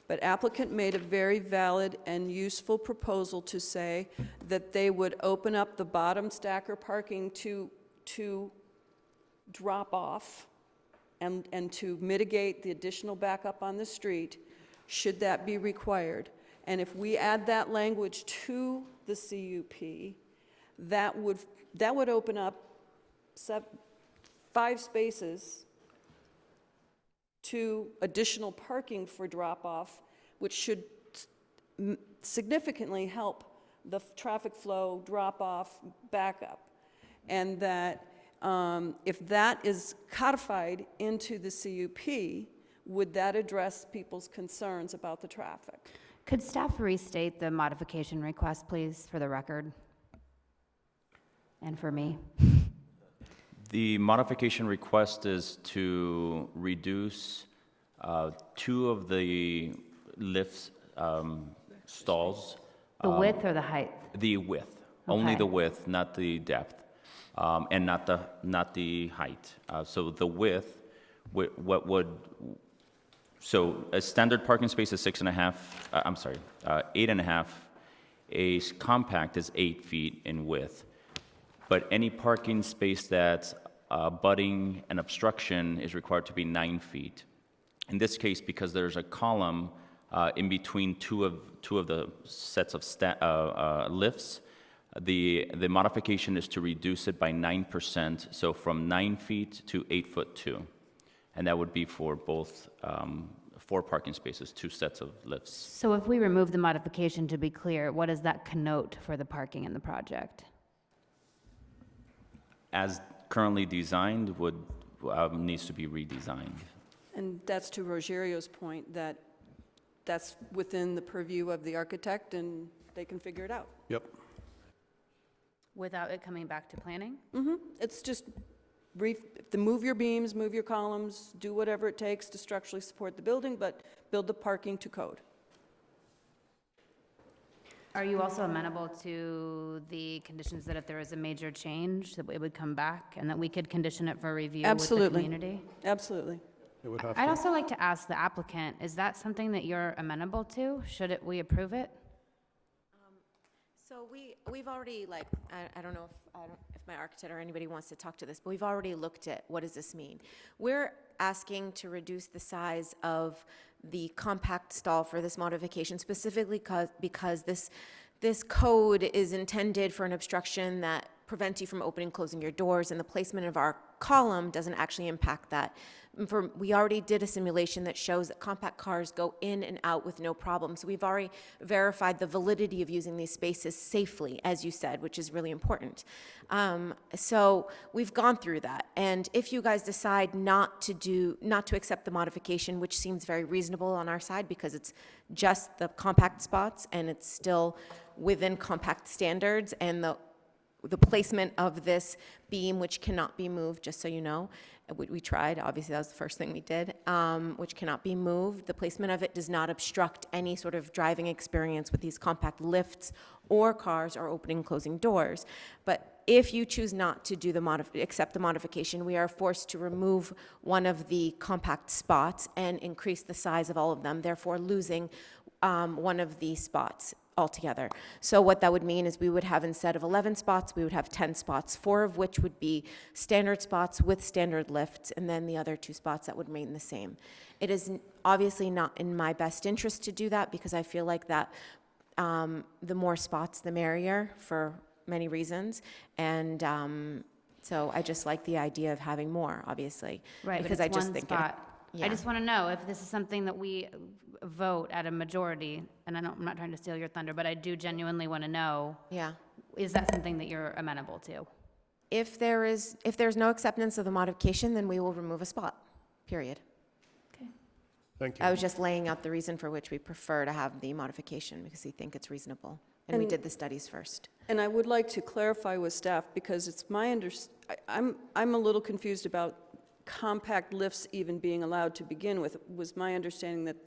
but applicant made a very valid and useful proposal to say that they would open up the bottom stacker parking to drop off and to mitigate the additional backup on the street, should that be required. And if we add that language to the CUP, that would open up 5 spaces to additional parking for drop-off, which should significantly help the traffic flow, drop-off, backup. And that if that is codified into the CUP, would that address people's concerns about the traffic? Could staff restate the modification request, please, for the record? And for me? The modification request is to reduce 2 of the lift stalls. The width or the height? The width. Only the width, not the depth, and not the height. So the width, what would, so a standard parking space is 6.5. 8.5. A compact is 8 feet in width. But any parking space that's abutting an obstruction is required to be 9 feet. In this case, because there's a column in between two of the sets of lifts, the modification is to reduce it by 9%, so from 9 feet to 8'2", and that would be for both 4 parking spaces, 2 sets of lifts. So if we remove the modification, to be clear, what does that connote for the parking in the project? As currently designed, needs to be redesigned. And that's to Rogerio's point, that that's within the purview of the architect and they can figure it out. Yep. Without it coming back to planning? It's just move your beams, move your columns, do whatever it takes to structurally support the building, but build the parking to code. Are you also amenable to the conditions that if there is a major change, that it would come back and that we could condition it for review with the community? Absolutely. It would have I'd to. also like to ask the applicant, is that something that you're amenable to? We approve it? So we've already, like, I don't know if my architect or anybody wants to talk to this, but we've already looked at what does this mean. We're asking to reduce the size of the compact stall for this modification, specifically because this code is intended for an obstruction that prevents you from opening and closing your doors, and the placement of our column doesn't actually impact that. We already did a simulation that shows that compact cars go in and out with no problem. So we've already verified the validity of using these spaces safely, as you said, which is really important. So we've gone through that. And if you guys decide not to accept the modification, which seems very reasonable on our side because it's just the compact spots and it's still within compact standards, and the placement of this beam, which cannot be moved, just so you know. We tried, obviously that was the first thing we did, which cannot be moved. The placement of it does not obstruct any sort of driving experience with these compact lifts or cars or opening and closing doors. But if you choose not to do accept the modification, we are forced to remove one of the compact spots and increase the size of all of them, therefore losing one of the spots altogether. So what that would mean is we would have, instead of 11 spots, we would have 10 spots, 4 of which would be standard spots with standard lifts, and then the other 2 spots that would remain the same. It is obviously not in my best interest to do that because I feel like that the more spots, the merrier for many reasons. And so I just like the idea of having more, obviously. Right, because but it's I just one think spot. yeah. I just want to know if this is something that we vote at a majority, and I'm not trying to steal your thunder, but I do genuinely want to know. Yeah. Is that something that you're amenable to? If there's no acceptance of the modification, then we will remove a spot, period. Thank you. I was just laying out the reason for which we prefer to have the modification, because we think it's reasonable. And we did the studies first. And I would like to clarify with staff, because it's my I'm a little confused about compact lifts even being allowed to begin with. It was my understanding that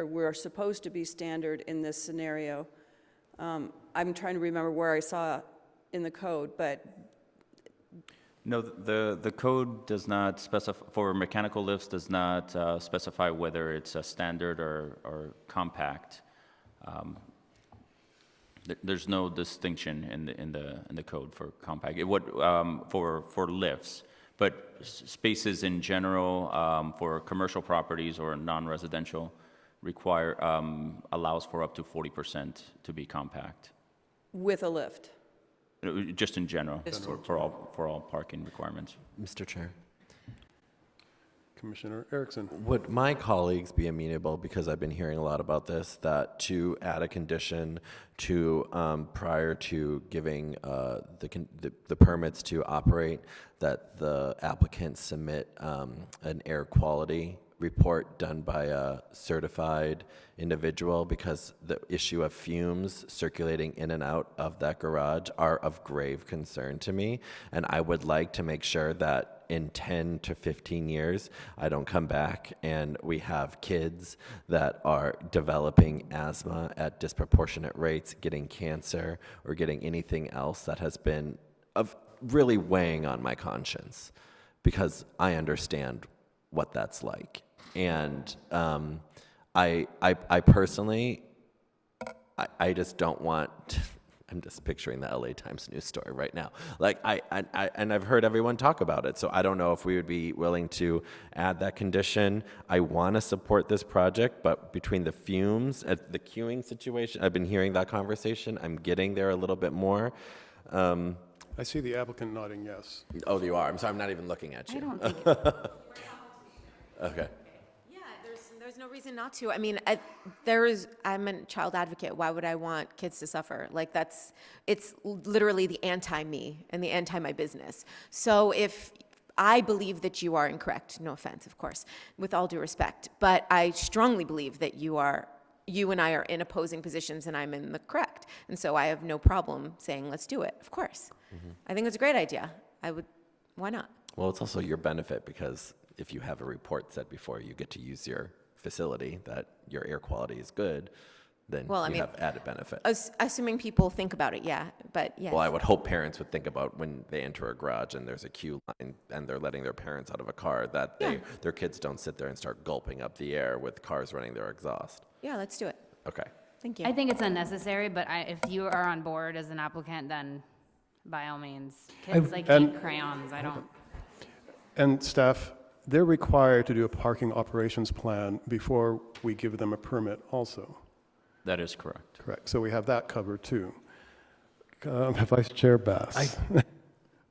were supposed to be standard in this scenario. I'm trying to remember where I saw in the code, but No, the code does not specify, for mechanical lifts, does not specify whether it's a standard or compact. There's no distinction in the code for compact. It would for lifts, but spaces in general for commercial properties or non-residential allows for up to 40% to be compact. with a lift. Just in general, for all parking requirements. Mr. Chair. Commissioner Erickson. Would my colleagues be amenable, because I've been hearing a lot about this, that to add a condition to prior to giving the permits to operate, that the applicant submit an air quality report done by a certified individual, because the issue of fumes circulating in and out of that garage are of grave concern to me, and I would like to make sure that in 10 to 15 years, I don't come back and we have kids that are developing asthma at disproportionate rates, getting cancer, or getting anything else that has been really weighing on my conscience, because I understand what that's like. And I personally, I just don't want I'm just picturing the LA Times news story right now. Like and I've heard everyone talk about it, so I don't know if we would be willing to add that condition. I want to support this project, but between the fumes, the queuing situation, I've been hearing that conversation. I'm getting there a little bit more. I see the applicant nodding yes. Oh, you are. I'm sorry, I'm not even looking at you. I don't think Okay. There's no reason not to. I mean, I'm a child advocate. Why would I want kids to suffer? Like it's literally the anti-me and the anti-my business. So if I believe that you are incorrect, no offense, of course, with all due respect, but I strongly believe that you and I are in opposing positions and I'm in the correct. And so I have no problem saying, let's do it, of course. I think it's a great idea. Why not? Well, it's also your benefit because if you have a report said before you get to use your facility that your air quality is good, then Well, I you mean, have added benefit. Assuming people think about it, yeah, but yes. Well, I would hope parents would think about when they enter a garage and there's a queue line and they're letting their parents out of a car that their kids don't sit there and start gulping up the air with cars running their exhaust. Yeah, let's do it. Okay. Thank you. I think it's unnecessary, but if you are on board as an applicant, then by all means. Kids eat crayons, I don't. And staff, they're required to do a parking operations plan before we give them a permit also. That is correct. Correct. So we have that covered too. Vice Chair Bass.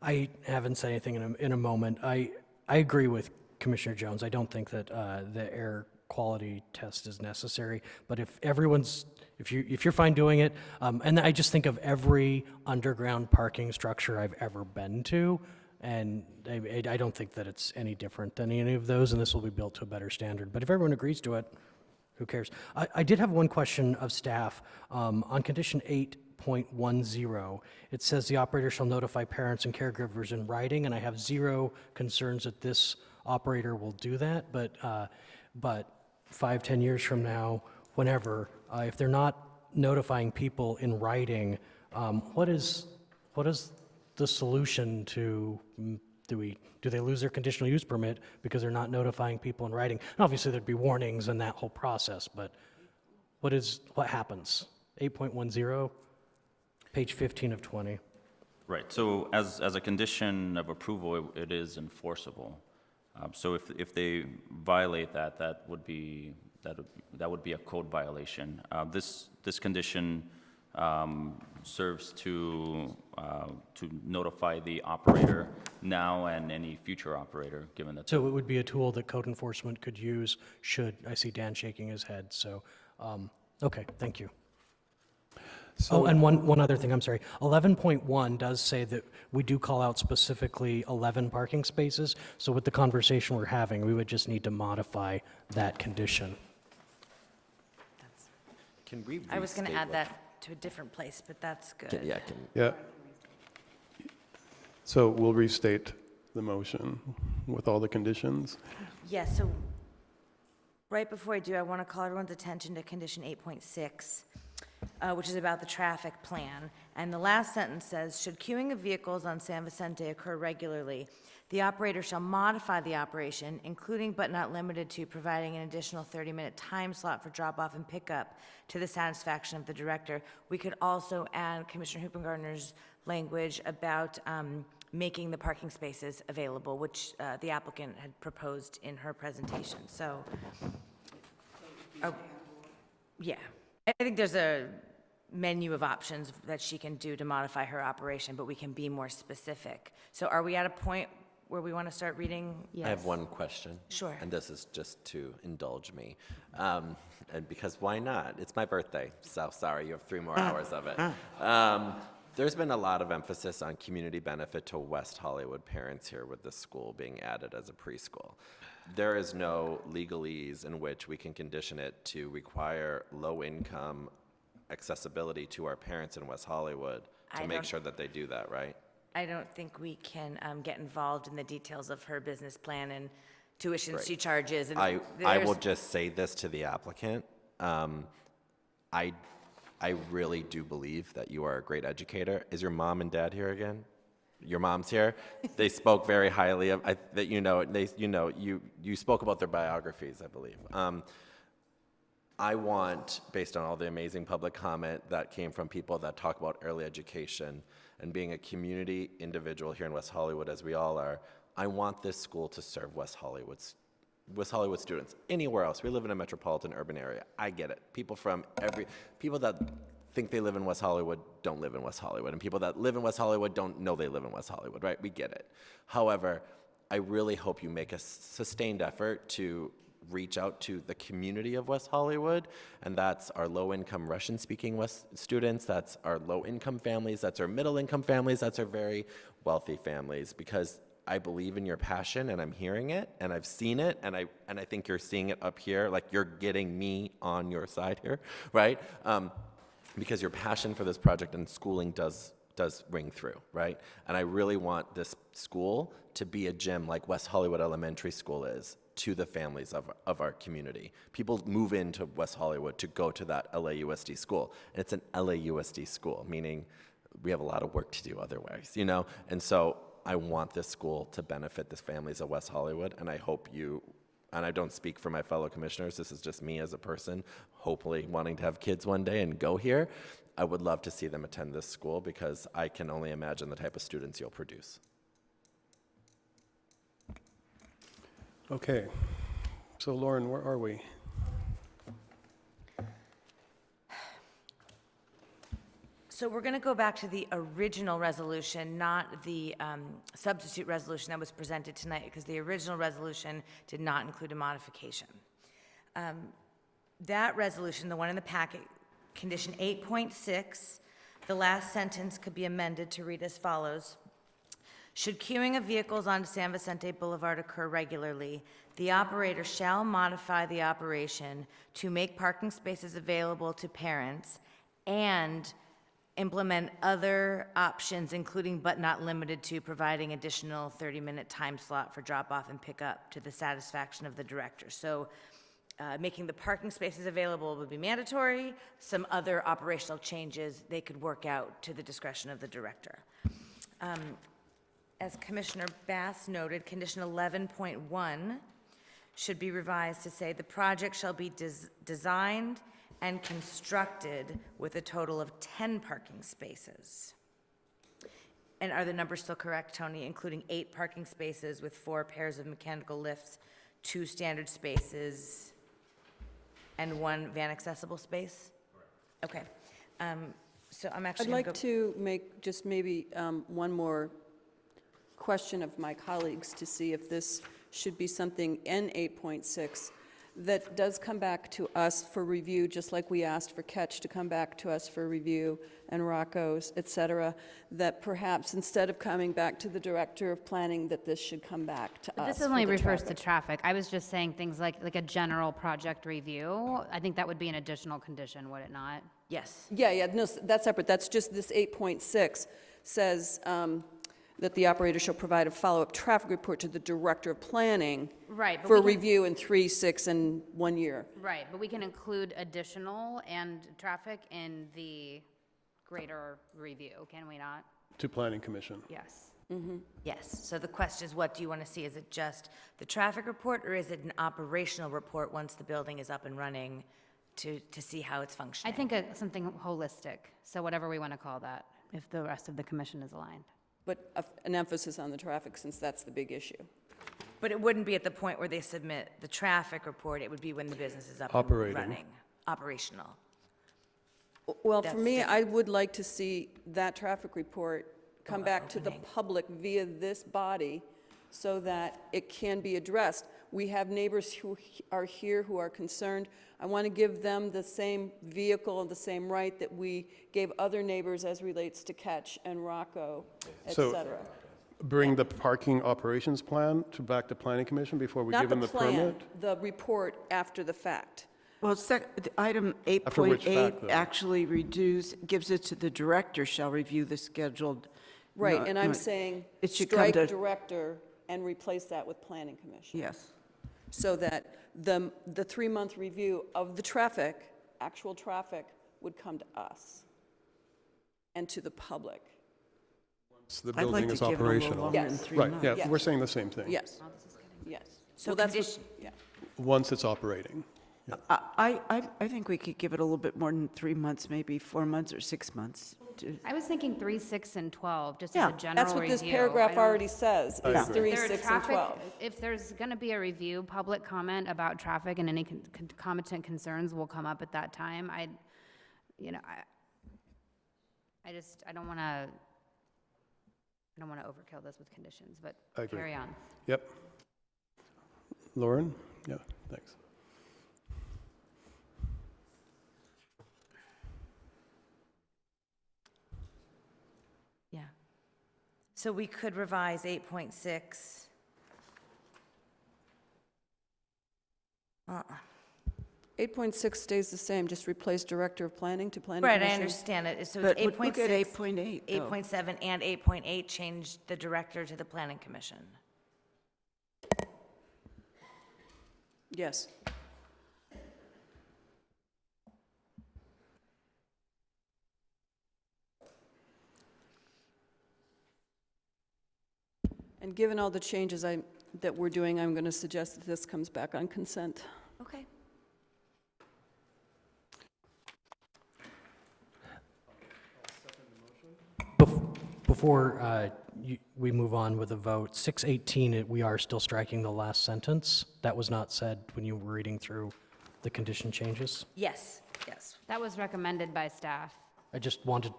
I haven't said anything in a moment. I agree with Commissioner Jones. I don't think that the air quality test is necessary. But if you're fine doing it, and I just think of every underground parking structure I've ever been to, and I don't think that it's any different than any of those, and this will be built to a better standard. But if everyone agrees to it, who cares? I did have one question of staff. On condition 8.10, it says the operator shall notify parents and caregivers in writing, and I have zero concerns that this operator will do that, but 5-10 years from now, whenever, if they're not notifying people in writing, what is the solution to, do they lose their conditional use permit because they're not notifying people in writing? And obviously, there'd be warnings and that whole process, but what happens? 8.10, page 15 of 20. Right, so as a condition of approval, it is enforceable. So if they violate that, that would be a code violation. This condition serves to notify the operator now and any future operator, given that. So it would be a tool that code enforcement could use should, I see Dan shaking his head, so, okay, thank you. So, and one other thing, I'm sorry. 11.1 does say that we do call out specifically 11 parking spaces, so with the conversation we're having, we would just need to modify that condition. Can we I was going to restate add what- that to a different place, but that's good. Yeah. So we'll restate the motion with all the conditions. Yes, so right before I do, I want to call everyone's attention to condition 8.6, which is about the traffic plan. And the last sentence says, should queuing of vehicles on San Vicente occur regularly, the operator shall modify the operation, including but not limited to providing an additional 30-minute time slot for drop-off and pickup to the satisfaction of the director. We could also add Commissioner Hoopengartner's language about making the parking spaces available, which the applicant had proposed in her presentation. So, yeah. I think there's a menu of options that she can do to modify her operation, but we can be more specific. So are we at a point where we want to start reading? I have one question. Sure. And this is just to indulge me. And because why not? It's my birthday, so sorry, you have 3 more hours of it. There's been a lot of emphasis on community benefit to West Hollywood parents here with this school being added as a preschool. There is no legalese in which we can condition it to require low-income accessibility to our parents in West Hollywood to make sure that they do that, right? I don't think we can get involved in the details of her business plan and tuitions she charges. And I will just say this to the applicant. I really do believe that you are a great educator. Is your mom and dad here again? Your mom's here. They spoke very highly of that. You spoke about their biographies, I believe. I want, based on all the amazing public comment that came from people that talk about early education and being a community individual here in West Hollywood, as we all are, I want this school to serve West Hollywood students. Anywhere else, we live in a metropolitan urban area. I get it. People that think they live in West Hollywood don't live in West Hollywood, and people that live in West Hollywood don't know they live in West Hollywood, right? We get it. However, I really hope you make a sustained effort to reach out to the community of West Hollywood, and that's our low-income Russian-speaking students, that's our low-income families, that's our middle-income families, that's our very wealthy families, because I believe in your passion, and I'm hearing it, and I've seen it, and I think you're seeing it up here, like you're getting me on your side here, right? Because your passion for this project and schooling does does ring through, right? And I really want this school to be a gym like West Hollywood Elementary School is to the families of our community. People move into West Hollywood to go to that LAUSD school. And it's an LAUSD school, meaning we have a lot of work to do otherwise, you know? And so I want this school to benefit the families of West Hollywood, and I hope you, and I don't speak for my fellow commissioners, this is just me as a person, hopefully wanting to have kids one day and go here. I would love to see them attend this school because I can only imagine the type of students you'll produce. Okay, so Lauren, where are we? So we're going to go back to the original resolution, not the substitute resolution that was presented tonight, because the original resolution did not include a modification. That resolution, the one in the packet, condition 8.6, the last sentence could be amended to read as follows. Should queuing of vehicles on San Vicente Boulevard occur regularly, the operator shall modify the operation to make parking spaces available to parents and implement other options, including but not limited to providing additional 30-minute time slot for drop-off and pickup to the satisfaction of the director. So making the parking spaces available would be mandatory. Some other operational changes they could work out to the discretion of the director. As Commissioner Bass noted, condition 11.1 should be revised to say the project shall be designed and constructed with a total of 10 parking spaces. And are the numbers still correct, Tony? Including 8 parking spaces with 4 pairs of mechanical lifts, 2 standard spaces, and 1 van accessible space? Okay. So I'm actually I'd gonna like to make just maybe one more question of my colleagues to see if this should be something in 8.6 that does come back to us for review, just like we asked for Catch to come back to us for review, and Rocco's, et cetera, that perhaps instead of coming back to the Director of Planning, that this should come back to But us. this only refers to traffic. I was just saying things like a general project review. I think that would be an additional condition, would it not? Yes. Yeah, no, that's separate. That's just this 8.6 says that the operator shall provide a follow-up traffic report to the Director of Planning Right, but for we can- review in 3, 6, and 1 year. Right, but we can include additional and traffic in the greater review, can we not? To Planning Commission. Yes. Yes, so the question is, what do you want to see? Is it just the traffic report, or is it an operational report once the building is up and running to see how it's functioning? I think something holistic, so whatever we want to call that, if the rest of the commission is aligned. But an emphasis on the traffic, since that's the big issue. But it wouldn't be at the point where they submit the traffic report, it would be when the business is up Operating. and running, operational. Well, for That's me, different. I would like to see that traffic report come back to the public via this body so that it can be addressed. We have neighbors who are here who are concerned. I want to give them the same vehicle and the same right that we gave other neighbors as relates to Catch and Rocco, et So- cetera. Bring the parking operations plan back to Planning Commission before we give them the Not the plan, permit? the report after the fact. Well, item After which 8.8 fact, though? actually gives it to the director shall review the scheduled. Right, no, and I'm no, saying it should come strike to- director and replace that with planning commission. Yes. So that the 3-month review of the traffic, actual traffic, would come to us and to the public. So the I'd like building to is give it a little operational. longer than Yes. 3 Right, months. yeah, Yes. we're saying the same thing. Yes, yes. So So that's, condition- yeah. Once it's operating. I think we could give it a little bit more than 3 months, maybe 4 months or 6 months. I was thinking 3, 6, and 12, just Yeah, as a general That's review. what this paragraph already says, I is agree. 3, If there are 6, and traffic- 12. If there's going to be a review, public comment about traffic and any commentant concerns will come up at that time. I don't want to overkill this with conditions, but I agree. carry on. Yep. Lauren? Yeah, thanks. Yeah. So we could revise 8.6. 8.6 stays the same, just replace Director of Planning to Planning Right, Commission. I understand it. So But it's look 8.6. at 8.8, though. 8.7 and 8.8 changed the director to the planning commission. Yes. And given all the changes that we're doing, I'm going to suggest that this comes back on consent. Okay. Before we move on with a vote, 618, we are still striking the last sentence. That was not said when you were reading through the condition changes. Yes, yes. That was recommended by staff. I just wanted,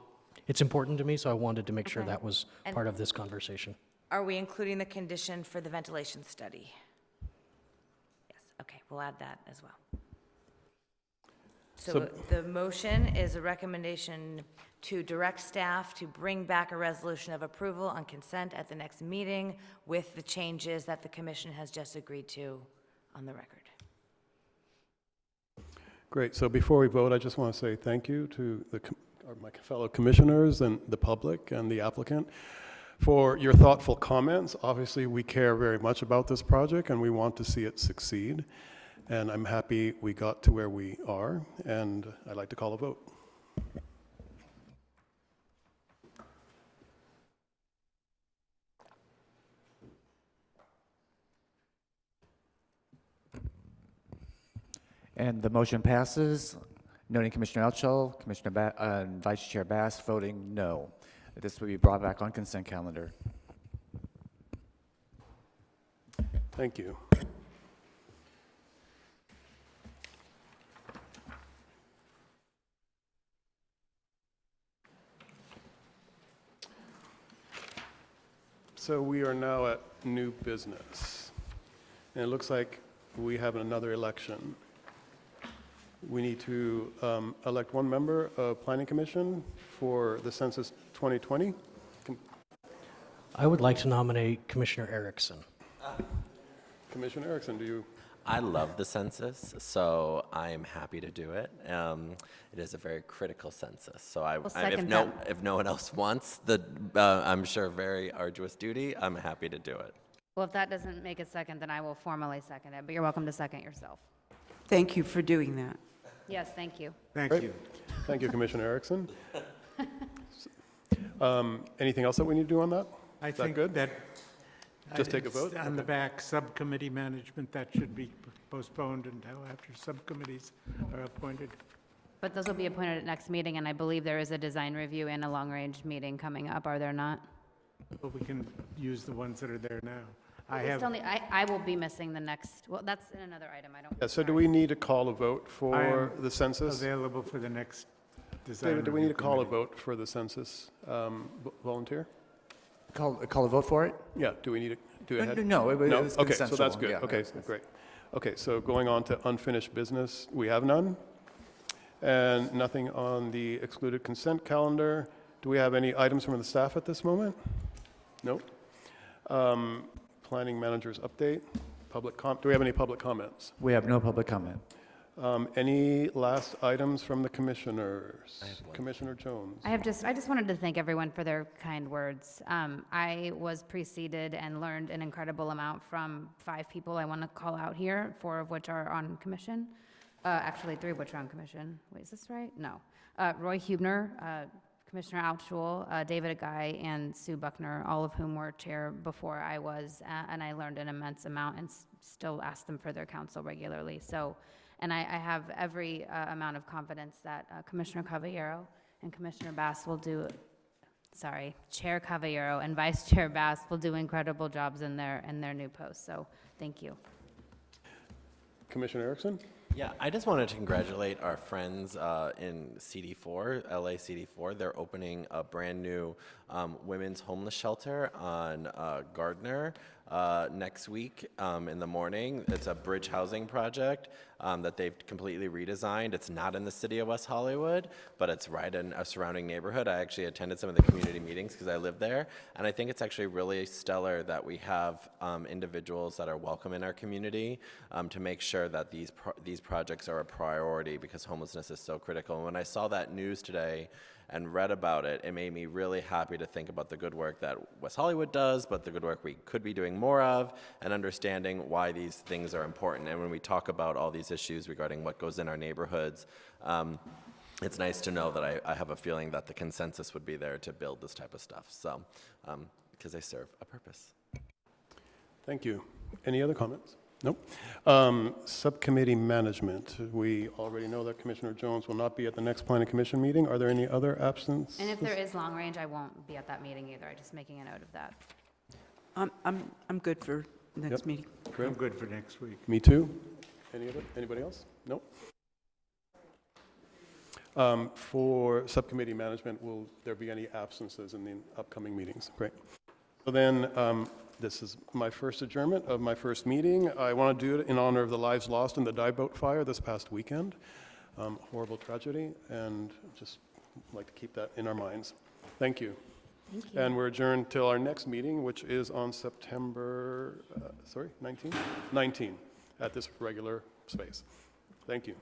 it's important to me, so I wanted to make sure Okay. that was And- part of this conversation. Are we including the condition for the ventilation study? Yes, okay, we'll add that as well. So the motion is a recommendation to direct staff to bring back a resolution of approval on consent at the next meeting with the changes that the commission has just agreed to on the record. Great. So before we vote, I just want to say thank you to my fellow commissioners and the public and the applicant for your thoughtful comments. Obviously, we care very much about this project and we want to see it succeed. And I'm happy we got to where we are, and I'd like to call a vote. And the motion passes, noting Commissioner Elchel, and Vice Chair Bass voting no. This will be brought back on consent calendar. Thank you. So we are now at new business. And it looks like we have another election. We need to elect one member of Planning Commission for the Census 2020. I would like to nominate Commissioner Erickson. Commissioner Erickson, do you? I love the census, so I'm happy to do it. It is a very critical census, so if no one else wants the, I'm sure, very arduous duty, I'm happy to do it. Well, if that doesn't make a second, then I will formally second it, but you're welcome to second yourself. Thank you for doing that. Yes, thank you. Thank you. Thank you, Commissioner Erickson. Anything else that we need to do on that? I Is that think good? that Just take a vote? on the back, subcommittee management, that should be postponed until after subcommittees are appointed. But those will be appointed at next meeting, and I believe there is a design review and a long-range meeting coming up, are there not? But we can use the ones that are there now. I will be missing the next, well, that's in another item, I don't. Yeah, so do we need to call a vote for the census? Available for the next design David, do we need to review call a committee. vote for the census volunteer? Call a vote for it? Yeah, do we need to do it ahead? No, it's Okay, so that's consensual, good. yeah. Okay, great. Okay, so going on to unfinished business, we have none. And nothing on the excluded consent calendar. Do we have any items from the staff at this moment? No. Planning manager's update. Do we have any public comments? We have no public comment. Any last items from the commissioners? Commissioner Jones. I just wanted to thank everyone for their kind words. I was preceded and learned an incredible amount from 5 people I want to call out here, 4 of which are on commission. Actually, 3 of which are on commission. Wait, is this right? No. Roy Hubner, Commissioner Altschul, David Guy, and Sue Buckner, all of whom were chair before I was, and I learned an immense amount and still ask them for their counsel regularly. So. And I have every amount of confidence that Commissioner Caballero and Commissioner Bass will do, Chair Caballero and Vice Chair Bass will do incredible jobs in their new posts. So thank you. Commissioner Erickson? Yeah, I just wanted to congratulate our friends in CD4, LA CD4. They're opening a brand new women's homeless shelter on Gardner next week in the morning. It's a bridge housing project. that they've completely redesigned. It's not in the city of West Hollywood, but it's right in a surrounding neighborhood. I actually attended some of the community meetings because I live there, and I think it's actually really stellar that we have individuals that are welcome in our community to make sure that these projects are a priority because homelessness is so critical. And when I saw that news today and read about it, it made me really happy to think about the good work that West Hollywood does, but the good work we could be doing more of, and understanding why these things are important. And when we talk about all these issues regarding what goes in our neighborhoods, it's nice to know that I have a feeling that the consensus would be there to build this type of stuff. So, because they serve a purpose. Thank you. Any other comments? Nope. Subcommittee management. We already know that Commissioner Jones will not be at the next Planning Commission meeting. Are there any other absences? And if there is long range, I won't be at that meeting either. I'm just making a note of that. I'm good for next meeting. Great. I'm good for next week. Me too. Anybody else? Nope. For subcommittee management, will there be any absences in the upcoming meetings? Great. So then, this is my first adjournment of my first meeting. I want to do it in honor of the lives lost in the dive boat fire this past weekend. Horrible tragedy, and just like to keep that in our minds. Thank you. Thank you. And we're adjourned till our next meeting, which is on September, 19? 19, at this regular space. Thank you.